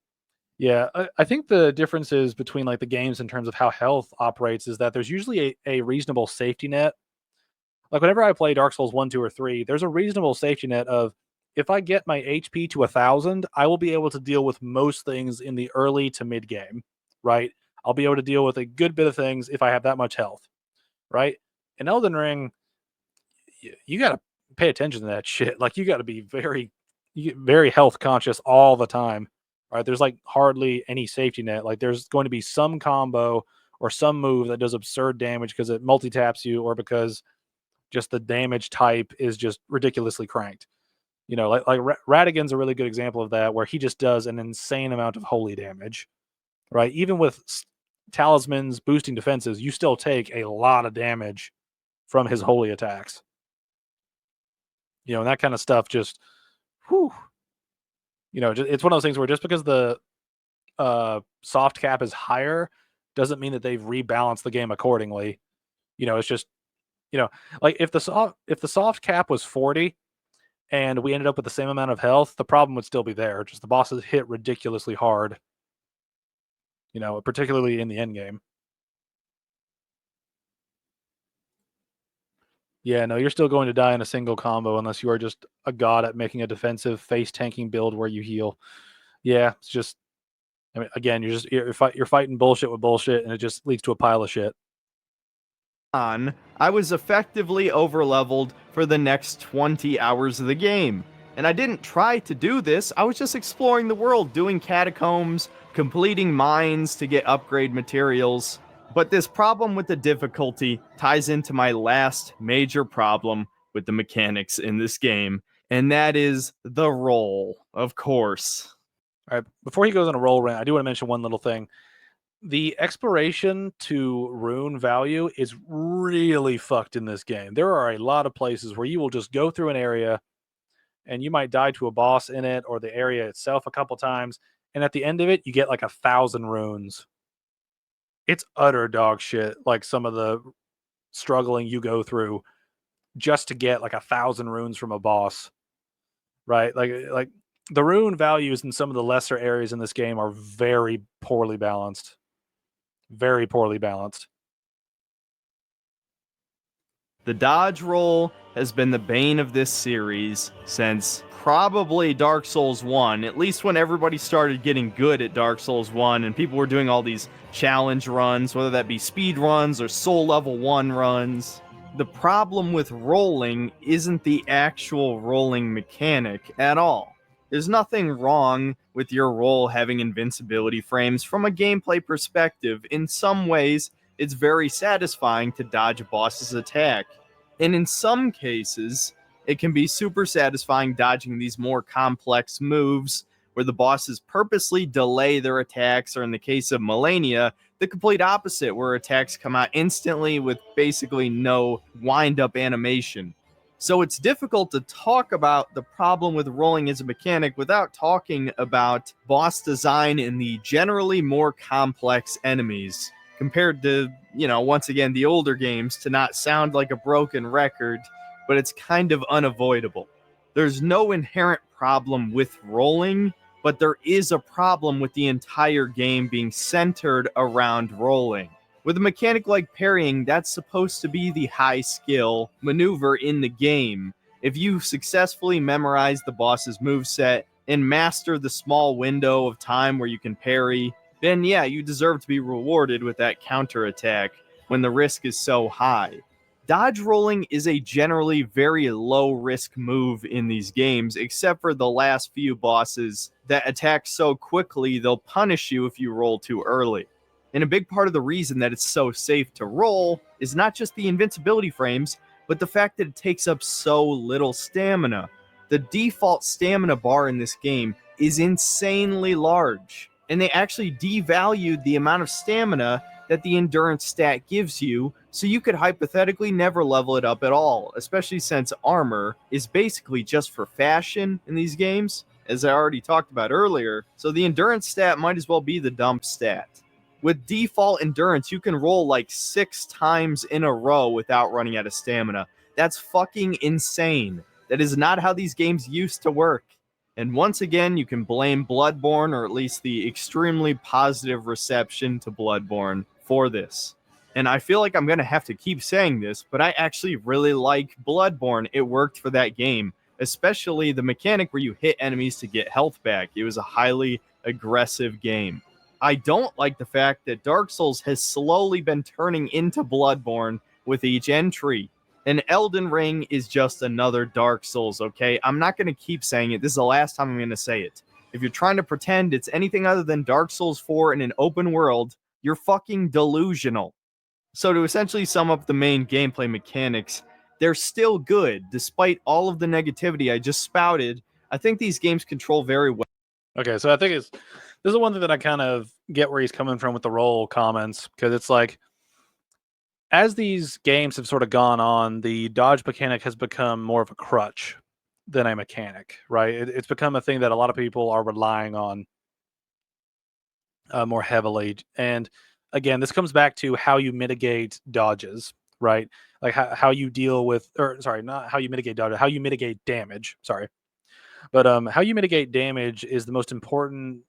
A: Yeah, I think the differences between like the games in terms of how health operates is that there's usually a reasonable safety net. Like whenever I play Dark Souls 1, 2, or 3, there's a reasonable safety net of if I get my HP to 1,000, I will be able to deal with most things in the early to mid game, right? I'll be able to deal with a good bit of things if I have that much health, right? In Elden Ring, you got to pay attention to that shit. Like you got to be very health conscious all the time. Right? There's like hardly any safety net. Like there's going to be some combo or some move that does absurd damage because it multi taps you or because just the damage type is just ridiculously cranked. You know, like Radigan's a really good example of that, where he just does an insane amount of holy damage. Right? Even with talismans boosting defenses, you still take a lot of damage from his holy attacks. You know, and that kind of stuff just, whew, you know, it's one of those things where just because the soft cap is higher doesn't mean that they've rebalanced the game accordingly. You know, it's just, you know, like if the soft cap was 40 and we ended up with the same amount of health, the problem would still be there. Just the bosses hit ridiculously hard. You know, particularly in the end game. Yeah, no, you're still going to die in a single combo unless you are just a god at making a defensive face tanking build where you heal. Yeah, it's just, I mean, again, you're fighting bullshit with bullshit, and it just leads to a pile of shit.
B: I was effectively overleveled for the next 20 hours of the game. And I didn't try to do this, I was just exploring the world, doing catacombs, completing mines to get upgrade materials. But this problem with the difficulty ties into my last major problem with the mechanics in this game, and that is the roll, of course.
A: All right, before he goes on a roll rant, I do want to mention one little thing. The exploration to rune value is really fucked in this game. There are a lot of places where you will just go through an area and you might die to a boss in it or the area itself a couple times, and at the end of it, you get like 1,000 runes. It's utter dog shit. Like some of the struggling you go through just to get like 1,000 runes from a boss, right? Like the rune values in some of the lesser areas in this game are very poorly balanced. Very poorly balanced.
B: The dodge roll has been the bane of this series since probably Dark Souls 1, at least when everybody started getting good at Dark Souls 1 and people were doing all these challenge runs, whether that be speed runs or soul level 1 runs. The problem with rolling isn't the actual rolling mechanic at all. There's nothing wrong with your roll having invincibility frames from a gameplay perspective. In some ways, it's very satisfying to dodge a boss's attack. And in some cases, it can be super satisfying dodging these more complex moves where the bosses purposely delay their attacks, or in the case of Melania, the complete opposite, where attacks come out instantly with basically no wind-up animation. So it's difficult to talk about the problem with rolling as a mechanic without talking about boss design and the generally more complex enemies compared to, once again, the older games, to not sound like a broken record, but it's kind of unavoidable. There's no inherent problem with rolling, but there is a problem with the entire game being centered around rolling. With a mechanic like parrying, that's supposed to be the high skill maneuver in the game. If you successfully memorize the boss's moveset and master the small window of time where you can parry, then yeah, you deserve to be rewarded with that counterattack when the risk is so high. Dodge rolling is a generally very low risk move in these games, except for the last few bosses that attack so quickly they'll punish you if you roll too early. And a big part of the reason that it's so safe to roll is not just the invincibility frames, but the fact that it takes up so little stamina. The default stamina bar in this game is insanely large, and they actually devalued the amount of stamina that the endurance stat gives you, so you could hypothetically never level it up at all, especially since armor is basically just for fashion in these games, as I already talked about earlier, so the endurance stat might as well be the dump stat. With default endurance, you can roll like 6 times in a row without running out of stamina. That's fucking insane. That is not how these games used to work. And once again, you can blame Bloodborne, or at least the extremely positive reception to Bloodborne, for this. And I feel like I'm going to have to keep saying this, but I actually really like Bloodborne. It worked for that game, especially the mechanic where you hit enemies to get health back. It was a highly aggressive game. I don't like the fact that Dark Souls has slowly been turning into Bloodborne with each entry. And Elden Ring is just another Dark Souls, okay? I'm not going to keep saying it. This is the last time I'm going to say it. If you're trying to pretend it's anything other than Dark Souls 4 in an open world, you're fucking delusional. So to essentially sum up the main gameplay mechanics, they're still good. Despite all of the negativity I just spouted, I think these games control very well.
A: Okay, so I think this is one thing that I kind of get where he's coming from with the roll comments, because it's like, as these games have sort of gone on, the dodge mechanic has become more of a crutch than a mechanic, right? It's become a thing that a lot of people are relying on more heavily. And again, this comes back to how you mitigate dodges, right? Like how you deal with, or sorry, not how you mitigate dodges, how you mitigate damage. Sorry. But how you mitigate damage is the most important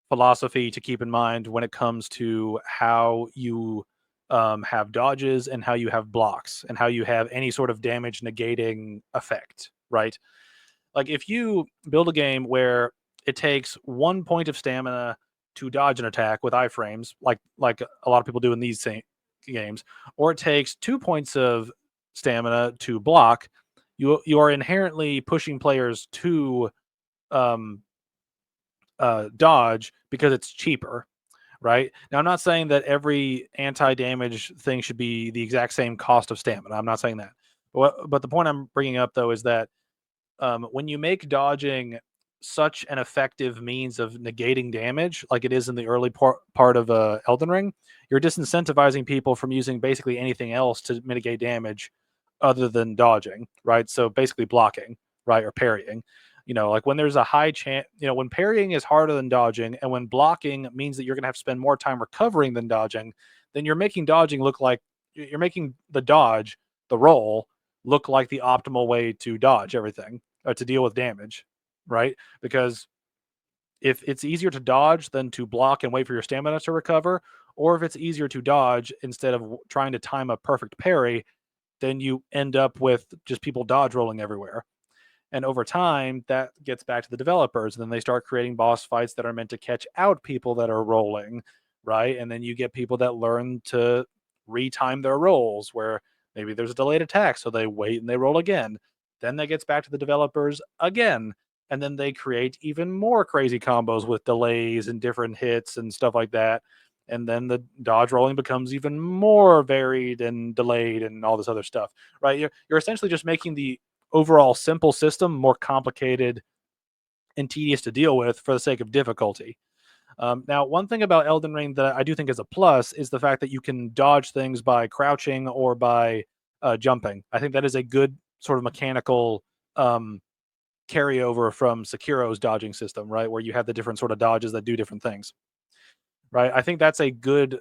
A: philosophy to keep in mind when it comes to how you have dodges and how you have blocks and how you have any sort of damage negating effect, right? Like if you build a game where it takes 1 point of stamina to dodge an attack with iframes, like a lot of people do in these same games, or it takes 2 points of stamina to block, you are inherently pushing players to um, dodge because it's cheaper, right? Now, I'm not saying that every anti-damage thing should be the exact same cost of stamina. I'm not saying that. But the point I'm bringing up, though, is that when you make dodging such an effective means of negating damage, like it is in the early part of Elden Ring, you're disincentivizing people from using basically anything else to mitigate damage other than dodging, right? So basically blocking, right, or parrying. Like when there's a high chance, when parrying is harder than dodging, and when blocking means that you're going to have to spend more time recovering than dodging, then you're making dodging look like you're making the roll, look like the optimal way to dodge everything or to deal with damage, right? Because if it's easier to dodge than to block and wait for your stamina to recover, or if it's easier to dodge instead of trying to time a perfect parry, then you end up with just people dodge rolling everywhere. And over time, that gets back to the developers. And then they start creating boss fights that are meant to catch out people that are rolling, right? And then you get people that learn to retime their rolls where maybe there's a delayed attack. So they wait and they roll again. Then that gets back to the developers again. And then they create even more crazy combos with delays and different hits and stuff like that. And then the dodge rolling becomes even more varied and delayed and all this other stuff, right? You're essentially just making the overall simple system more complicated and tedious to deal with for the sake of difficulty. Now, one thing about Elden Ring that I do think is a plus is the fact that you can dodge things by crouching or by jumping. I think that is a good sort of mechanical carryover from Sekiro's dodging system, right? Where you have the different sort of dodges that do different things, right? I think that's a good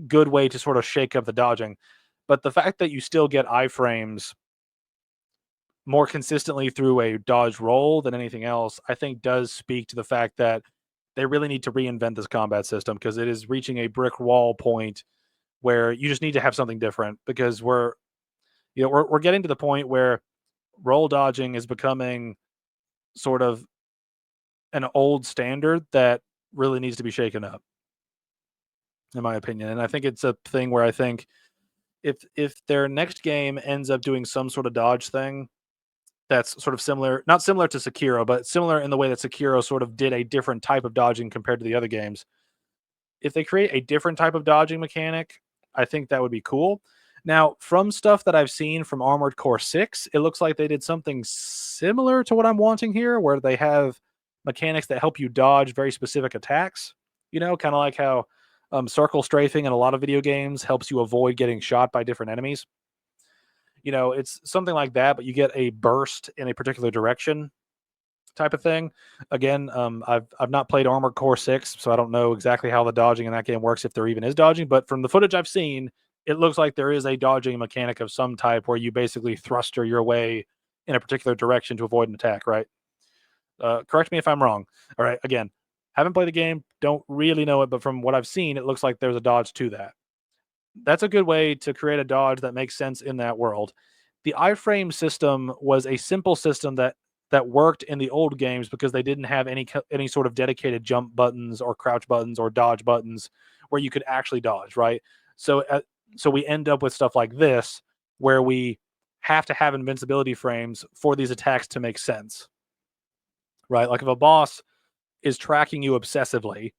A: way to sort of shake up the dodging. But the fact that you still get iframes more consistently through a dodge roll than anything else, I think does speak to the fact that they really need to reinvent this combat system because it is reaching a brick wall point where you just need to have something different because we're getting to the point where roll dodging is becoming sort of an old standard that really needs to be shaken up, in my opinion. And I think it's a thing where I think if their next game ends up doing some sort of dodge thing that's sort of similar, not similar to Sekiro, but similar in the way that Sekiro sort of did a different type of dodging compared to the other games. If they create a different type of dodging mechanic, I think that would be cool. Now, from stuff that I've seen from Armored Core 6, it looks like they did something similar to what I'm wanting here, where they have mechanics that help you dodge very specific attacks. Kind of like how circle strafing in a lot of video games helps you avoid getting shot by different enemies. It's something like that, but you get a burst in a particular direction type of thing. Again, I've not played Armored Core 6, so I don't know exactly how the dodging in that game works, if there even is dodging, but from the footage I've seen, it looks like there is a dodging mechanic of some type where you basically thruster your way in a particular direction to avoid an attack, right? Correct me if I'm wrong. All right, again, haven't played the game, don't really know it, but from what I've seen, it looks like there's a dodge to that. That's a good way to create a dodge that makes sense in that world. The iframe system was a simple system that worked in the old games because they didn't have any sort of dedicated jump buttons or crouch buttons or dodge buttons where you could actually dodge, right? So we end up with stuff like this where we have to have invincibility frames for these attacks to make sense, right? Like if a boss is tracking you obsessively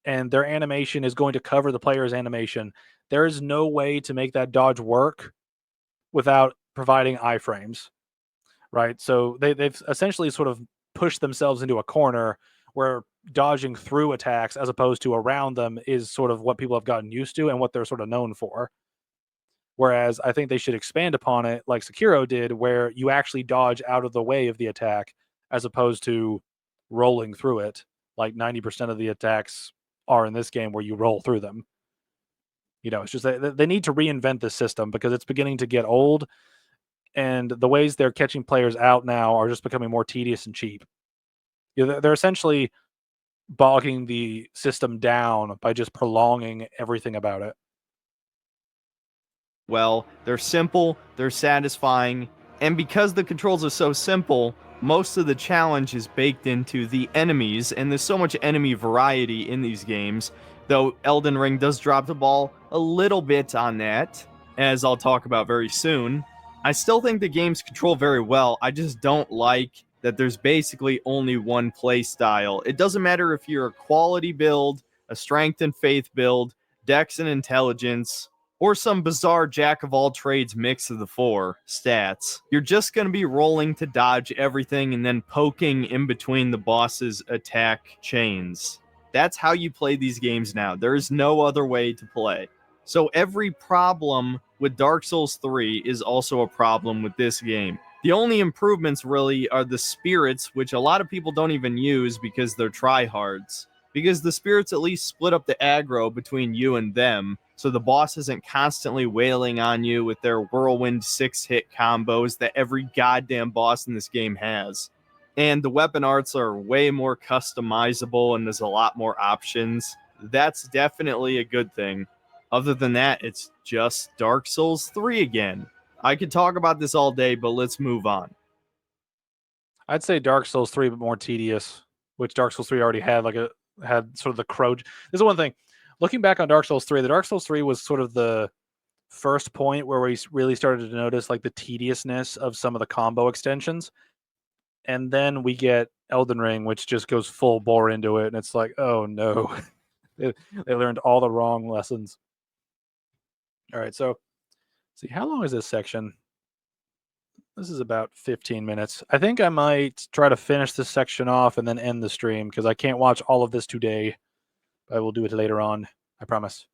A: and their animation is going to cover the player's animation, there is no way to make that dodge work without providing iframes, right? So they've essentially sort of pushed themselves into a corner where dodging through attacks as opposed to around them is sort of what people have gotten used to and what they're sort of known for. Whereas I think they should expand upon it like Sekiro did, where you actually dodge out of the way of the attack as opposed to rolling through it. Like 90% of the attacks are in this game where you roll through them. It's just that they need to reinvent this system because it's beginning to get old, and the ways they're catching players out now are just becoming more tedious and cheap. They're essentially bogging the system down by just prolonging everything about it.
B: Well, they're simple, they're satisfying, and because the controls are so simple, most of the challenge is baked into the enemies, and there's so much enemy variety in these games, though Elden Ring does drop the ball a little bit on that, as I'll talk about very soon. I still think the games control very well, I just don't like that there's basically only one play style. It doesn't matter if you're a quality build, a strength and faith build, dex and intelligence, or some bizarre jack-of-all-trades mix of the four stats. You're just going to be rolling to dodge everything and then poking in between the boss's attack chains. That's how you play these games now. There is no other way to play. So every problem with Dark Souls 3 is also a problem with this game. The only improvements really are the spirits, which a lot of people don't even use because they're tryhards. Because the spirits at least split up the aggro between you and them, so the boss isn't constantly wailing on you with their whirlwind 6-hit combos that every goddamn boss in this game has. And the weapon arts are way more customizable and there's a lot more options. That's definitely a good thing. Other than that, it's just Dark Souls 3 again. I could talk about this all day, but let's move on.
A: I'd say Dark Souls 3, but more tedious, which Dark Souls 3 already had had sort of the crow. This is one thing. Looking back on Dark Souls 3, the Dark Souls 3 was sort of the first point where we really started to notice like the tediousness of some of the combo extensions. And then we get Elden Ring, which just goes full bore into it, and it's like, oh no. they learned all the wrong lessons. All right, so see, how long is this section? This is about 15 minutes. I think I might try to finish this section off and then end the stream because I can't watch all of this today. I will do it later on. I promise.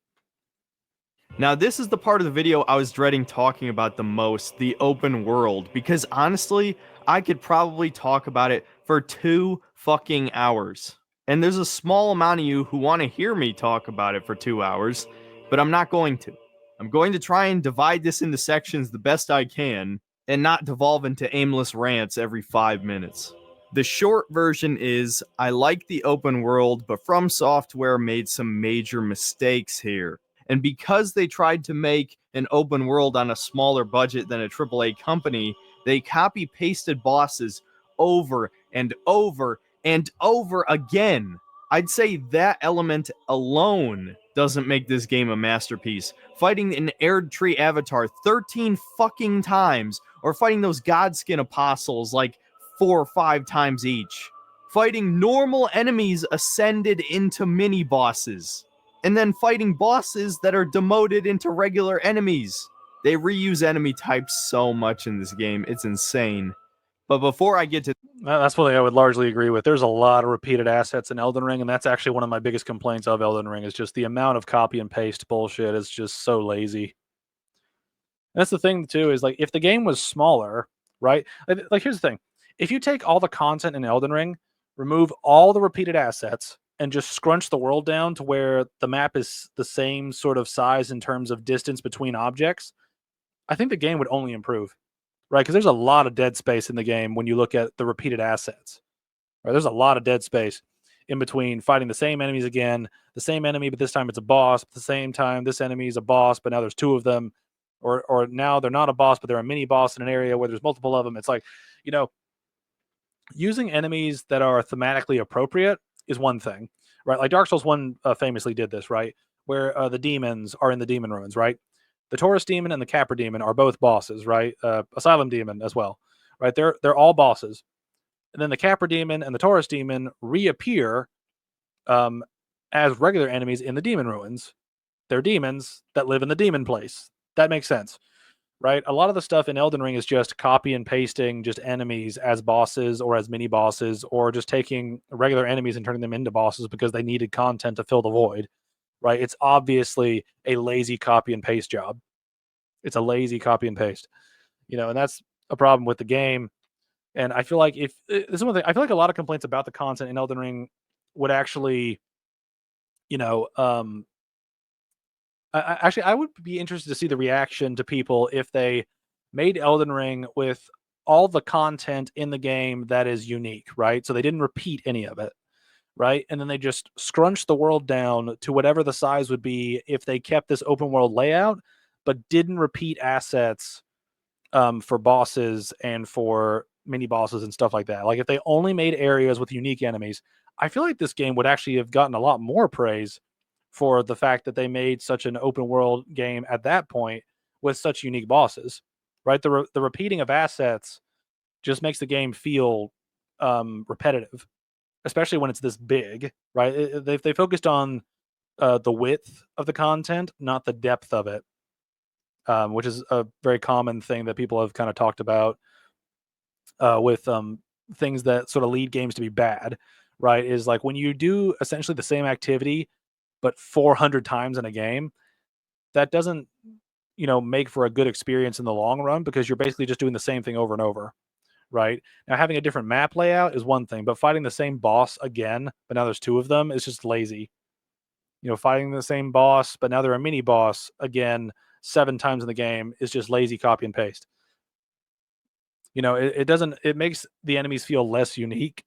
B: Now, this is the part of the video I was dreading talking about the most, the open world, because honestly, I could probably talk about it for 2 fucking hours. And there's a small amount of you who want to hear me talk about it for 2 hours, but I'm not going to. I'm going to try and divide this into sections the best I can, and not devolve into aimless rants every 5 minutes. The short version is, I like the open world, but From Software made some major mistakes here. And because they tried to make an open world on a smaller budget than a AAA company, they copy-pasted bosses over and over and over again. I'd say that element alone doesn't make this game a masterpiece. Fighting an Erdtree avatar 13 fucking times, or fighting those Godskin apostles like 4 or 5 times each. Fighting normal enemies ascended into mini-bosses. And then fighting bosses that are demoted into regular enemies. They reuse enemy types so much in this game, it's insane. But before I get to...
A: That's what I would largely agree with. There's a lot of repeated assets in Elden Ring, and that's actually one of my biggest complaints of Elden Ring is just the amount of copy and paste bullshit is just so lazy. And that's the thing, too, is like if the game was smaller, right? Like here's the thing. If you take all the content in Elden Ring, remove all the repeated assets, and just scrunch the world down to where the map is the same sort of size in terms of distance between objects, I think the game would only improve, right? Because there's a lot of dead space in the game when you look at the repeated assets. Right? There's a lot of dead space in between fighting the same enemies again, the same enemy, but this time it's a boss. At the same time, this enemy is a boss, but now there's 2 of them. Or now they're not a boss, but they're a mini boss in an area where there's multiple of them. It's like, using enemies that are thematically appropriate is one thing, right? Like Dark Souls 1 famously did this, right? Where the demons are in the demon ruins, right? The Taurus demon and the Capra demon are both bosses, right? Asylum demon as well, right? They're all bosses. And then the Capra demon and the Taurus demon reappear as regular enemies in the demon ruins. They're demons that live in the demon place. That makes sense, right? A lot of the stuff in Elden Ring is just copy and pasting just enemies as bosses or as mini bosses, or just taking regular enemies and turning them into bosses because they needed content to fill the void, right? It's obviously a lazy copy and paste job. It's a lazy copy and paste, and that's a problem with the game. And I feel like this is one thing, I feel like a lot of complaints about the content in Elden Ring would actually, I would be interested to see the reaction to people if they made Elden Ring with all the content in the game that is unique, right? So they didn't repeat any of it, right? And then they just scrunched the world down to whatever the size would be if they kept this open world layout, but didn't repeat assets for bosses and for mini bosses and stuff like that. Like if they only made areas with unique enemies, I feel like this game would actually have gotten a lot more praise for the fact that they made such an open world game at that point with such unique bosses, right? The repeating of assets just makes the game feel repetitive, especially when it's this big, right? They focused on the width of the content, not the depth of it, which is a very common thing that people have kind of talked about with things that sort of lead games to be bad, right? Is like when you do essentially the same activity but 400 times in a game, that doesn't, make for a good experience in the long run because you're basically just doing the same thing over and over, right? Now, having a different map layout is one thing, but fighting the same boss again, but now there's 2 of them, is just lazy. Fighting the same boss, but now they're a mini boss again 7 times in the game is just lazy copy and paste. It makes the enemies feel less unique,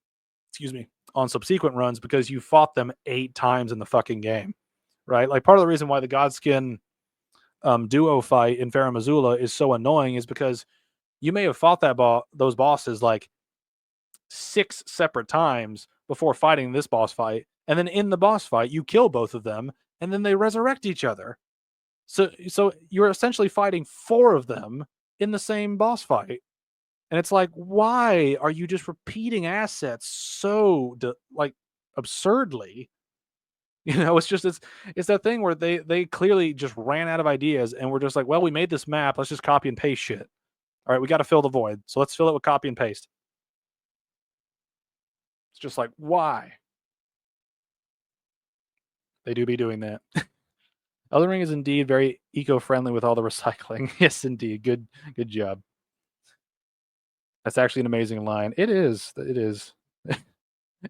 A: on subsequent runs because you fought them 8 times in the fucking game, right? Like part of the reason why the duo fight in Farum Azula is so annoying is because you may have fought those bosses like 6 separate times before fighting this boss fight, and then in the boss fight you kill both of them, and then they resurrect each other. So you're essentially fighting 4 of them in the same boss fight. And it's like, why are you just repeating assets so like absurdly? It's that thing where they clearly just ran out of ideas and we're just like, well, we made this map, let's just copy and paste shit. All right, we got to fill the void, so let's fill it with copy and paste. It's just like, why? They do be doing that. Elden Ring is indeed very eco-friendly with all the recycling. Yes, indeed. Good job. That's actually an amazing line. It is.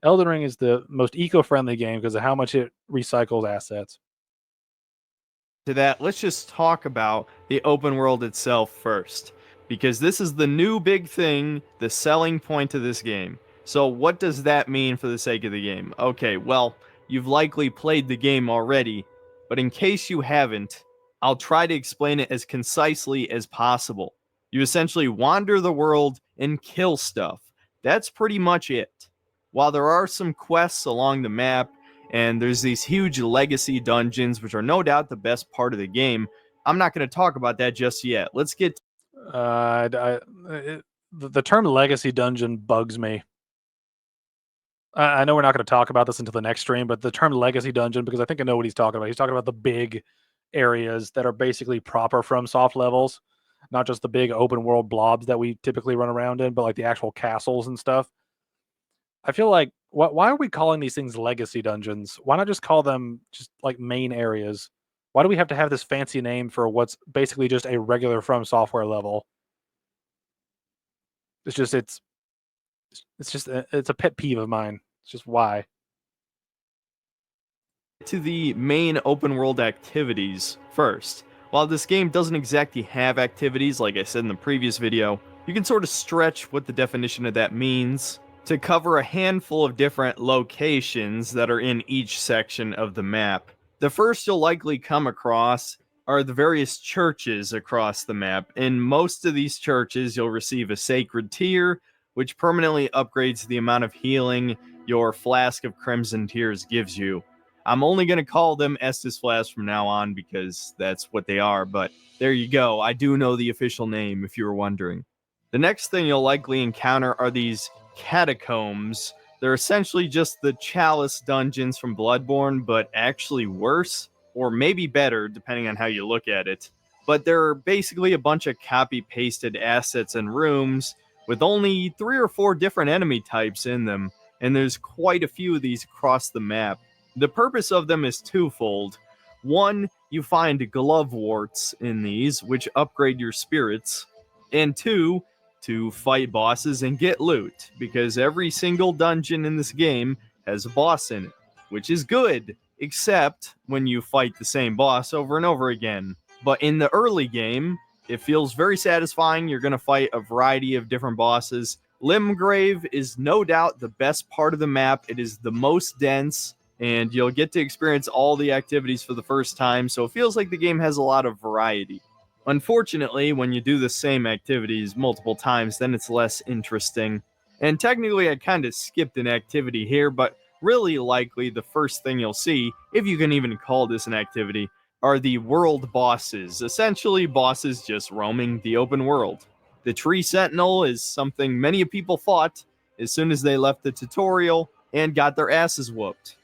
A: Elden Ring is the most eco-friendly game because of how much it recycles assets.
B: To that, let's just talk about the open world itself first, because this is the new big thing, the selling point of this game. So what does that mean for the sake of the game? Okay, well, you've likely played the game already, but in case you haven't, I'll try to explain it as concisely as possible. You essentially wander the world and kill stuff. That's pretty much it. While there are some quests along the map, and there's these huge legacy dungeons, which are no doubt the best part of the game, I'm not going to talk about that just yet. Let's get...
A: The term legacy dungeon bugs me. I know we're not going to talk about this until the next stream, but the term legacy dungeon, because I think I know what he's talking about. He's talking about the big areas that are basically proper from soft levels, not just the big open world blobs that we typically run around in, but like the actual castles and stuff. I feel like, why are we calling these things legacy dungeons? Why not just call them just like main areas? Why do we have to have this fancy name for what's basically just a regular From Software level? It's a pet peeve of mine. It's just why.
B: To the main open world activities first. While this game doesn't exactly have activities, like I said in the previous video, you can sort of stretch what the definition of that means to cover a handful of different locations that are in each section of the map. The first you'll likely come across are the various churches across the map. In most of these churches, you'll receive a sacred tear, which permanently upgrades the amount of healing your Flask of Crimson Tears gives you. I'm only going to call them Estus Flasks from now on because that's what they are, but there you go. I do know the official name if you were wondering. The next thing you'll likely encounter are these catacombs. They're essentially just the Chalice dungeons from Bloodborne, but actually worse, or maybe better, depending on how you look at it. But they're basically a bunch of copy-pasted assets and rooms with only 3 or 4 different enemy types in them, and there's quite a few of these across the map. The purpose of them is twofold. One, you find gloveworts in these, which upgrade your spirits. And 2, to fight bosses and get loot, because every single dungeon in this game has a boss in it, which is good, except when you fight the same boss over and over again. But in the early game, it feels very satisfying. You're going to fight a variety of different bosses. Limgrave is no doubt the best part of the map. It is the most dense, and you'll get to experience all the activities for the first time, so it feels like the game has a lot of variety. Unfortunately, when you do the same activities multiple times, then it's less interesting. And technically, I kind of skipped an activity here, but really likely the first thing you'll see, if you can even call this an activity, are the world bosses. Essentially, bosses just roaming the open world. The Tree Sentinel is something many people fought as soon as they left the tutorial and got their asses whooped.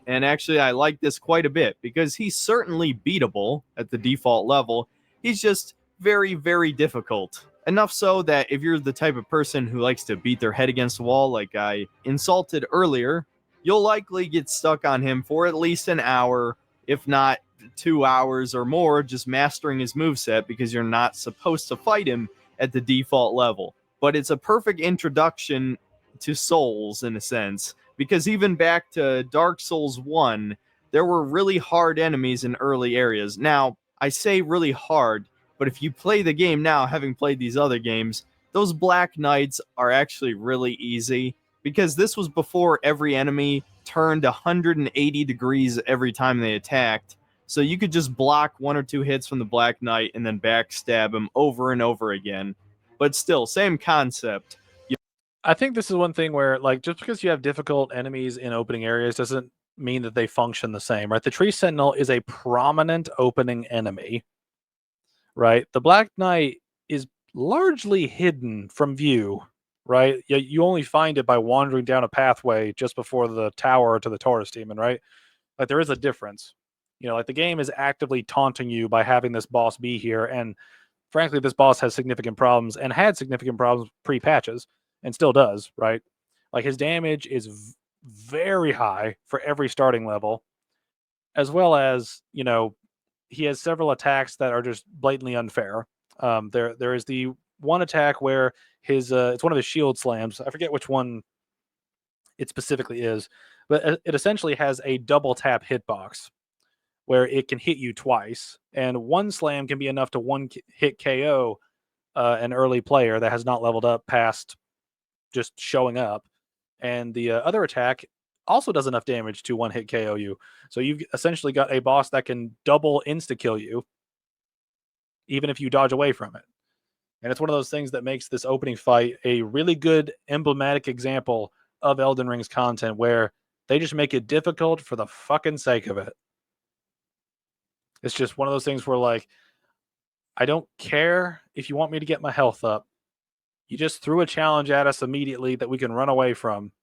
B: And actually, I like this quite a bit, because he's certainly beatable at the default level. He's just very, very difficult. Enough so that if you're the type of person who likes to beat their head against the wall like I insulted earlier, you'll likely get stuck on him for at least an hour, if not 2 hours or more, just mastering his moveset, because you're not supposed to fight him at the default level. But it's a perfect introduction to Souls, in a sense, because even back to Dark Souls 1, there were really hard enemies in early areas. Now, I say really hard, but if you play the game now, having played these other games, those Black Knights are actually really easy, because this was before every enemy turned 180 degrees every time they attacked. So you could just block 1 or 2 hits from the Black Knight and then backstab him over and over again. But still, same concept.
A: I think this is one thing where, like, just because you have difficult enemies in opening areas doesn't mean that they function the same, right? The Tree Sentinel is a prominent opening enemy, right? The Black Knight is largely hidden from view, right? You only find it by wandering down a pathway just before the tower to the Taurus Demon, right? Like, there is a difference. Like, the game is actively taunting you by having this boss be here, and frankly, this boss has significant problems and had significant problems pre-patches and still does, right? Like, his damage is very high for every starting level, as well as, he has several attacks that are just blatantly unfair. There is the one attack where it's one of his shield slams. I forget which one it specifically is, but it essentially has a double tap hitbox where it can hit you twice, and one slam can be enough to hit KO an early player that has not leveled up past just showing up. And the other attack also does enough damage to one hit KO you. So you've essentially got a boss that can double insta kill you, even if you dodge away from it. And it's one of those things that makes this opening fight a really good emblematic example of Elden Ring's content, where they just make it difficult for the fucking sake of it. It's just one of those things where, like, I don't care if you want me to get my health up. You just threw a challenge at us immediately that we can run away from,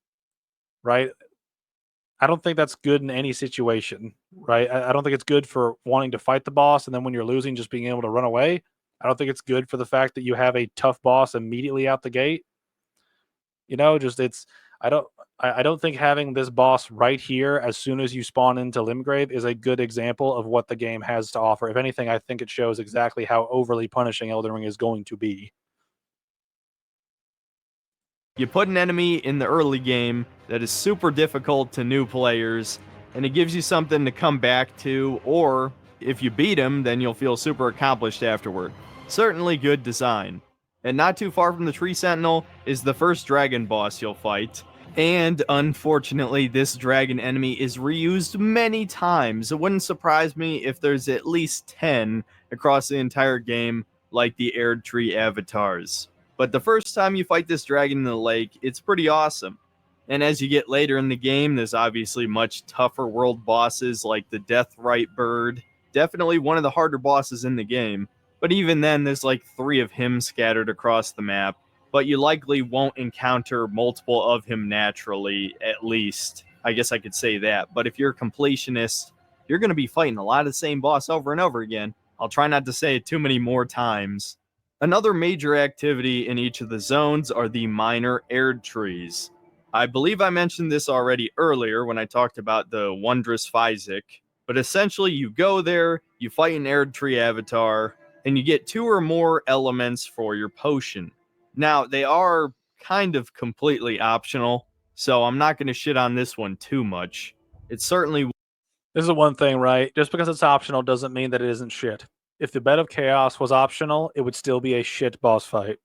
A: right? I don't think that's good in any situation, right? I don't think it's good for wanting to fight the boss, and then when you're losing, just being able to run away. I don't think it's good for the fact that you have a tough boss immediately out the gate. Just I don't I don't think having this boss right here as soon as you spawn into Limgrave is a good example of what the game has to offer. If anything, I think it shows exactly how overly punishing Elden Ring is going to be.
B: You put an enemy in the early game that is super difficult to new players, and it gives you something to come back to, or if you beat him, then you'll feel super accomplished afterward. Certainly good design. And not too far from the Tree Sentinel is the first dragon boss you'll fight. And unfortunately, this dragon enemy is reused many times. It wouldn't surprise me if there's at least 10 across the entire game, like the Erd Tree avatars. But the first time you fight this dragon in the lake, it's pretty awesome. And as you get later in the game, there's obviously much tougher world bosses like the Deathrite Bird. Definitely one of the harder bosses in the game. But even then, there's like 3 of him scattered across the map. But you likely won't encounter multiple of him naturally, at least. I guess I could say that. But if you're a completionist, you're going to be fighting a lot of the same boss over and over again. I'll try not to say it too many more times. Another major activity in each of the zones are the minor Erd trees. I believe I mentioned this already earlier when I talked about the Wondrous Physic, but essentially you go there, you fight an Erd tree avatar, and you get 2 or more elements for your potion. Now, they are kind of completely optional, so I'm not going to shit on this one too much. It's certainly...
A: This is the one thing, right? Just because it's optional doesn't mean that it isn't shit. If the Bed of Chaos was optional, it would still be a shit boss fight.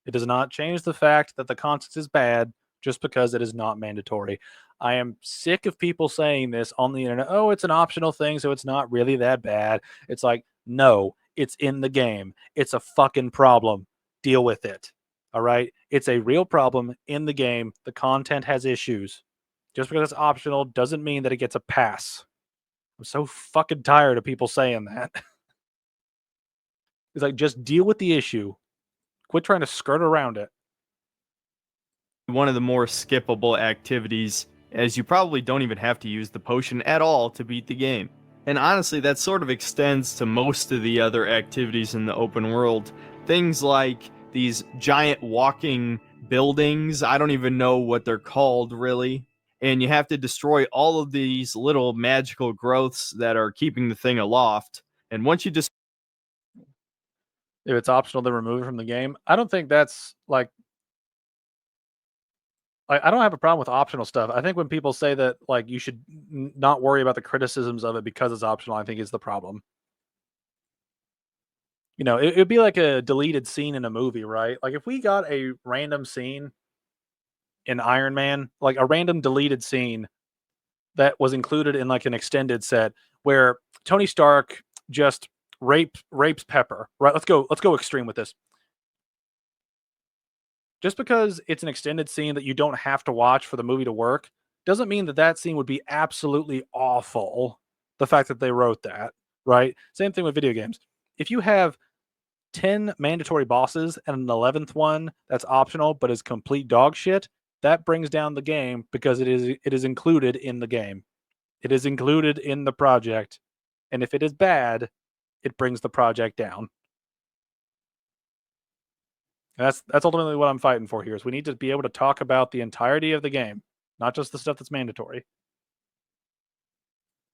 A: It does not change the fact that the content is bad just because it is not mandatory. I am sick of people saying this on the internet. Oh, it's an optional thing, so it's not really that bad. It's like, no, it's in the game. It's a fucking problem. Deal with it. All right? It's a real problem in the game. The content has issues. Just because it's optional doesn't mean that it gets a pass. I'm so fucking tired of people saying that. It's like, just deal with the issue. Quit trying to skirt around it.
B: One of the more skippable activities, as you probably don't even have to use the potion at all to beat the game. And honestly, that sort of extends to most of the other activities in the open world. Things like these giant walking buildings, I don't even know what they're called really. And you have to destroy all of these little magical growths that are keeping the thing aloft. And once you just...
A: If it's optional to remove it from the game, I don't think that's like I don't have a problem with optional stuff. I think when people say that, like, you should not worry about the criticisms of it because it's optional, I think is the problem. It'd be like a deleted scene in a movie, right? Like, if we got a random scene in Iron Man, like a random deleted scene that was included in like an extended set where Tony Stark just rapes Pepper. Right? Let's go extreme with this. Just because it's an extended scene that you don't have to watch for the movie to work doesn't mean that that scene would be absolutely awful. The fact that they wrote that, right? Same thing with video games. If you have 10 mandatory bosses and an 11th one that's optional but is complete dog shit, that brings down the game because it is included in the game. It is included in the project. And if it is bad, it brings the project down. That's ultimately what I'm fighting for here. Is we need to be able to talk about the entirety of the game, not just the stuff that's mandatory.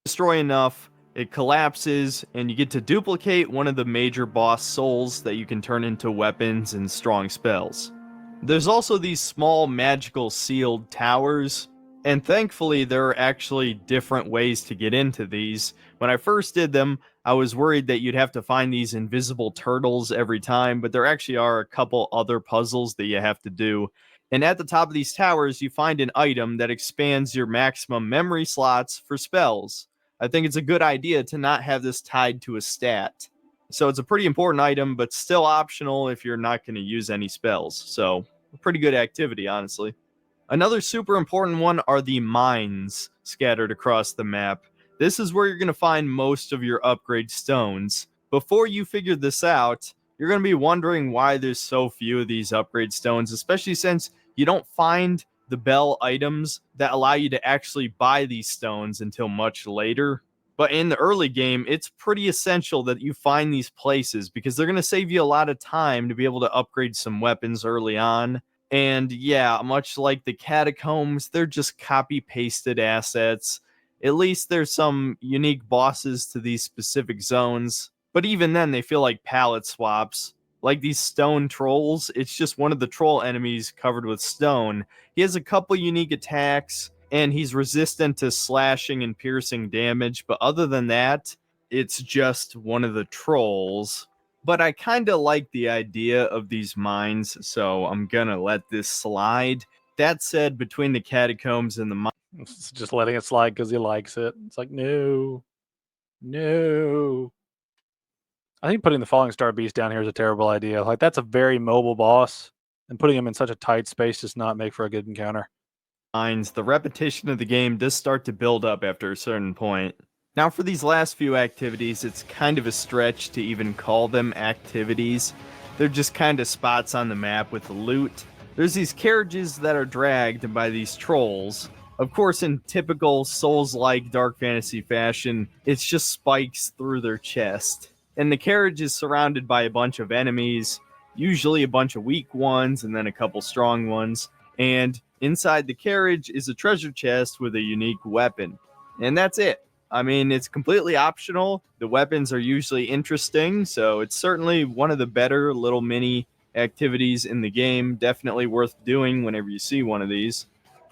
B: Destroy enough, it collapses, and you get to duplicate one of the major boss souls that you can turn into weapons and strong spells. There's also these small magical sealed towers, and thankfully there are actually different ways to get into these. When I first did them, I was worried that you'd have to find these invisible turtles every time, but there actually are a couple other puzzles that you have to do. And at the top of these towers, you find an item that expands your maximum memory slots for spells. I think it's a good idea to not have this tied to a stat. So it's a pretty important item, but still optional if you're not going to use any spells. So, a pretty good activity, honestly. Another super important one are the mines scattered across the map. This is where you're going to find most of your upgrade stones. Before you figure this out, you're going to be wondering why there's so few of these upgrade stones, especially since you don't find the bell items that allow you to actually buy these stones until much later. But in the early game, it's pretty essential that you find these places because they're going to save you a lot of time to be able to upgrade some weapons early on. And yeah, much like the catacombs, they're just copy pasted assets. At least there's some unique bosses to these specific zones, but even then they feel like palette swaps. Like these stone trolls, it's just one of the troll enemies covered with stone. He has a couple unique attacks, and he's resistant to slashing and piercing damage, but other than that, it's just one of the trolls. But I kind of like the idea of these mines, so I'm gonna let this slide. That said, between the catacombs and the mines,
A: It's just letting it slide because he likes it. It's like, no. I think putting the Falling Star Beast down here is a terrible idea. Like, that's a very mobile boss, and putting him in such a tight space does not make for a good encounter.
B: the repetition of the game does start to build up after a certain point. Now, for these last few activities, it's kind of a stretch to even call them activities. They're just kind of spots on the map with loot. There's these carriages that are dragged by these trolls. Of course, in typical Souls-like dark fantasy fashion, it's just spikes through their chest. And the carriage is surrounded by a bunch of enemies, usually a bunch of weak ones and then a couple strong ones. And inside the carriage is a treasure chest with a unique weapon. And that's it. I mean, it's completely optional. The weapons are usually interesting, so it's certainly one of the better little mini activities in the game. Definitely worth doing whenever you see one of these.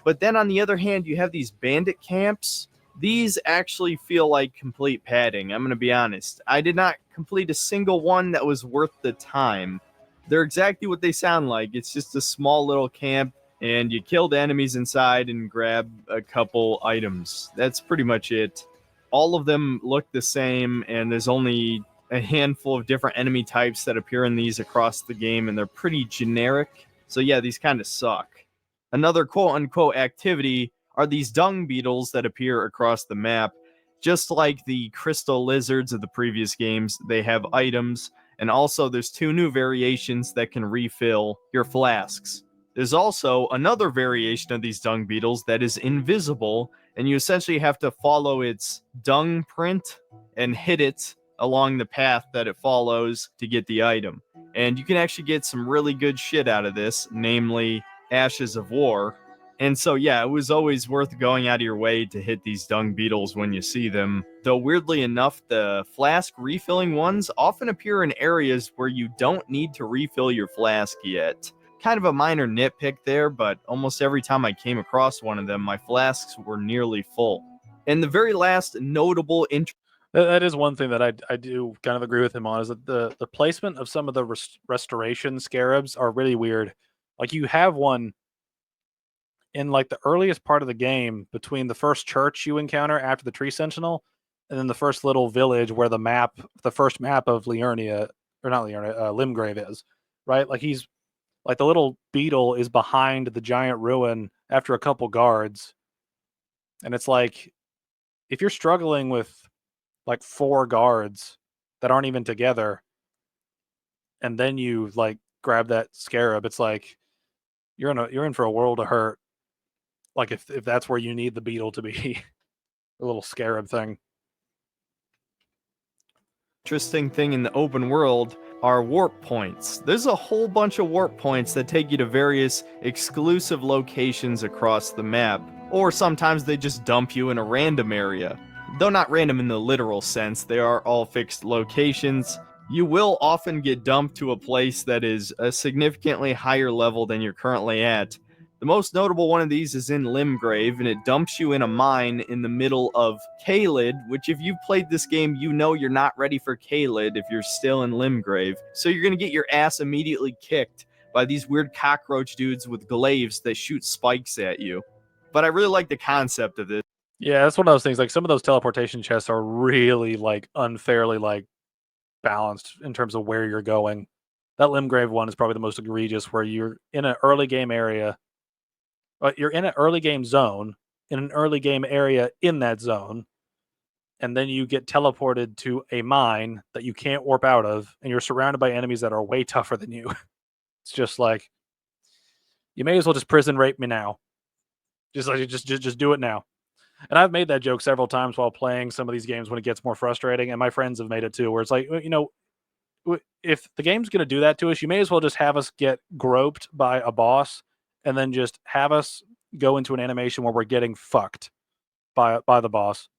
B: But then on the other hand, you have these bandit camps. These actually feel like complete padding, I'm going to be honest. I did not complete a single one that was worth the time. They're exactly what they sound like. It's just a small little camp, and you kill the enemies inside and grab a couple items. That's pretty much it. All of them look the same, and there's only a handful of different enemy types that appear in these across the game, and they're pretty generic. So yeah, these kind of suck. Another quote-unquote activity are these dung beetles that appear across the map. Just like the crystal lizards of the previous games, they have items, and also there's 2 new variations that can refill your flasks. There's also another variation of these dung beetles that is invisible, and you essentially have to follow its dung print and hit it along the path that it follows to get the item. And you can actually get some really good shit out of this, namely Ashes of War. And so, yeah, it was always worth going out of your way to hit these dung beetles when you see them. Though, weirdly enough, the flask refilling ones often appear in areas where you don't need to refill your flask yet. Kind of a minor nitpick there, but almost every time I came across one of them, my flasks were nearly full. And the very last notable
A: That is one thing that I do kind of agree with him on, is that the placement of some of the restoration scarabs are really weird. Like, you have one in like the earliest part of the game between the first church you encounter after the tree sentinel and then the first little village where the first map of Liurnia, or not Liurnia, Limgrave is, right? Like he's like the little beetle is behind the giant ruin after a couple guards, and it's like if you're struggling with like 4 guards that aren't even together, and then you like grab that scarab, it's like you're in for a world of hurt. Like if that's where you need the beetle to be, a little scarab thing.
B: Interesting thing in the open world are warp points. There's a whole bunch of warp points that take you to various exclusive locations across the map, or sometimes they just dump you in a random area. Though not random in the literal sense, they are all fixed locations. You will often get dumped to a place that is a significantly higher level than you're currently at. The most notable one of these is in Limgrave, and it dumps you in a mine in the middle of Caelid, which if you've played this game, you know you're not ready for Caelid if you're still in Limgrave. So you're going to get your ass immediately kicked by these weird cockroach dudes with glaives that shoot spikes at you. But I really like the concept of this.
A: Yeah, that's one of those things. Like some of those teleportation chests are really like unfairly like balanced in terms of where you're going. That Limgrave one is probably the most egregious, where you're in an early game area, but you're in an early game zone, in an early game area in that zone, and then you get teleported to a mine that you can't warp out of, and you're surrounded by enemies that are way tougher than you. It's just like you may as well just prison rape me now. Just do it now. And I've made that joke several times while playing some of these games when it gets more frustrating, and my friends have made it too, where it's like, if the game's going to do that to us, you may as well just have us get groped by a boss and then just have us go into an animation where we're getting fucked by the boss.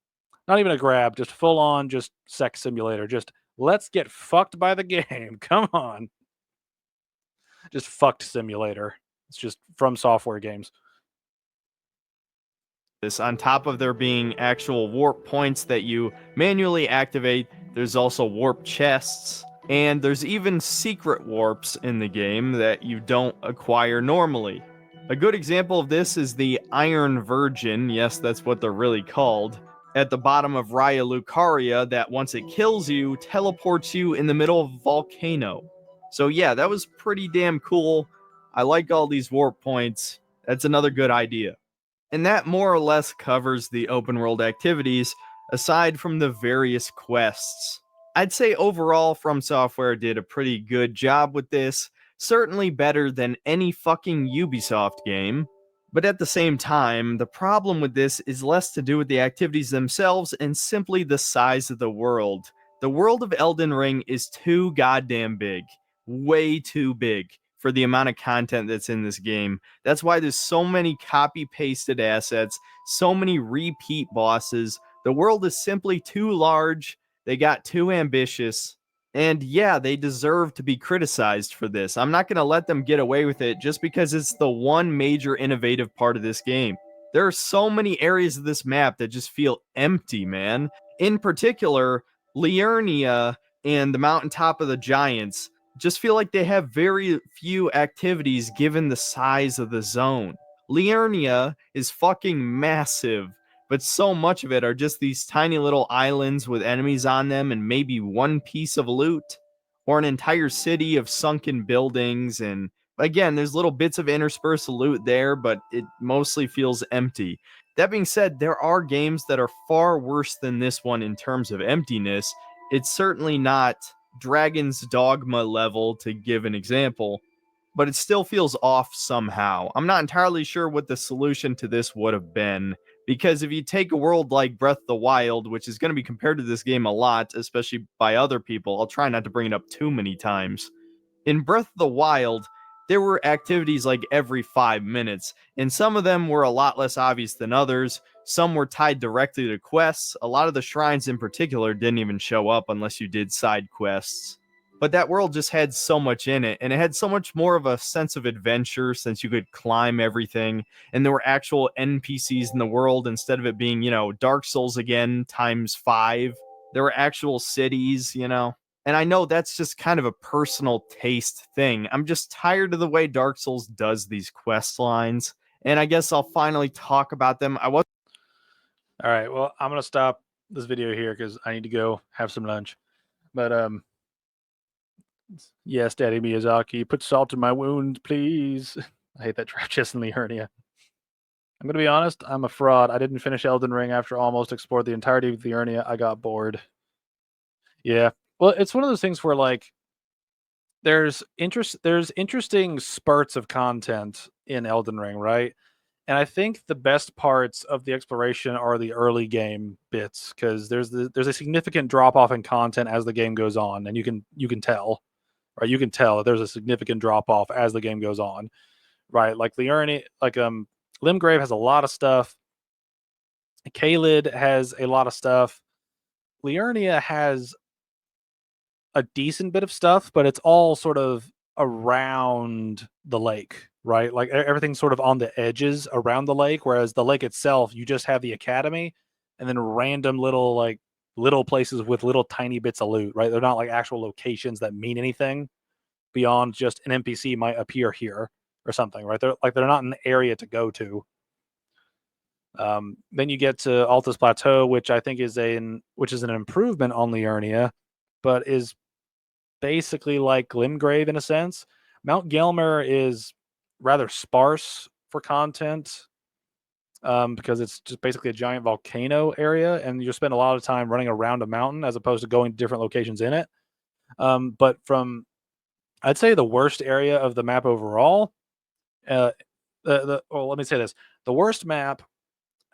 A: Not even a grab, just full on, just sex simulator. Just let's get fucked by the game. Come on. Just fucked simulator. It's just from software games.
B: On top of there being actual warp points that you manually activate, there's also warp chests, and there's even secret warps in the game that you don't acquire normally. A good example of this is the Iron Virgin, yes, that's what they're really called, at the bottom of Raya Lucaria, that once it kills you, teleports you in the middle of a volcano. So yeah, that was pretty damn cool. I like all these warp points. That's another good idea. And that more or less covers the open world activities, aside from the various quests. I'd say overall, From Software did a pretty good job with this, certainly better than any fucking Ubisoft game. But at the same time, the problem with this is less to do with the activities themselves and simply the size of the world. The world of Elden Ring is too goddamn big. Way too big for the amount of content that's in this game. That's why there's so many copy-pasted assets, so many repeat bosses. The world is simply too large, they got too ambitious, and yeah, they deserve to be criticized for this. I'm not going to let them get away with it just because it's the one major innovative part of this game. There are so many areas of this map that just feel empty, man. In particular, Liurnia and the mountaintop of the giants just feel like they have very few activities given the size of the zone. Liurnia is fucking massive, but so much of it are just these tiny little islands with enemies on them and maybe one piece of loot, or an entire city of sunken buildings. And again, there's little bits of interspersed loot there, but it mostly feels empty. That being said, there are games that are far worse than this one in terms of emptiness. It's certainly not Dragon's Dogma level, to give an example, but it still feels off somehow. I'm not entirely sure what the solution to this would have been, because if you take a world like Breath of the Wild, which is going to be compared to this game a lot, especially by other people, I'll try not to bring it up too many times. In Breath of the Wild, there were activities like every 5 minutes, and some of them were a lot less obvious than others. Some were tied directly to quests. A lot of the shrines in particular didn't even show up unless you did side quests. But that world just had so much in it, and it had so much more of a sense of adventure since you could climb everything, and there were actual NPCs in the world instead of it being, Dark Souls again times 5. There were actual cities, And I know that's just kind of a personal taste thing. I'm just tired of the way Dark Souls does these quest lines, and I guess I'll finally talk about them.
A: All right, well, I'm going to stop this video here because I need to go have some lunch. But yes, Daddy Miyazaki, put salt in my wounds, please. I hate that trap chest and the hernia. I'm gonna be honest, I'm a fraud. I didn't finish Elden Ring after almost explored the entirety of the hernia. I got bored. Yeah. Well, it's one of those things where like there's interesting spurts of content in Elden Ring, right? And I think the best parts of the exploration are the early game bits because there's a significant drop off in content as the game goes on, and you can tell, right? You can tell that there's a significant drop off as the game goes on, right? Like Limgrave has a lot of stuff. Kaled has a lot of stuff. Liurnia has a decent bit of stuff, but it's all sort of around the lake, right? Like everything's sort of on the edges around the lake, whereas the lake itself, you just have the academy and then random little places with little tiny bits of loot, right? They're not like actual locations that mean anything beyond just an NPC might appear here or something, right? They're not an area to go to. Then you get to Altus Plateau, which I think is an improvement on Liurnia, but is basically like Limgrave in a sense. Mount Gelmir is rather sparse for content because it's just basically a giant volcano area, and you spend a lot of time running around a mountain as opposed to going to different locations in it. But from I'd say the worst area of the map overall, let me say this: the worst map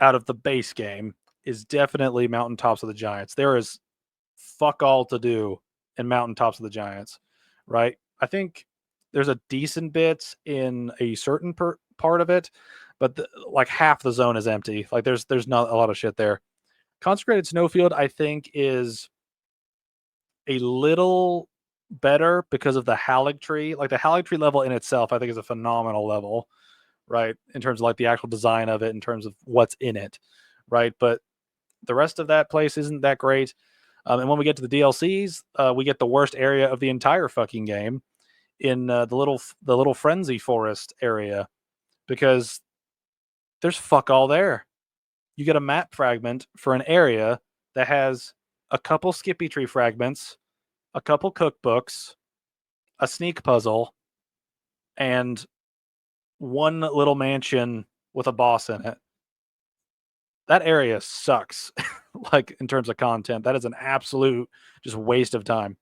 A: out of the base game is definitely Mountaintops of the Giants. There is fuck all to do in Mountaintops of the Giants, right? I think there's a decent bit in a certain part of it, but like half the zone is empty. Like there's not a lot of shit there. Consecrated Snowfield, I think, is a little better because of the Haligtree. Like the Haligtree level in itself, I think is a phenomenal level, right? In terms of like the actual design of it, in terms of what's in it, right? But the rest of that place isn't that great. And when we get to the DLCs, we get the worst area of the entire fucking game in the little frenzy forest area because there's fuck all there. You get a map fragment for an area that has a couple Skippy Tree fragments, a couple cookbooks, a sneak puzzle, and one little mansion with a boss in it. That area sucks. Like in terms of content, that is an absolute just waste of time.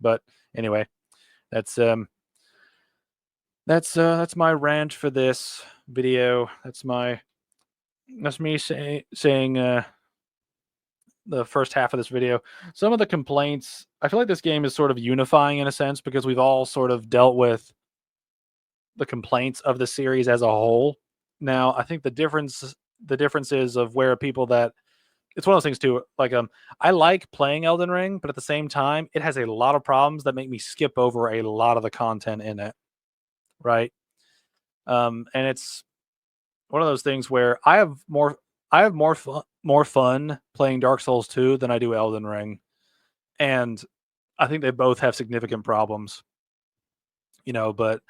A: But anyway, that's my rant for this video. That's me saying the first half of this video. Some of the complaints, I feel like this game is sort of unifying in a sense because we've all sort of dealt with the complaints of the series as a whole. Now, I think the differences of where people that it's one of those things too. Like I like playing Elden Ring, but at the same time, it has a lot of problems that make me skip over a lot of the content in it. Right. And it's one of those things where I have more fun playing Dark Souls 2 than I do Elden Ring. And I think they both have significant problems. But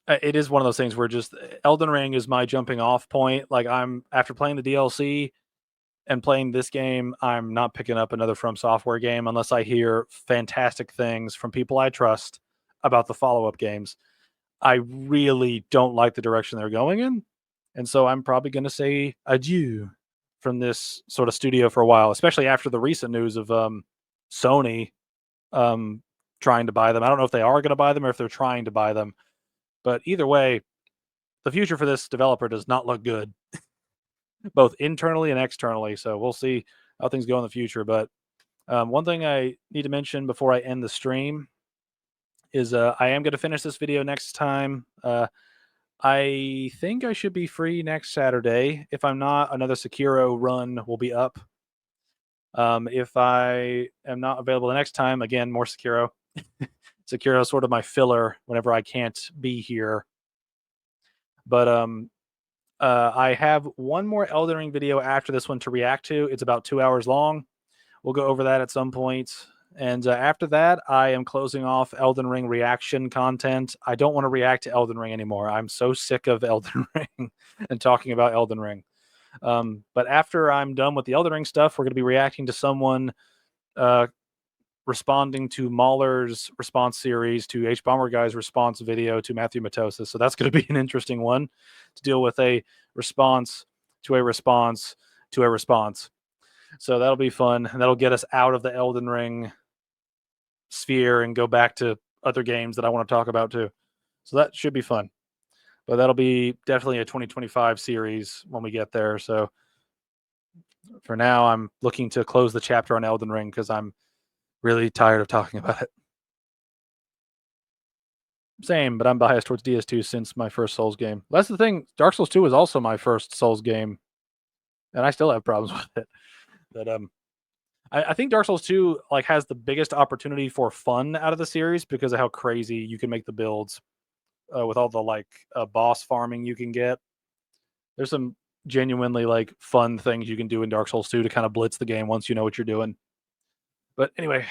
A: it is one of those things where just Elden Ring is my jumping off point. Like I'm after playing the DLC and playing this game, I'm not picking up another From Software game unless I hear fantastic things from people I trust about the follow-up games. I really don't like the direction they're going in. And so I'm probably going to say adieu from this sort of studio for a while, especially after the recent news of Sony trying to buy them. I don't know if they are going to buy them or if they're trying to buy them. But either way, the future for this developer does not look good, both internally and externally. So we'll see how things go in the future. But one thing I need to mention before I end the stream is I am going to finish this video next time. I think I should be free next Saturday. If I'm not, another Sekiro run will be up. If I am not available the next time, again, more Sekiro. Sekiro is sort of my filler whenever I can't be here. But I have one more Elden Ring video after this one to react to. It's about 2 hours long. We'll go over that at some point. And after that, I am closing off Elden Ring reaction content. I don't want to react to Elden Ring anymore. I'm so sick of Elden Ring and talking about Elden Ring. But after I'm done with the Elden Ring stuff, we're going to be reacting to someone responding to Mahler's response series, to H Bomber Guy's response video, to Matthew Matosis. So that's going to be an interesting one to deal with, a response to a response to a response. So that'll be fun, and that'll get us out of the Elden Ring sphere and go back to other games that I want to talk about too. So that should be fun. But that'll be definitely a 2025 series when we get there. So for now, I'm looking to close the chapter on Elden Ring because I'm really tired of talking about it. Same, but I'm biased towards DS2 since my first Souls game. That's the thing. Dark Souls 2 was also my first Souls game, and I still have problems with it. But I think Dark Souls 2 like has the biggest opportunity for fun out of the series because of how crazy you can make the builds with all the like boss farming you can get. There's some genuinely like fun things you can do in Dark Souls 2 to kind of blitz the game once you know what you're doing. But anyway,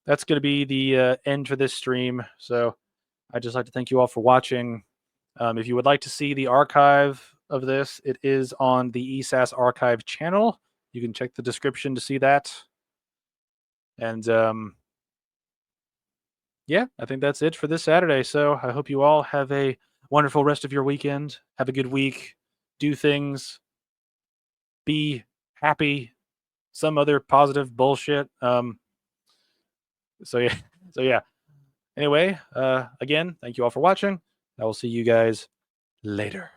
A: that's going to be the end for this stream. So I'd just like to thank you all for watching. If you would like to see the archive of this, it is on the ESAS archive channel. You can check the description to see that. And yeah, I think that's it for this Saturday. So I hope you all have a wonderful rest of your weekend. Have a good week. Do things. Be happy. Some other positive bullshit. So yeah. Anyway, again, thank you all for watching. I will see you guys later.